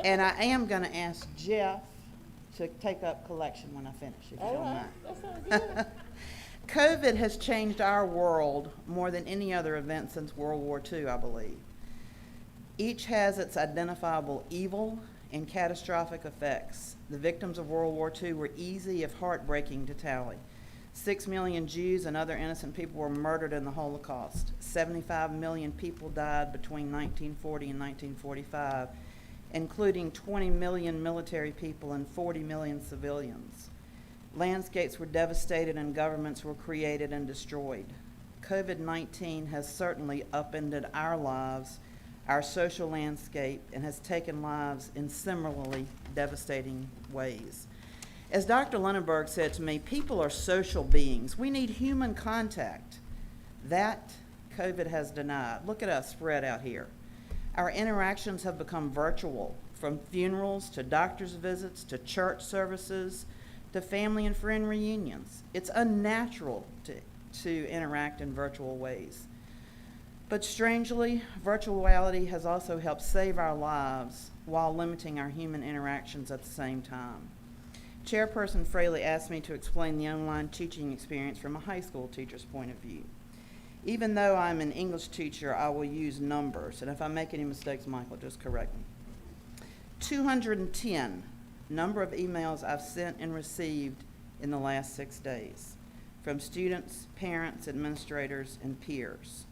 And I am going to ask Jeff to take up collection when I finish, if you don't mind. That sounds good. COVID has changed our world more than any other event since World War II, I believe. Each has its identifiable evil and catastrophic effects. The victims of World War II were easy, if heartbreaking, to tally. 6 million Jews and other innocent people were murdered in the Holocaust. 75 million people died between 1940 and 1945, including 20 million military people and 40 million civilians. Landscapes were devastated and governments were created and destroyed. COVID-19 has certainly upended our lives, our social landscape, and has taken lives in similarly devastating ways. As Dr. Linenberg said to me, people are social beings. We need human contact. That COVID has denied. Look at us spread out here. Our interactions have become virtual, from funerals to doctor's visits to church services to family and friend reunions. It's unnatural to interact in virtual ways. But strangely, virtuality has also helped save our lives while limiting our human interactions at the same time. Chairperson Fraley asked me to explain the online teaching experience from a high school teacher's point of view. Even though I'm an English teacher, I will use numbers, and if I make any mistakes, Michael, just correct me. 210 number of emails I've sent and received in the last 6 days from students, parents, administrators, and peers.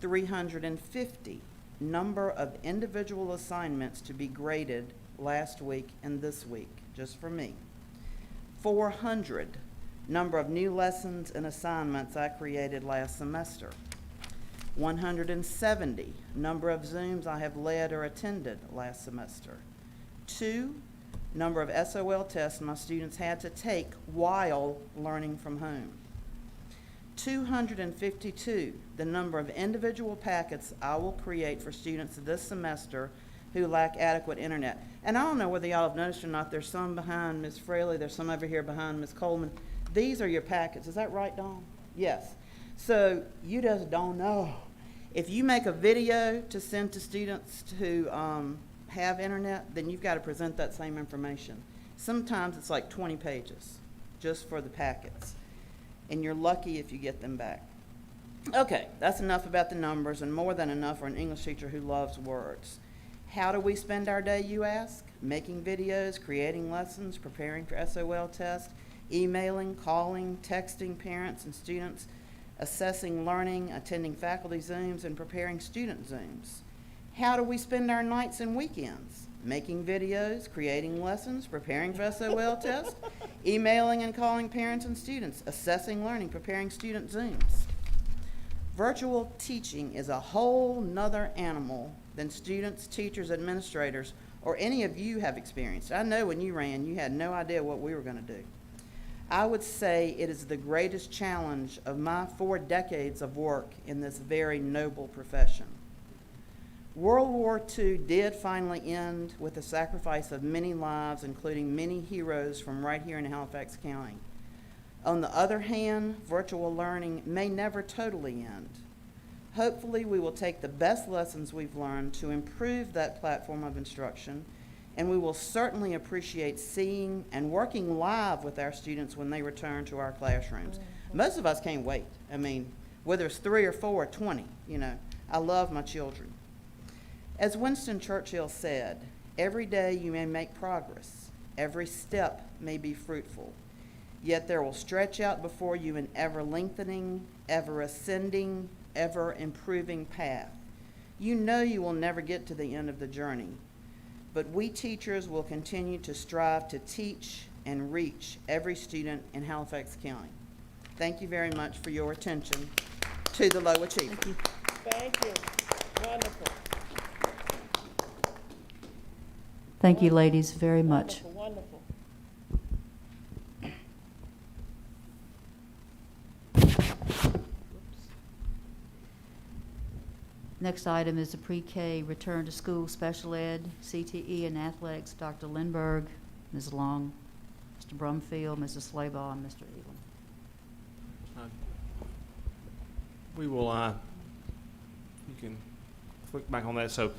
350 number of individual assignments to be graded last week and this week, just for me. 400 number of new lessons and assignments I created last semester. 170 number of Zooms I have led or attended last semester. 2 number of SOL tests my students had to take while learning from home. 252, the number of individual packets I will create for students this semester who lack adequate internet. And I don't know whether y'all have noticed or not, there's some behind Ms. Fraley, there's some over here behind Ms. Coleman. These are your packets, is that right, Dawn? Yes. So you just don't know. If you make a video to send to students who have internet, then you've got to present that same information. Sometimes it's like 20 pages just for the packets. And you're lucky if you get them back. Okay, that's enough about the numbers and more than enough for an English teacher who loves words. How do we spend our day, you ask? Making videos, creating lessons, preparing for SOL tests, emailing, calling, texting parents and students, assessing learning, attending faculty Zooms, and preparing student Zooms. How do we spend our nights and weekends? Making videos, creating lessons, preparing for SOL tests, emailing and calling parents and students, assessing learning, preparing student Zooms. Virtual teaching is a whole nother animal than students, teachers, administrators, or any of you have experienced. I know when you ran, you had no idea what we were going to do. I would say it is the greatest challenge of my 4 decades of work in this very noble profession. World War II did finally end with the sacrifice of many lives, including many heroes from right here in Halifax County. On the other hand, virtual learning may never totally end. Hopefully, we will take the best lessons we've learned to improve that platform of instruction, and we will certainly appreciate seeing and working live with our students when they return to our classrooms. Most of us can't wait. I mean, whether it's 3 or 4 or 20, I love my children. As Winston Churchill said, every day you may make progress, every step may be fruitful, yet there will stretch out before you an ever-lengthening, ever-ascending, ever-improving path. You know you will never get to the end of the journey, but we teachers will continue to strive to teach and reach every student in Halifax County. Thank you very much for your attention to the low achievers. Thank you. Wonderful. Thank you, ladies, very much. Wonderful, Next item is the pre-K return to school special ed, CTE, and athletics. Dr. Lindberg, Ms. Long, Mr. Brumfield, Mrs. Slaybaugh, and Mr. Elam. We will, you can click back on that. So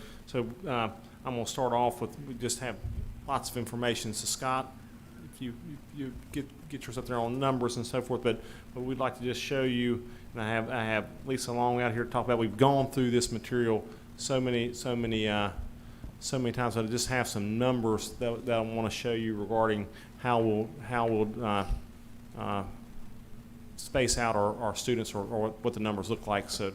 I'm going to start off with, we just have lots of information. So Scott, if you get yourself there on numbers and so forth, but we'd like to just show you, and I have Lisa Long out here to talk about. We've gone through this material so many times. I just have some numbers that I want to show you regarding how we'll space out our students or what the numbers look like. So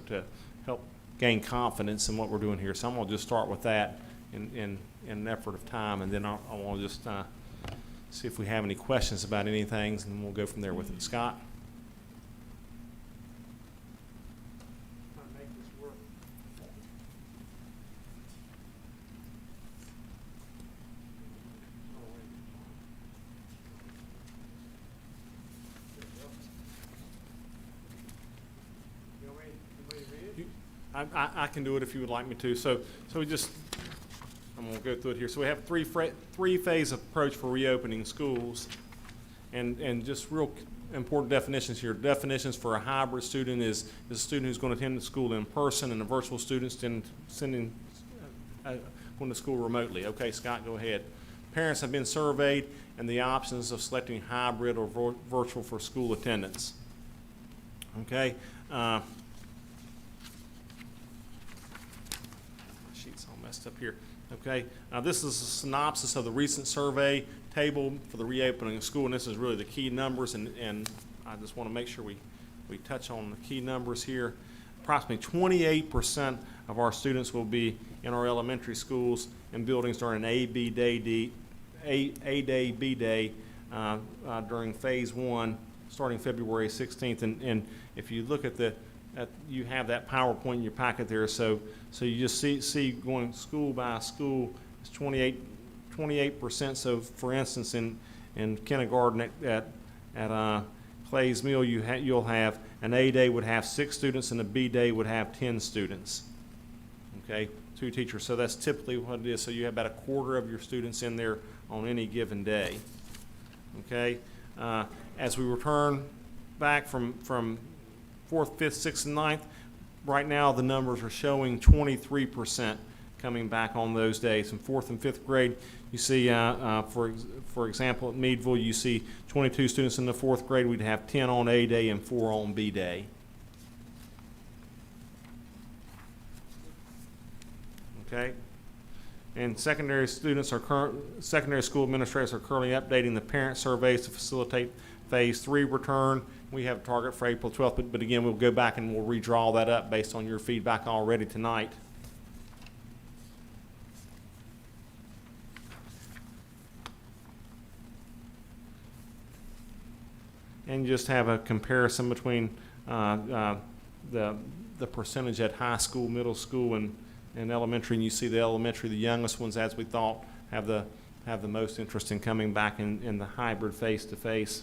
help gain confidence in what we're doing here. So I'm going to just start with that in an effort of time, and then I want to just see if we have any questions about anything, and then we'll go from there with it. Scott? I can do it if you would like me to. So we just, I'm going to go through it here. So we have three-phase approach for reopening schools, and just real important definitions here. Definitions for a hybrid student is a student who's going to attend the school in person, and a virtual student going to school remotely. Okay, Scott, go ahead. Parents have been surveyed, and the options of selecting hybrid or virtual for school attendance. Okay. Sheet's all messed up here. Okay, this is a synopsis of the recent survey table for the reopening of school, and this is really the key numbers, and I just want to make sure we touch on the key numbers here. Approximately 28% of our students will be in our elementary schools and buildings during an A day, B day during phase 1, starting February 16th, and if you look at you have that PowerPoint in your packet there, so you just see going school by school, it's 28%. So for instance, in kindergarten at Clay's Mill, you'll have an A day would have 6 students, and a B day would have 10 students. Okay, 2 teachers. So that's typically what it is. So you have about a quarter of your students in there on any given day. Okay, as we return back from 4th, 5th, 6th, and 9th, right now the numbers are showing 23% coming back on those days. In 4th and 5th grade, you see, for example, at Meadville, you see 22 students in the 4th grade. We'd have 10 on A day and 4 on B day. Okay, and secondary school administrators are currently updating the parent surveys to facilitate phase 3 return. We have a target for April 12th, but again, we'll go back and we'll redraw that up based on your feedback already tonight. And just have a comparison between the percentage at high school, middle school, and elementary. And you see the elementary, the youngest ones, as we thought, have the most interest in coming back in the hybrid face-to-face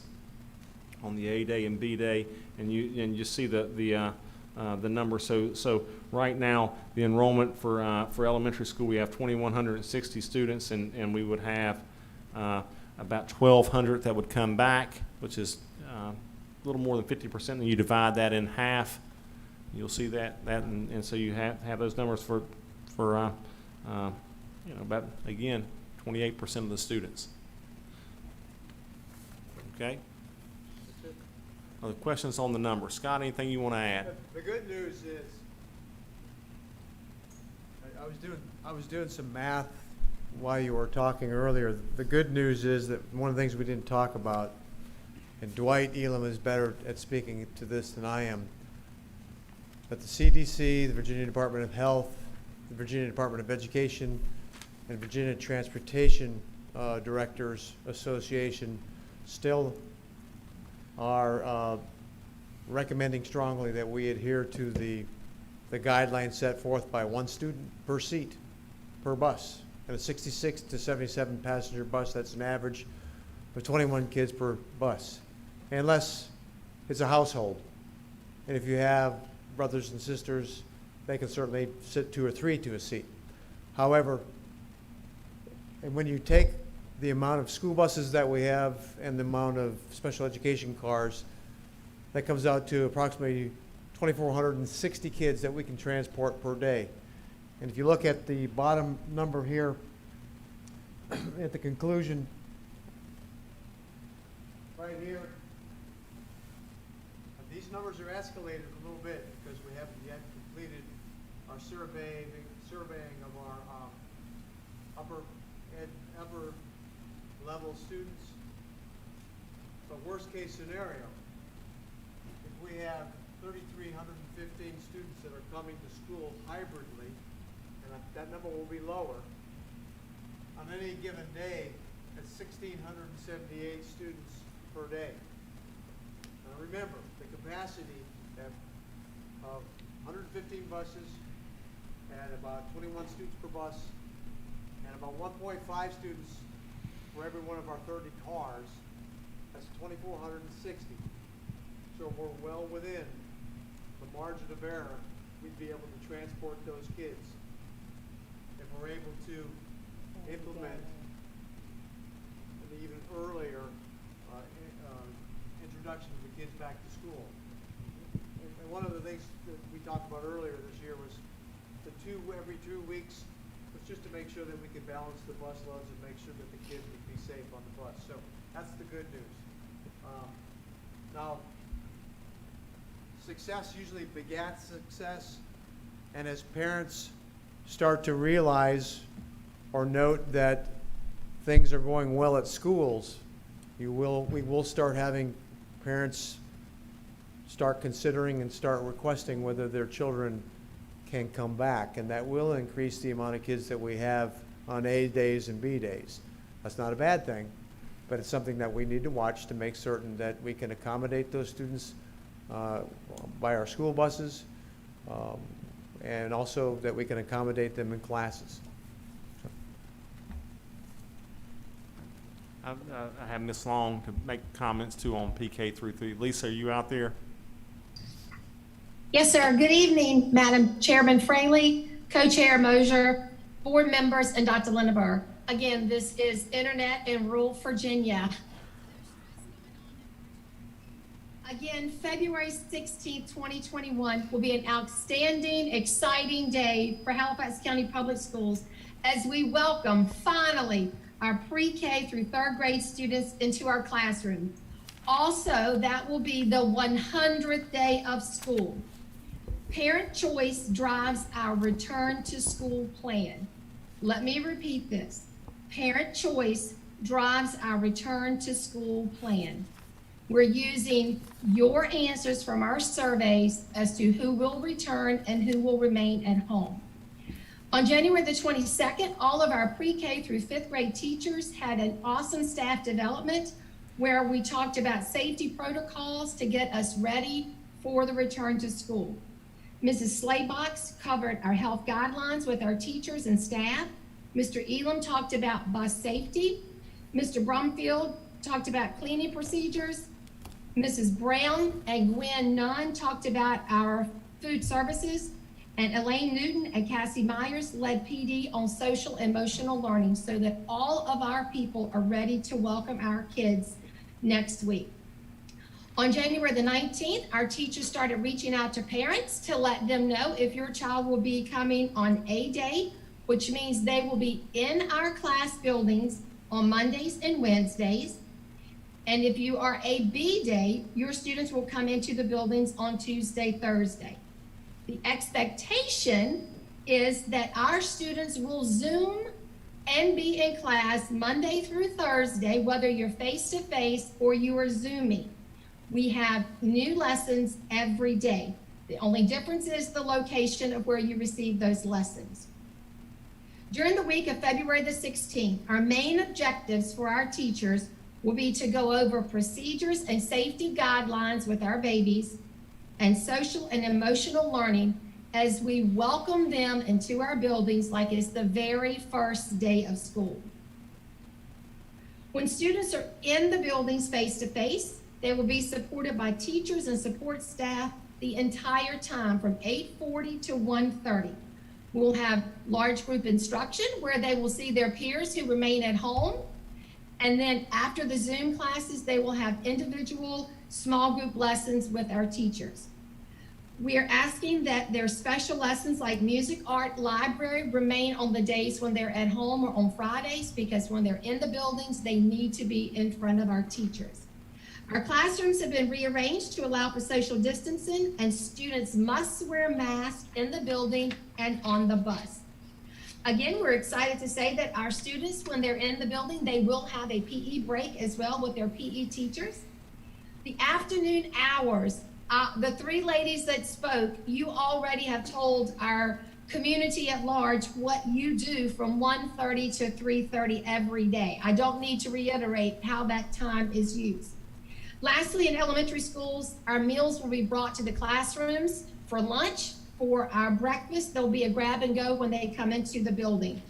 on the A day and B day, and you see the number. So right now the enrollment for elementary school, we have 2,160 students, and we would have about 1,200 that would come back, which is a little more than 50%. And you divide that in half, you'll see that and so you have those numbers for about, again, 28% of the students. Okay. Other questions on the numbers? Scott, anything you want to add? The good news is, I was doing some math while you were talking earlier. The good news is that one of the things we didn't talk about, and Dwight Elam is better at speaking to this than I am, but the CDC, the Virginia Department of Health, the Virginia Department of Education, and Virginia Transportation Directors Association still are recommending strongly that we adhere to the guidelines set forth by 1 student per seat, per bus. And a 66 to 77 passenger bus, that's an average of 21 kids per bus, unless it's a household. And if you have brothers and sisters, they can certainly sit 2 or 3 to a seat. However, and when you take the amount of school buses that we have and the amount of special education cars, that comes out to approximately 2,460 kids that we can transport per day. And if you look at the bottom number here, at the conclusion, right here, these numbers are escalated a little bit because we haven't yet completed our surveying of our upper level students. But worst case scenario, if we have 30% 3,315 students that are coming to school hybridly, and that number will be lower. On any given day, that's 1,678 students per day. Now remember, the capacity of 115 buses and about 21 students per bus and about 1.5 students for every one of our 30 cars, that's 2,460. So we're well within the margin of error. We'd be able to transport those kids. If we're able to implement an even earlier introduction of the kids back to school. And one of the things that we talked about earlier this year was every 2 weeks was just to make sure that we could balance the bus loads and make sure that the kids would be safe on the bus. So that's the good news. Now, success usually begats success, and as parents start to realize or note that things are going well at schools, we will start having parents start considering and start requesting whether their children can come back, and that will increase the amount of kids that we have on A days and B days. That's not a bad thing, but it's something that we need to watch to make certain that we can accommodate those students by our school buses, and also that we can accommodate them in classes. I have Ms. Long to make comments too on PK through 3. Lisa, are you out there? Yes, sir. Good evening, Madam Chairman Fraley, Co-Chair Mosier, board members, and Dr. Lindenberg. Again, this is Internet in rural Virginia. Again, February 16th, 2021 will be an outstanding, exciting day for Halifax County Public Schools as we welcome, finally, our pre-K through 3rd grade students into our classroom. Also, that will be the 100th day of school. Parent choice drives our return to school plan. Let me repeat this. Parent choice drives our return to school plan. We're using your answers from our surveys as to who will return and who will remain at home. On January the 22nd, all of our pre-K through 5th grade teachers had an awesome staff development where we talked about safety protocols to get us ready for the return to school. Mrs. Slaybox covered our health guidelines with our teachers and staff. Mr. Elam talked about bus safety. Mr. Brumfield talked about cleaning procedures. Mrs. Brown and Gwen Nunn talked about our food services. And Elaine Newton and Cassie Myers led PD on social and emotional learning so that all of our people are ready to welcome our kids next week. On January the 19th, our teachers started reaching out to parents to let them know if your child will be coming on A day, which means they will be in our class buildings on Mondays and Wednesdays. And if you are a B day, your students will come into the buildings on Tuesday, Thursday. The expectation is that our students will Zoom and be in class Monday through Thursday, whether you're face-to-face or you are Zooming. We have new lessons every day. The only difference is the location of where you receive those lessons. During the week of February the 16th, our main objectives for our teachers will be to go over procedures and safety guidelines with our babies and social and emotional learning as we welcome them into our buildings like it's the very first day of school. When students are in the buildings face-to-face, they will be supported by teachers and support staff the entire time from 8:40 to 1:30. We'll have large group instruction where they will see their peers who remain at home. And then after the Zoom classes, they will have individual small group lessons with our teachers. We are asking that their special lessons like music, art, library remain on the days when they're at home or on Fridays, because when they're in the buildings, they need to be in front of our teachers. Our classrooms have been rearranged to allow for social distancing, and students must wear masks in the building and on the bus. Again, we're excited to say that our students, when they're in the building, they will have a PE break as well with their PE teachers. The afternoon hours The three ladies that spoke, you already have told our community at large what you do from 1:30 to 3:30 every day. I don't need to reiterate how that time is used. Lastly, in elementary schools, our meals will be brought to the classrooms for lunch. For our breakfast, there'll be a grab and go when they come into the building.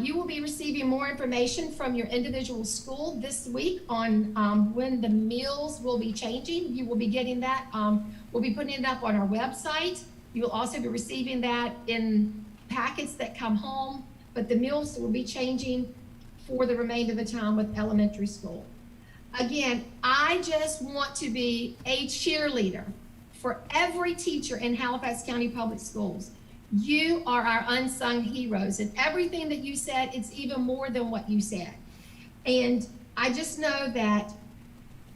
You will be receiving more information from your individual school this week on when the meals will be changing. You will be getting that. We'll be putting it up on our website. You will also be receiving that in packets that come home, but the meals will be changing for the remainder of the time with elementary school. Again, I just want to be a cheerleader for every teacher in Halifax County Public Schools. You are our unsung heroes, and everything that you said, it's even more than what you said. And I just know that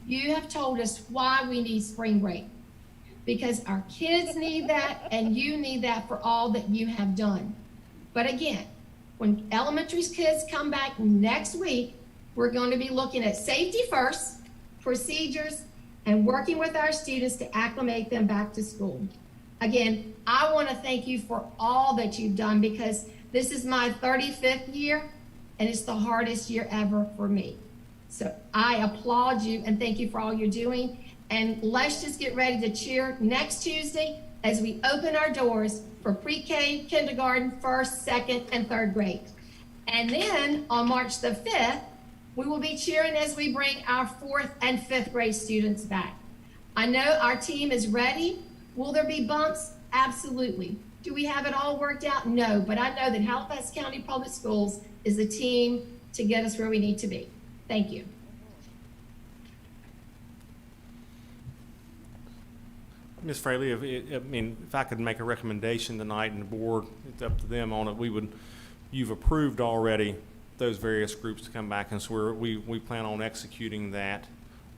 you have told us why we need spring break, because our kids need that and you need that for all that you have done. But again, when elementary kids come back next week, we're going to be looking at safety first, procedures, and working with our students to acclimate them back to school. Again, I want to thank you for all that you've done, because this is my 35th year and it's the hardest year ever for me. So I applaud you and thank you for all you're doing. And let's just get ready to cheer next Tuesday as we open our doors for pre-K, kindergarten, first, second, and third grade. And then on March the 5th, we will be cheering as we bring our 4th and 5th grade students back. I know our team is ready. Will there be bumps? Absolutely. Do we have it all worked out? No, but I know that Halifax County Public Schools is the team to get us where we need to be. Thank you. Ms. Fraley, if I could make a recommendation tonight and the board, it's up to them on it, you've approved already those various groups to come back, and so we plan on executing that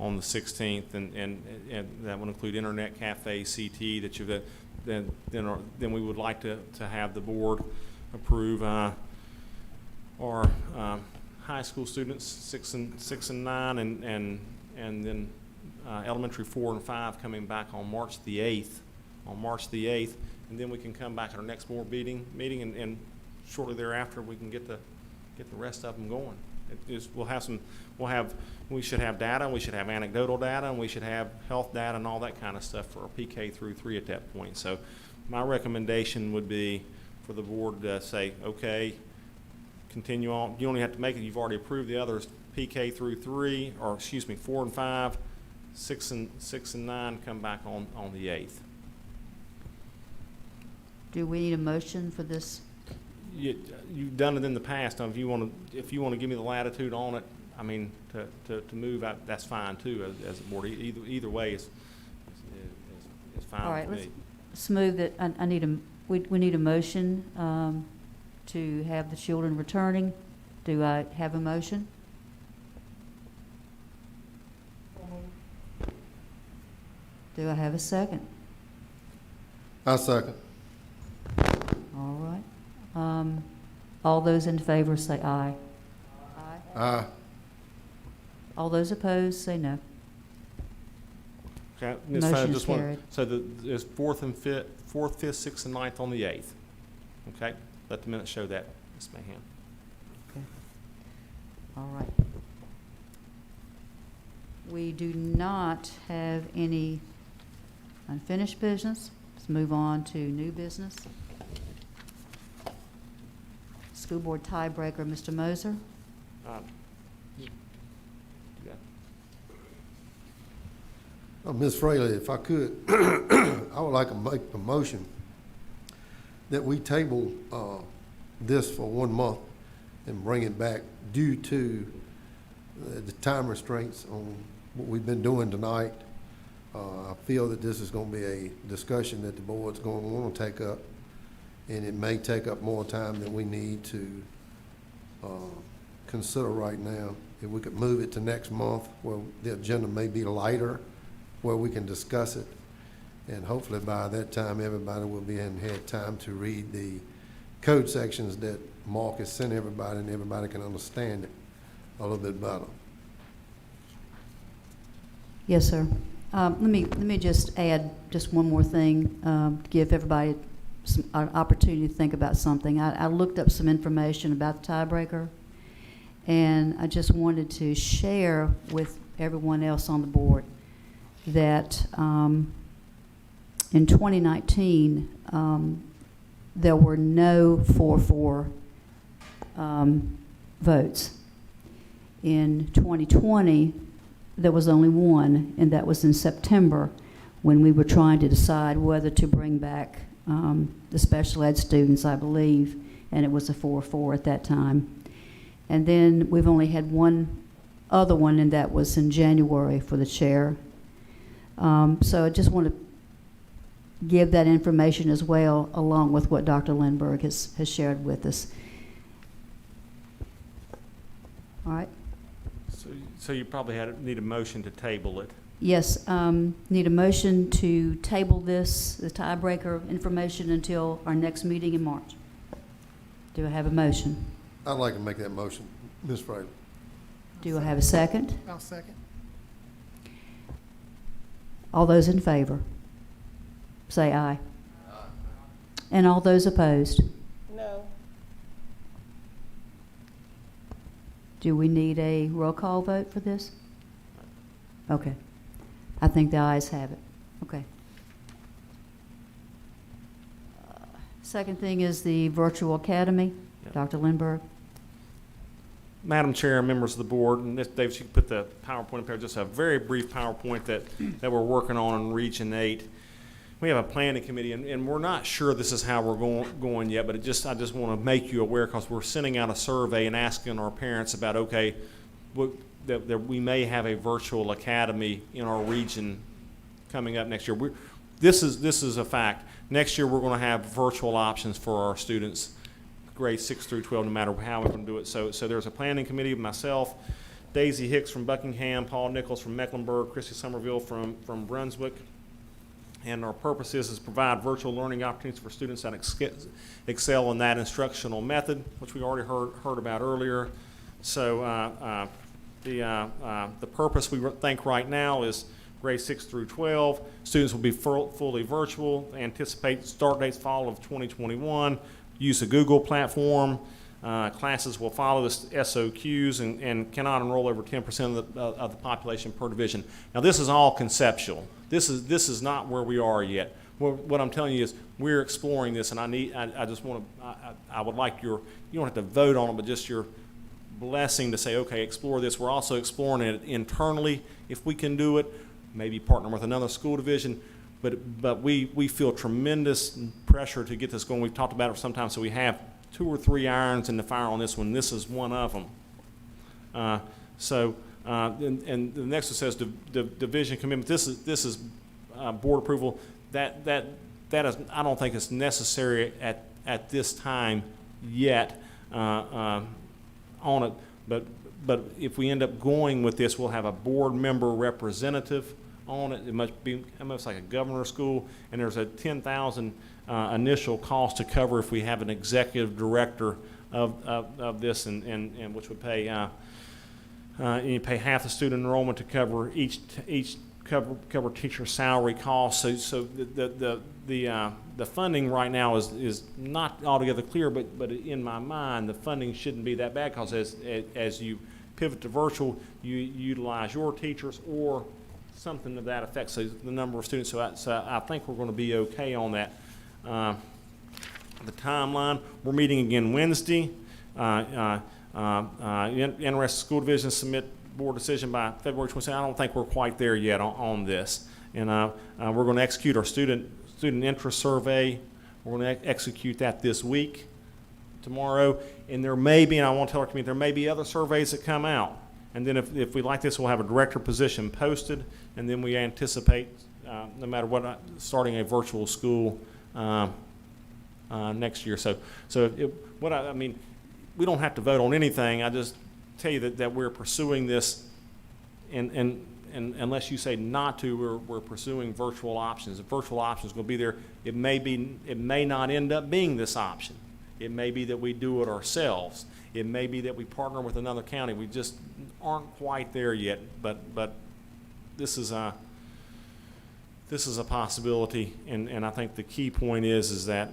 on the 16th, and that would include Internet Cafe, CT, that you've, then we would like to have the board approve our high school students, 6 and 9, and then elementary 4 and 5 coming back on March the 8th, and then we can come back at our next board meeting, and shortly thereafter we can get the rest of them going. We should have data, we should have anecdotal data, and we should have health data and all that kind of stuff for our PK through 3 at that point. So my recommendation would be for the board to say, okay, continue on. You only have to make it, you've already approved the others, PK through 3, or excuse me, 4 and 5, 6 and 9 come back on the 8th. Do we need a motion for this? You've done it in the past. If you want to give me the latitude on it, to move out, that's fine too. As a board, either way is fine. All right, with me. let's move that. We need a motion to have the children returning. Do I have a motion? Do I have a second? I second. All right. All those in favor say aye. Aye. All those opposed say no. Okay, Ms. Fowler, Motion's just one. carried. So there's 4th, 5th, 6th, and 9th on the 8th. Okay, let the minutes show that, Ms. Mahan. Okay. All right. We do not have any unfinished business. Let's move on to new business. School board tiebreaker, Mr. Moser. Ms. Fraley, if I could, I would like to make a motion that we table this for 1 month and bring it back due to the time restraints on what we've been doing tonight. I feel that this is going to be a discussion that the board's going to want to take up, and it may take up more time than we need to consider right now. If we could move it to next month, where the agenda may be lighter, where we can discuss it, and hopefully by that time everybody will be in had time to read the code sections that Mark has sent everybody, and everybody can understand it a little bit better. Yes, sir. Let me just add just one more thing, to give everybody an opportunity to think about something. I looked up some information about the tiebreaker, and I just wanted to share with everyone else on the board that in 2019, there were no 4-4 votes. In 2020, there was only one, and that was in September when we were trying to decide whether to bring back the special ed students, I believe, and it was a 4-4 at that time. And then we've only had one other one, and that was in January for the chair. So I just want to give that information as well, along with what Dr. Lindberg has shared with us. All right. So you probably need a motion to table it. Yes, need a motion to table this, the tiebreaker information, until our next meeting in March. Do I have a motion? I'd like to make that motion, Ms. Fraley. Do I have a second? I'll second. All those in favor, say aye. And all those opposed? No. Do we need a roll call vote for this? Okay. I think the ayes have it. Okay. Second thing is the virtual academy. Yep. Dr. Lindberg. Madam Chair, members of the board, and this, Dave, you put the PowerPoint up there, just a very brief PowerPoint that we're working on in Region 8. We have a planning committee, and we're not sure this is how we're going yet, but I just want to make you aware, because we're sending out a survey and asking our parents about, okay, that we may have a virtual academy in our region coming up next year. This is a fact. Next year we're going to have virtual options for our students, grades 6 through 12, no matter how we're going to do it. So there's a planning committee, myself, Daisy Hicks from Buckingham, Paul Nichols from Mecklenburg, Christy Somerville from Brunswick. And our purpose is to provide virtual learning opportunities for students that excel in that instructional method, which we already heard about earlier. So the purpose we think right now is grades 6 through 12. Students will be fully virtual. Anticipate start dates fall of 2021. Use a Google platform. Classes will follow the SOQs and cannot enroll over 10% of the population per division. Now, this is all conceptual. This is not where we are yet. What I'm telling you is we're exploring this, and I would like you don't have to vote on it, but just your blessing to say, okay, explore this. We're also exploring it internally if we can do it, maybe partner with another school division. But we feel tremendous pressure to get this going. We've talked about it for some time, so we have 2 or 3 irons in the fire on this one. This is one of them. And the next one says division commitment. This is board approval. That is, I don't think it's necessary at this time yet on it. But if we end up going with this, we'll have a board member representative on it. It must be almost like a governor school, and there's a $10,000 initial cost to cover if we have an executive director of this, and which would pay you pay half the student enrollment to cover each cover teacher salary costs. So the funding right now is not altogether clear, but in my mind the funding shouldn't be that bad, because as you pivot to virtual, you utilize your teachers or something to that effect, so the number of students. So I think we're going to be okay on that. The timeline, we're meeting again Wednesday. Interested school divisions submit board decision by February 27th. I don't think we're quite there yet on this. And we're going to execute our student interest survey. We're going to execute that this week, tomorrow. And there may be, and I want to tell our community, there may be other surveys that come out. And then if we like this, we'll have a director position posted, and then we anticipate, no matter what, starting a virtual school next year. So I mean, we don't have to vote on anything. I just tell you that we're pursuing this, and unless you say not to, we're pursuing virtual options. The virtual options will be there. It may not end up being this option. It may be that we do it ourselves. It may be that we partner with another county. We just aren't quite there yet. But this is this is a possibility, and I think the key point is that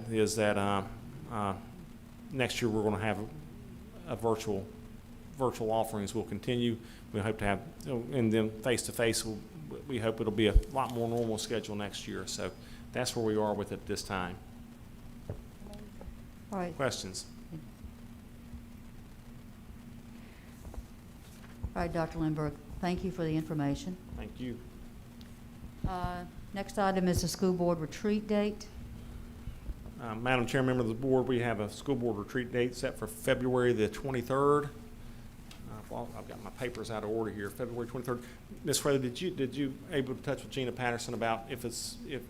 next year we're going to have a virtual offerings will continue. We hope to have, and then face-to-face, we hope it'll be a lot more normal schedule next year. So that's where we are with it this time. All right. Questions? All right, Dr. Lindberg, thank you for the information. Thank you. Next item is the school board retreat date. Madam Chair, member of the board, we have a school board retreat date set for February the 23rd. I've got my papers out of order here. February 23rd. Ms. Fraley, did you able to touch with Gina Patterson about if is it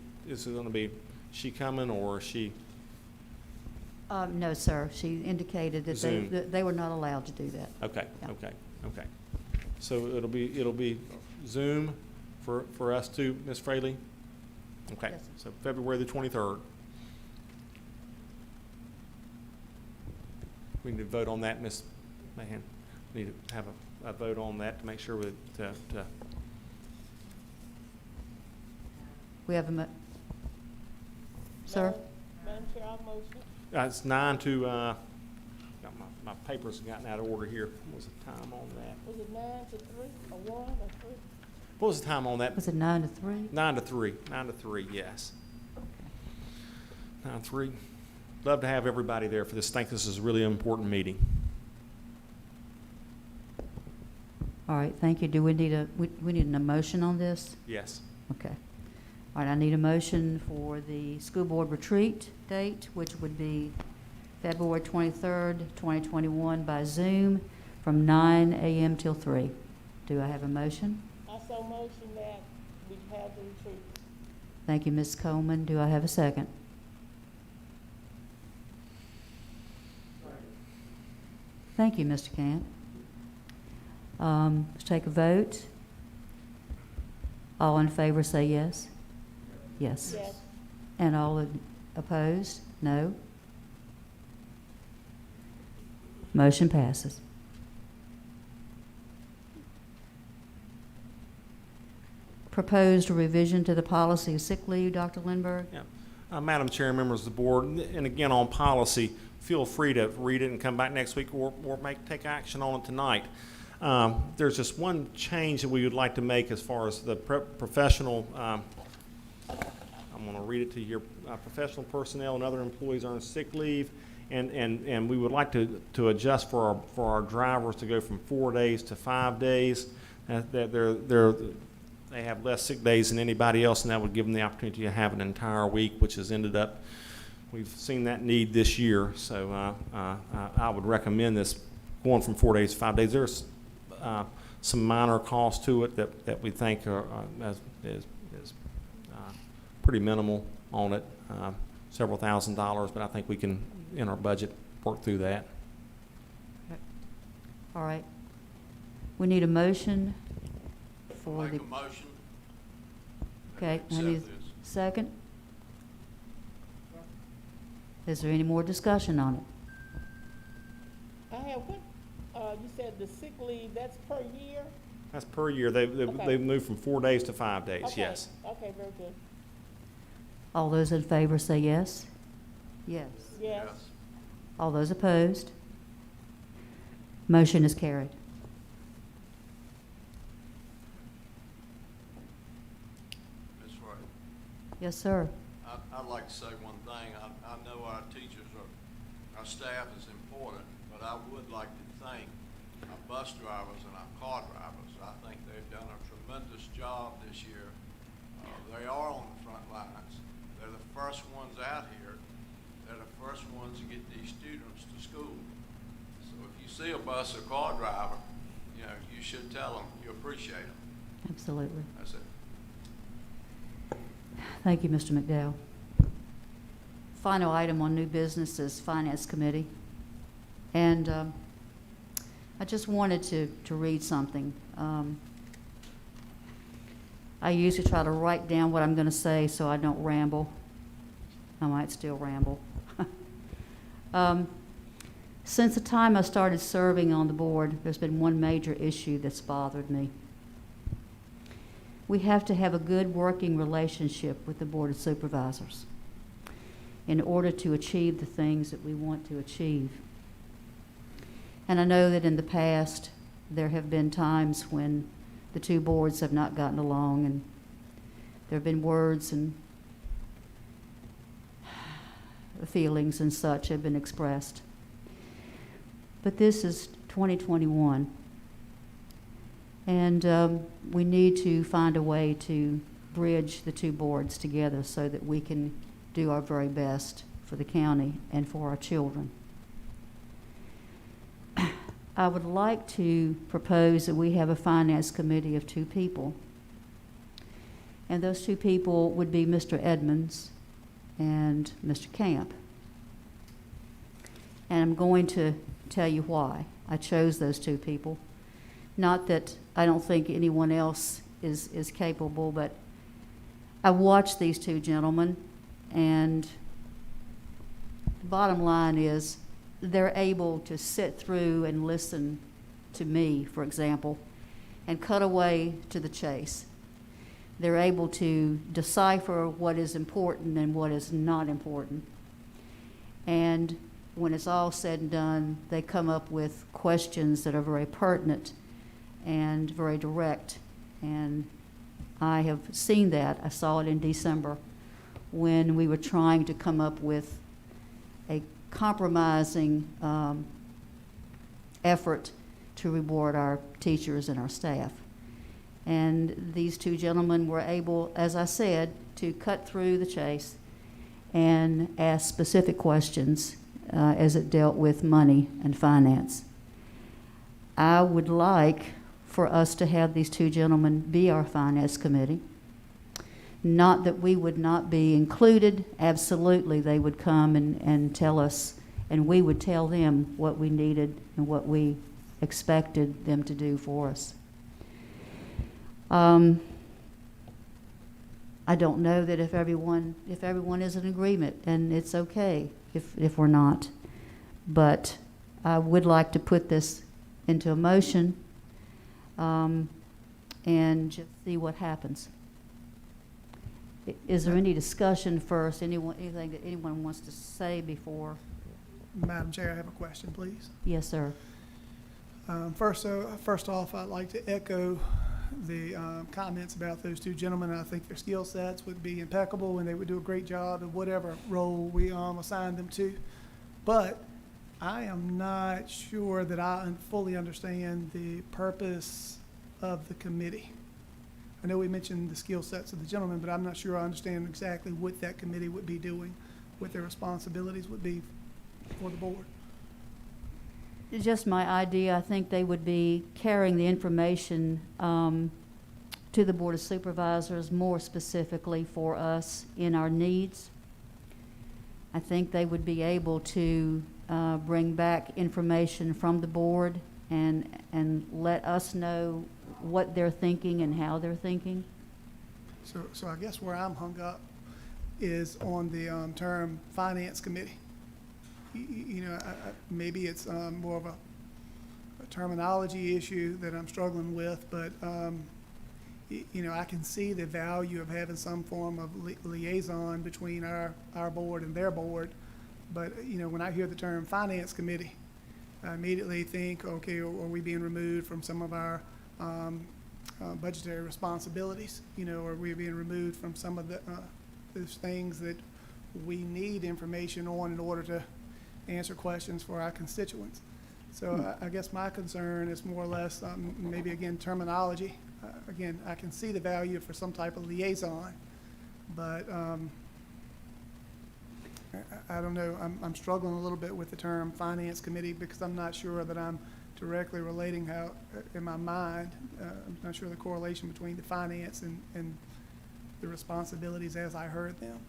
going to be she coming or is she? No, sir. She indicated that they were not allowed to do that. Okay. Yeah. Okay. So it'll be Zoom for us too, Ms. Fraley. Okay. Yes, So February the 23rd. We need to vote on that, Ms. Mahan. We need to have a vote on that to make sure We have sir? Madam Chair, I'll motion. It's 9 to, got my papers gotten out of order here. What was the time on that? Was it 9 to 3 or 1 or 3? What was the time on that? Was it 9 to 3? 9 to 3. 9 to 3, yes. 9 to 3. Love to have everybody there for this. I think this is a really important meeting. All right, thank you. Do we need we need an motion on this? Yes. Okay. All right, I need a motion for the school board retreat date, which would be February 23rd, 2021 by Zoom from 9 a.m. till 3. Do I have a motion? I so motion that we have the retreat. Thank you, Ms. Coleman. Do I have a second? Thank you, Mr. Camp. Let's take a vote. All in favor say yes. Yes. Yes. And all opposed? No. Motion passes. Proposed revision to the policy of sick leave, Dr. Lindberg? Yeah. Madam Chair, members of the board, and again on policy, feel free to read it and come back next week or take action on it tonight. There's just one change that we would like to make as far as the professional, I'm going to read it to you here, professional personnel and other employees earn sick leave, and we would like to adjust for our drivers to go from 4 days to 5 days. They have less sick days than anybody else, and that would give them the opportunity to have an entire week, which has ended up, we've seen that need this year. So I would recommend this going from 4 days to 5 days. There's some minor costs to it that we think is pretty minimal on it, several $1,000s, but I think we can, in our budget, work through that. All right. We need a motion for Make a motion. Okay, I Accept need this. a second. Is there any more discussion on it? I have what, you said the sick leave, that's per year? That's per year. They've moved from 4 days to 5 days, Okay. yes. Okay, very good. All those in favor say yes? Yes. Yes. All those opposed? Motion is carried. Ms. Wright, Yes, sir. I'd like to say one thing. I know our teachers our staff is important, but I would like to thank our bus drivers and our car drivers. I think they've done a tremendous job this year. They are on the front lines. They're the first ones out here. They're the first ones to get these students to school. So if you see a bus or car driver, you should tell them you appreciate them. Absolutely. That's it. Thank you, Mr. McDowell. Final item on new business is Finance Committee. And I just wanted to read something. I usually try to write down what I'm going to say so I don't ramble. I might still ramble. Since the time I started serving on the board, there's been one major issue that's bothered me. we have to have a good working relationship with the Board of Supervisors in order to achieve the things that we want to achieve. And I know that in the past, there have been times when the two boards have not gotten along, and there have been words and feelings and such have been expressed. But this is 2021, and we need to find a way to bridge the two boards together so that we can do our very best for the county and for our children. I would like to propose that we have a finance committee of 2 people. And those 2 people would be Mr. Edmonds and Mr. Camp. And I'm going to tell you why I chose those 2 people. Not that I don't think anyone else is capable, but I watched these 2 gentlemen, and the bottom line is they're able to sit through and listen to me, for example, and cut away to the chase. They're able to decipher what is important and what is not important. And when it's all said and done, they come up with questions that are very pertinent and very direct. And I have seen that. I saw it in December when we were trying to come up with a compromising effort to reward our teachers and our staff. And these 2 gentlemen were able, as I said, to cut through the chase and ask specific questions as it dealt with money and finance. I would like for us to have these 2 gentlemen be our finance committee. Not that we would not be included. Absolutely, they would come and tell us, and we would tell them what we needed and what we expected them to do for us. I don't know that if everyone is in agreement, and it's okay if we're not. But I would like to put this into a motion and just see what happens. Is there any discussion first? Anything that anyone wants to say before? Madam Chair, I have a question, please. Yes, sir. First off, I'd like to echo the comments about those 2 gentlemen. I think their skill sets would be impeccable, and they would do a great job in whatever role we assign them to. But I am not sure that I fully understand the purpose of the committee. I know we mentioned the skill sets of the gentlemen, but I'm not sure I understand exactly what that committee would be doing, what their responsibilities would be for the board. It's just my idea. I think they would be carrying the information to the Board of Supervisors more specifically for us in our needs. I think they would be able to bring back information from the board and let us know what they're thinking and how they're thinking. So I guess where I'm hung up is on the term finance committee. Maybe it's more of a terminology issue that I'm struggling with, but I can see the value of having some form of liaison between our board and their board. But when I hear the term finance committee, I immediately think, okay, are we being removed from some of our budgetary responsibilities? Are we being removed from some of those things that we need information on in order to answer questions for our constituents? So I guess my concern is more or less maybe, again, terminology. Again, I can see the value for some type of liaison, but I don't know. I'm struggling a little bit with the term finance committee because I'm not sure that I'm directly relating how, in my mind, I'm not sure the correlation between the finance and the responsibilities as I heard them.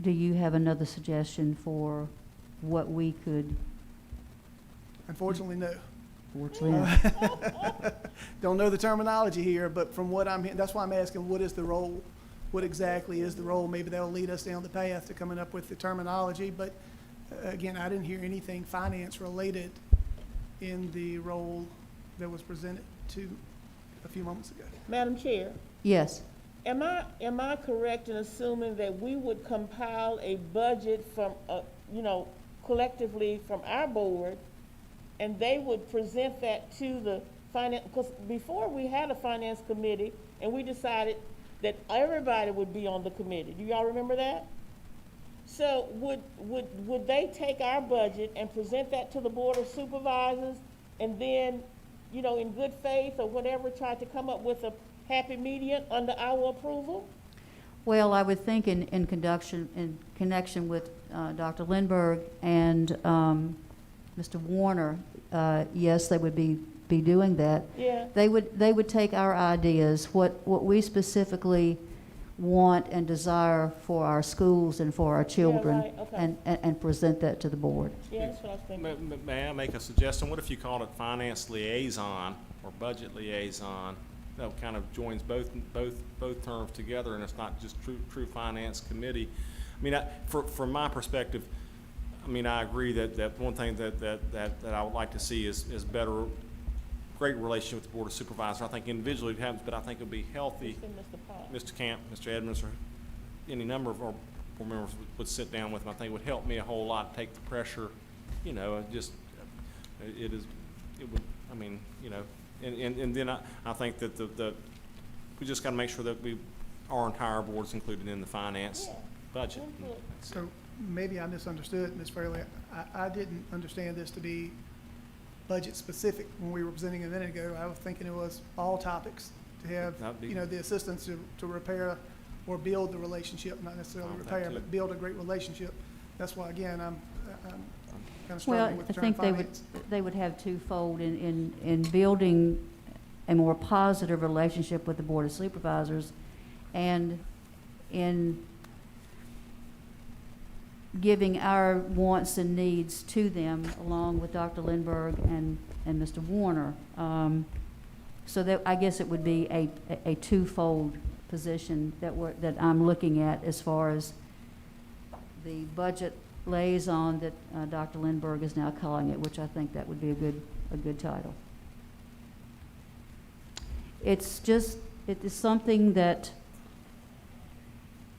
Do you have another suggestion for what we could? Unfortunately, no. Fortunately, no. Don't know the terminology here, but from what I'm hearing, that's why I'm asking, what is the role? What exactly is the role? Maybe they'll lead us down the path to coming up with the terminology, but again, I didn't hear anything finance related in the role that was presented to a few moments ago. Madam Chair, Yes. am I correct in assuming that we would compile a budget from, collectively from our board, and they would present that to the finance, because before we had a finance committee, and we decided that everybody would be on the committee. Do y'all remember that? So would they take our budget and present that to the Board of Supervisors, and then, in good faith or whatever, try to come up with a happy medium under our approval? Well, I would think in connection with Dr. Lindberg and Mr. Warner, yes, they would be doing that. Yeah. They would take our ideas, what we specifically want and desire for our schools and for our children, right, okay. and present that to the board. Yeah, that's what I was thinking. May I make a suggestion? What if you called it finance liaison or budget liaison? That kind of joins both terms together, and it's not just true finance committee. I mean, from my perspective, I mean, I agree that one thing that I would like to see is great relationship with the Board of Supervisors. I think individually it happens, but I think it would be healthy. Mr. Camp, Mr. Edmonds, or any number of our board members would sit down with them. I think it would help me a whole lot, take the pressure, it would, I mean, and then I think that we just got to make sure that our entire board's included in the finance budget. So maybe I misunderstood, Ms. Fairley. I didn't understand this to be budget specific when we were presenting a minute ago. I was thinking it was all topics to have, the assistance to repair or build the relationship, not necessarily repair, but build a great relationship. That's why, again, I'm kind of struggling with the term finance. Well, I think they would have twofold in building a more positive relationship with the Board of Supervisors, and in giving our wants and needs to them, along with Dr. Lindberg and Mr. Warner. So that, I guess it would be a twofold position that I'm looking at as far as the budget liaison that Dr. Lindberg is now calling it, which I think that would be a good title. It is something that,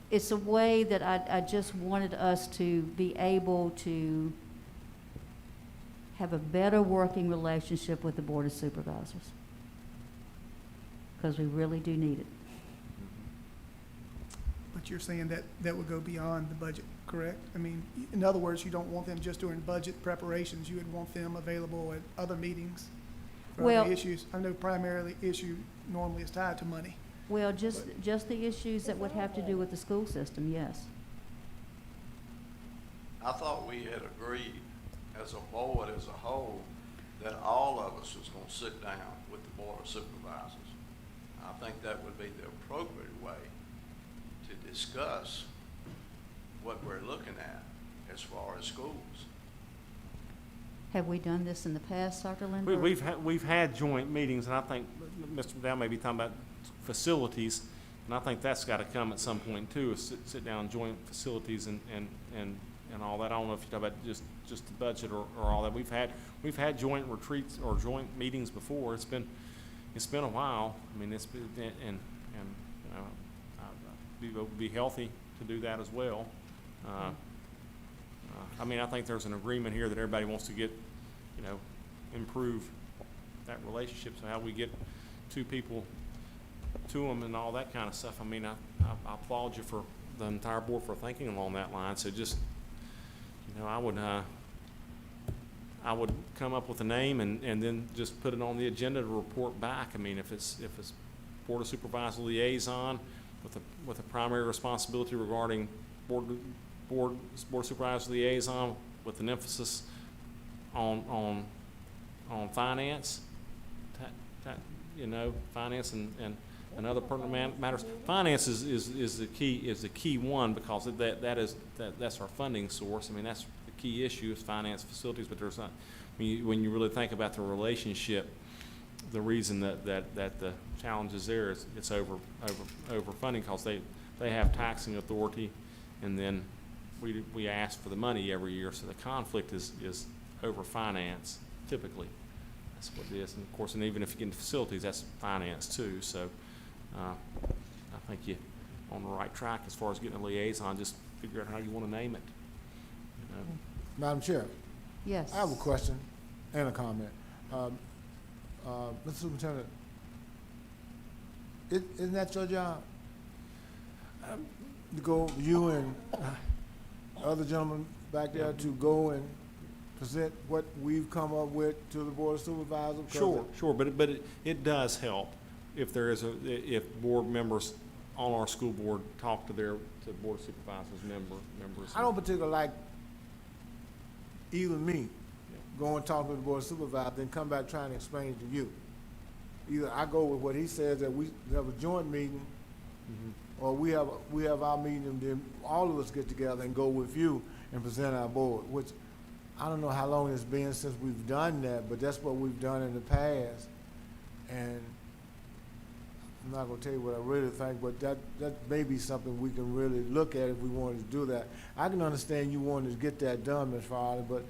it's a way that I just wanted us to be able to have a better working relationship with the Board of Supervisors, because we really do need it. But you're saying that would go beyond the budget, correct? I mean, in other words, you don't want them just doing budget preparations. You would want them available at other meetings for other issues. I know primarily issue normally is tied to money. Well, just the issues that would have to do with the school system, yes. I thought we had agreed as a board as a whole that all of us was going to sit down with the Board of Supervisors. I think that would be the appropriate way to discuss what we're looking at as far as schools. Have we done this in the past, Dr. Lindberg? We've had joint meetings, and I think Mr. McDowell may be talking about facilities, and I think that's got to come at some point too, is sit down joint facilities and all that. I don't know if you're talking about just the budget or all that. We've had joint retreats or joint meetings before. It's been a while. I mean, it's been, and it would be healthy to do that as well. I mean, I think there's an agreement here that everybody wants to get, improve that relationship. So how we get two people to them and all that kind of stuff. I mean, I applaud you for the entire board for thinking along that line. So just, I would come up with a name and then just put it on the agenda to report back. I mean, if it's Board of Supervisor liaison with a primary responsibility regarding Board Supervisor liaison with an emphasis on finance, finance and other pertinent matters. Finance is the key one, because that's our funding source. I mean, that's the key issue is finance facilities, but there's not, when you really think about the relationship, the reason that the challenge is there is it's over funding, because they have taxing authority, and then we ask for the money every year, so the conflict is over finance typically. That's what it is. And of course, and even if you get into facilities, that's finance too. So I think you're on the right track as far as getting a liaison. Just figure out how you want to name it. You know. Madam Chair, Yes. I have a question and a comment. Mr. Superintendent, isn't that your job? To go, you and other gentlemen back there, to go and present what we've come up with to the Board of Supervisors? Sure, but it does help if there is if board members on our school board talk to to Board of Supervisors members. I don't particularly like even me go and talk to the Board of Supervisors, then come back trying to explain to you. Either I go with what he says, that we have a joint meeting, or we have our meeting, and then all of us get together and go with you and present our board, which I don't know how long it's been since we've done that, but that's what we've done in the past. And I'm not gonna tell you what I really think, but that may be something we can really look at if we wanted to do that. I can understand you wanted to get that done, Ms. Farley, but,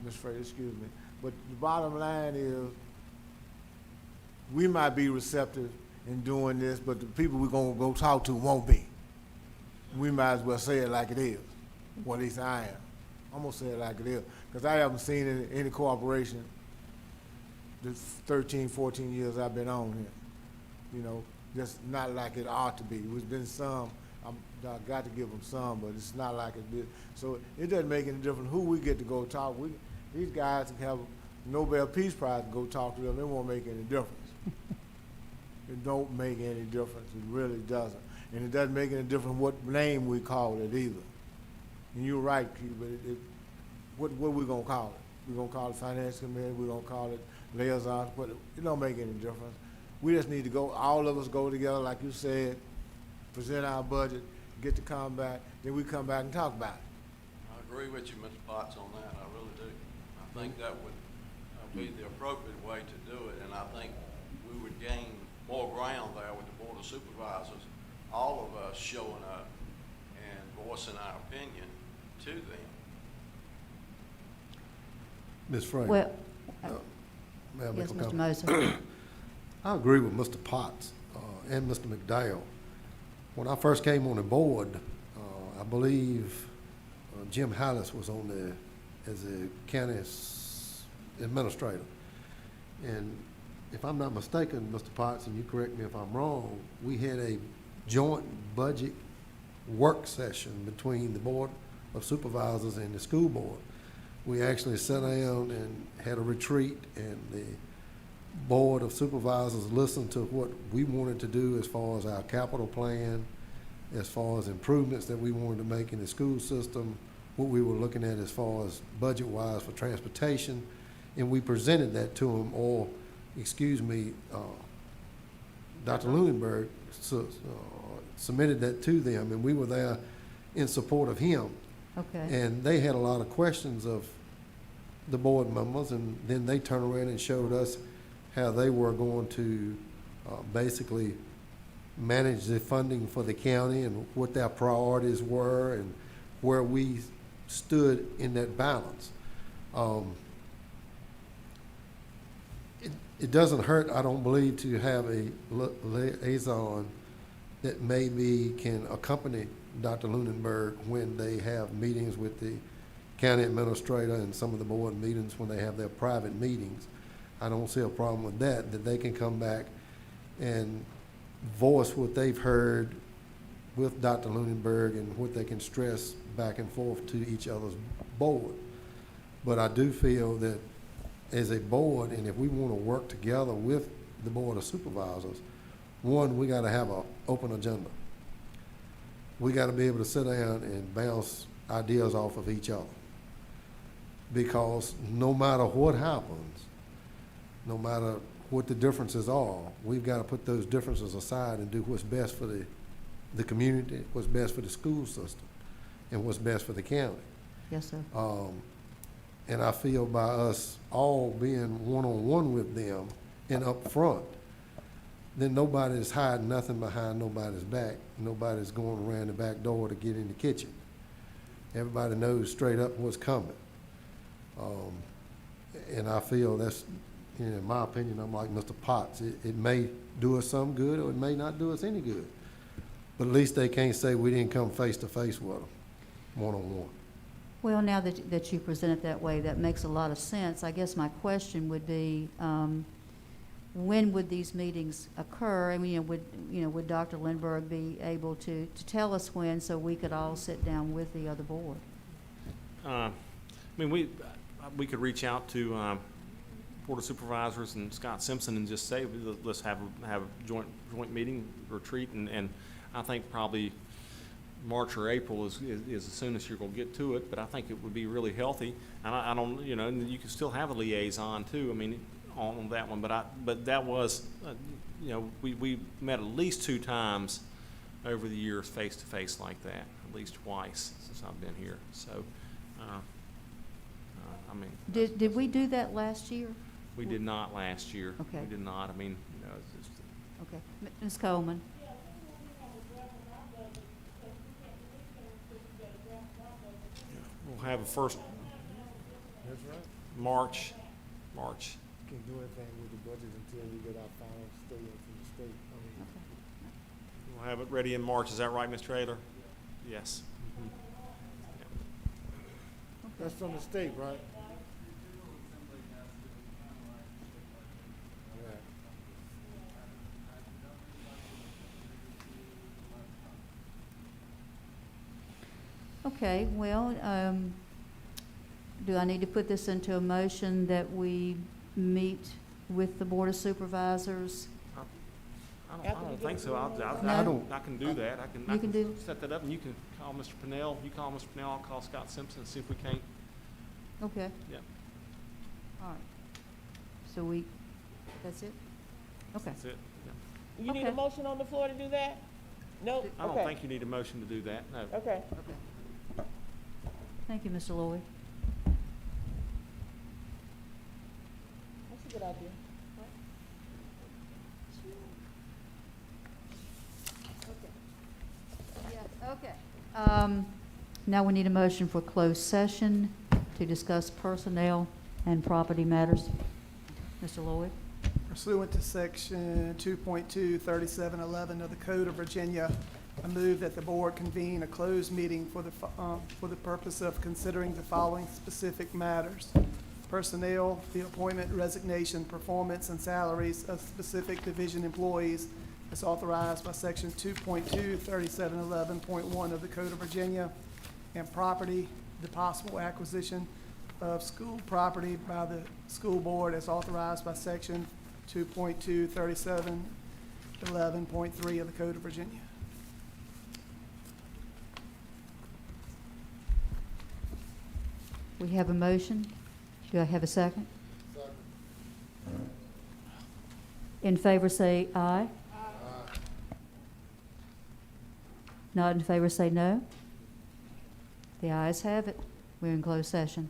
Ms. Frey, excuse me. But the bottom line is, we might be receptive in doing this, but the people we're gonna go talk to won't be. We might as well say it like it is. Well, at least I am. I'm gonna say it like it is, because I haven't seen any cooperation the 13, 14 years I've been on here. You know, just not like it ought to be. There's been some, I got to give them some, but it's not like it did. So it doesn't make any difference who we get to go talk. These guys can have a Nobel Peace Prize to go talk to them. It won't make any difference. It don't make any difference. It really doesn't. And it doesn't make any difference what name we call it either. And you're right, Keith, but what we gonna call it? We're gonna call it Finance Committee, we're gonna call it liaison, but it don't make any difference. We just need to go, all of us go together, like you said, present our budget, get to come back, then we come back and talk about it. I agree with you, Mr. Potts, on that. I really do. I think that would be the appropriate way to do it, and I think we would gain more ground there with the Board of Supervisors, all of us showing up and voicing our opinion to them. Ms. Frank? Well, may I make yes, a Mr. comment? Moser. I agree with Mr. Potts and Mr. McDowell. When I first came on the board, I believe Jim Hallis was on there as a county administrator. And if I'm not mistaken, Mr. Potts, and you correct me if I'm wrong, we had a joint budget work session between the Board of Supervisors and the school board. We actually sat down and had a retreat, and the Board of Supervisors listened to what we wanted to do as far as our capital plan, as far as improvements that we wanted to make in the school system, what we were looking at as far as budget-wise for transportation, and we presented that to them, or, excuse me, Dr. Lunenberg submitted that to them, and we were there in support of him. Okay. And they had a lot of questions of the board members, and then they turned around and showed us how they were going to basically manage the funding for the county and what their priorities were and where we stood in that balance. It doesn't hurt, I don't believe, to have a liaison that maybe can accompany Dr. Lunenberg when they have meetings with the county administrator and some of the board meetings when they have their private meetings. I don't see a problem with that they can come back and voice what they've heard with Dr. Lunenberg and what they can stress back and forth to each other's board. But I do feel that as a board, and if we want to work together with the Board of Supervisors, one, we got to have an open agenda. We got to be able to sit down and bounce ideas off of each other. Because no matter what happens, no matter what the differences are, we've got to put those differences aside and do what's best for the community, what's best for the school system, and what's best for the county. Yes, sir. And I feel by us all being one-on-one with them and up front, then nobody's hiding nothing behind nobody's back. Nobody's going around the back door to get in the kitchen. Everybody knows straight up what's coming. And I feel in my opinion, I'm like Mr. Potts. It may do us some good or it may not do us any good. But at least they can't say we didn't come face to face with them, one-on-one. Well, now that you present it that way, that makes a lot of sense. I guess my question would be, when would these meetings occur? I mean, would Dr. Lindbergh be able to tell us when so we could all sit down with the other board? I mean, we could reach out to Board of Supervisors and Scott Simpson and just say, let's have a joint meeting retreat, and I think probably March or April is as soon as you're going to get to it, but I think it would be really healthy. And I don't, and you can still have a liaison too. I mean, on that one, but that was, we met at least 2 times over the years face to face like that, at least twice since I've been here. So, I mean, Did we do that last year? we did not last year. Okay. We did not. I mean, it's just, Okay, Ms. Coleman. we'll have a first That's right. March. Can't do anything with the budget until we get our final statement from the state. We'll have it ready in March. Is that right, Ms. Traylor? Yes. That's from the state, right? Okay, well, do I need to put this into a motion that we meet with the Board of Supervisors? I don't think so. No? I can do that. I You can do- set that up, and you can call Mr. Pennell. You call Mr. Pennell. I'll call Scott Simpson and see if we can't. Okay, Yeah, all right. So that's it? Okay. that's it. Yeah. You need a Okay. motion on the floor to do that? No? I don't Okay. think you need a motion to do that. No. Okay. Thank you, Mr. Lloyd. That's a good idea. Okay. Now we need a motion for closed session to discuss personnel and property matters. Mr. Lloyd? Pursuant to Section 2.23711 of the Code of Virginia, I move that the board convene a closed meeting for the purpose of considering the following specific matters: personnel, the appointment, resignation, performance, and salaries of specific division employees as authorized by Section 2.23711.1 of the Code of Virginia, and property, the possible acquisition of school property by the school board as authorized by Section 2.23711.3 of the Code of Virginia. We have a motion. Do I have a second? In favor, say aye. Not in favor, say no. The ayes have it. We're in closed session.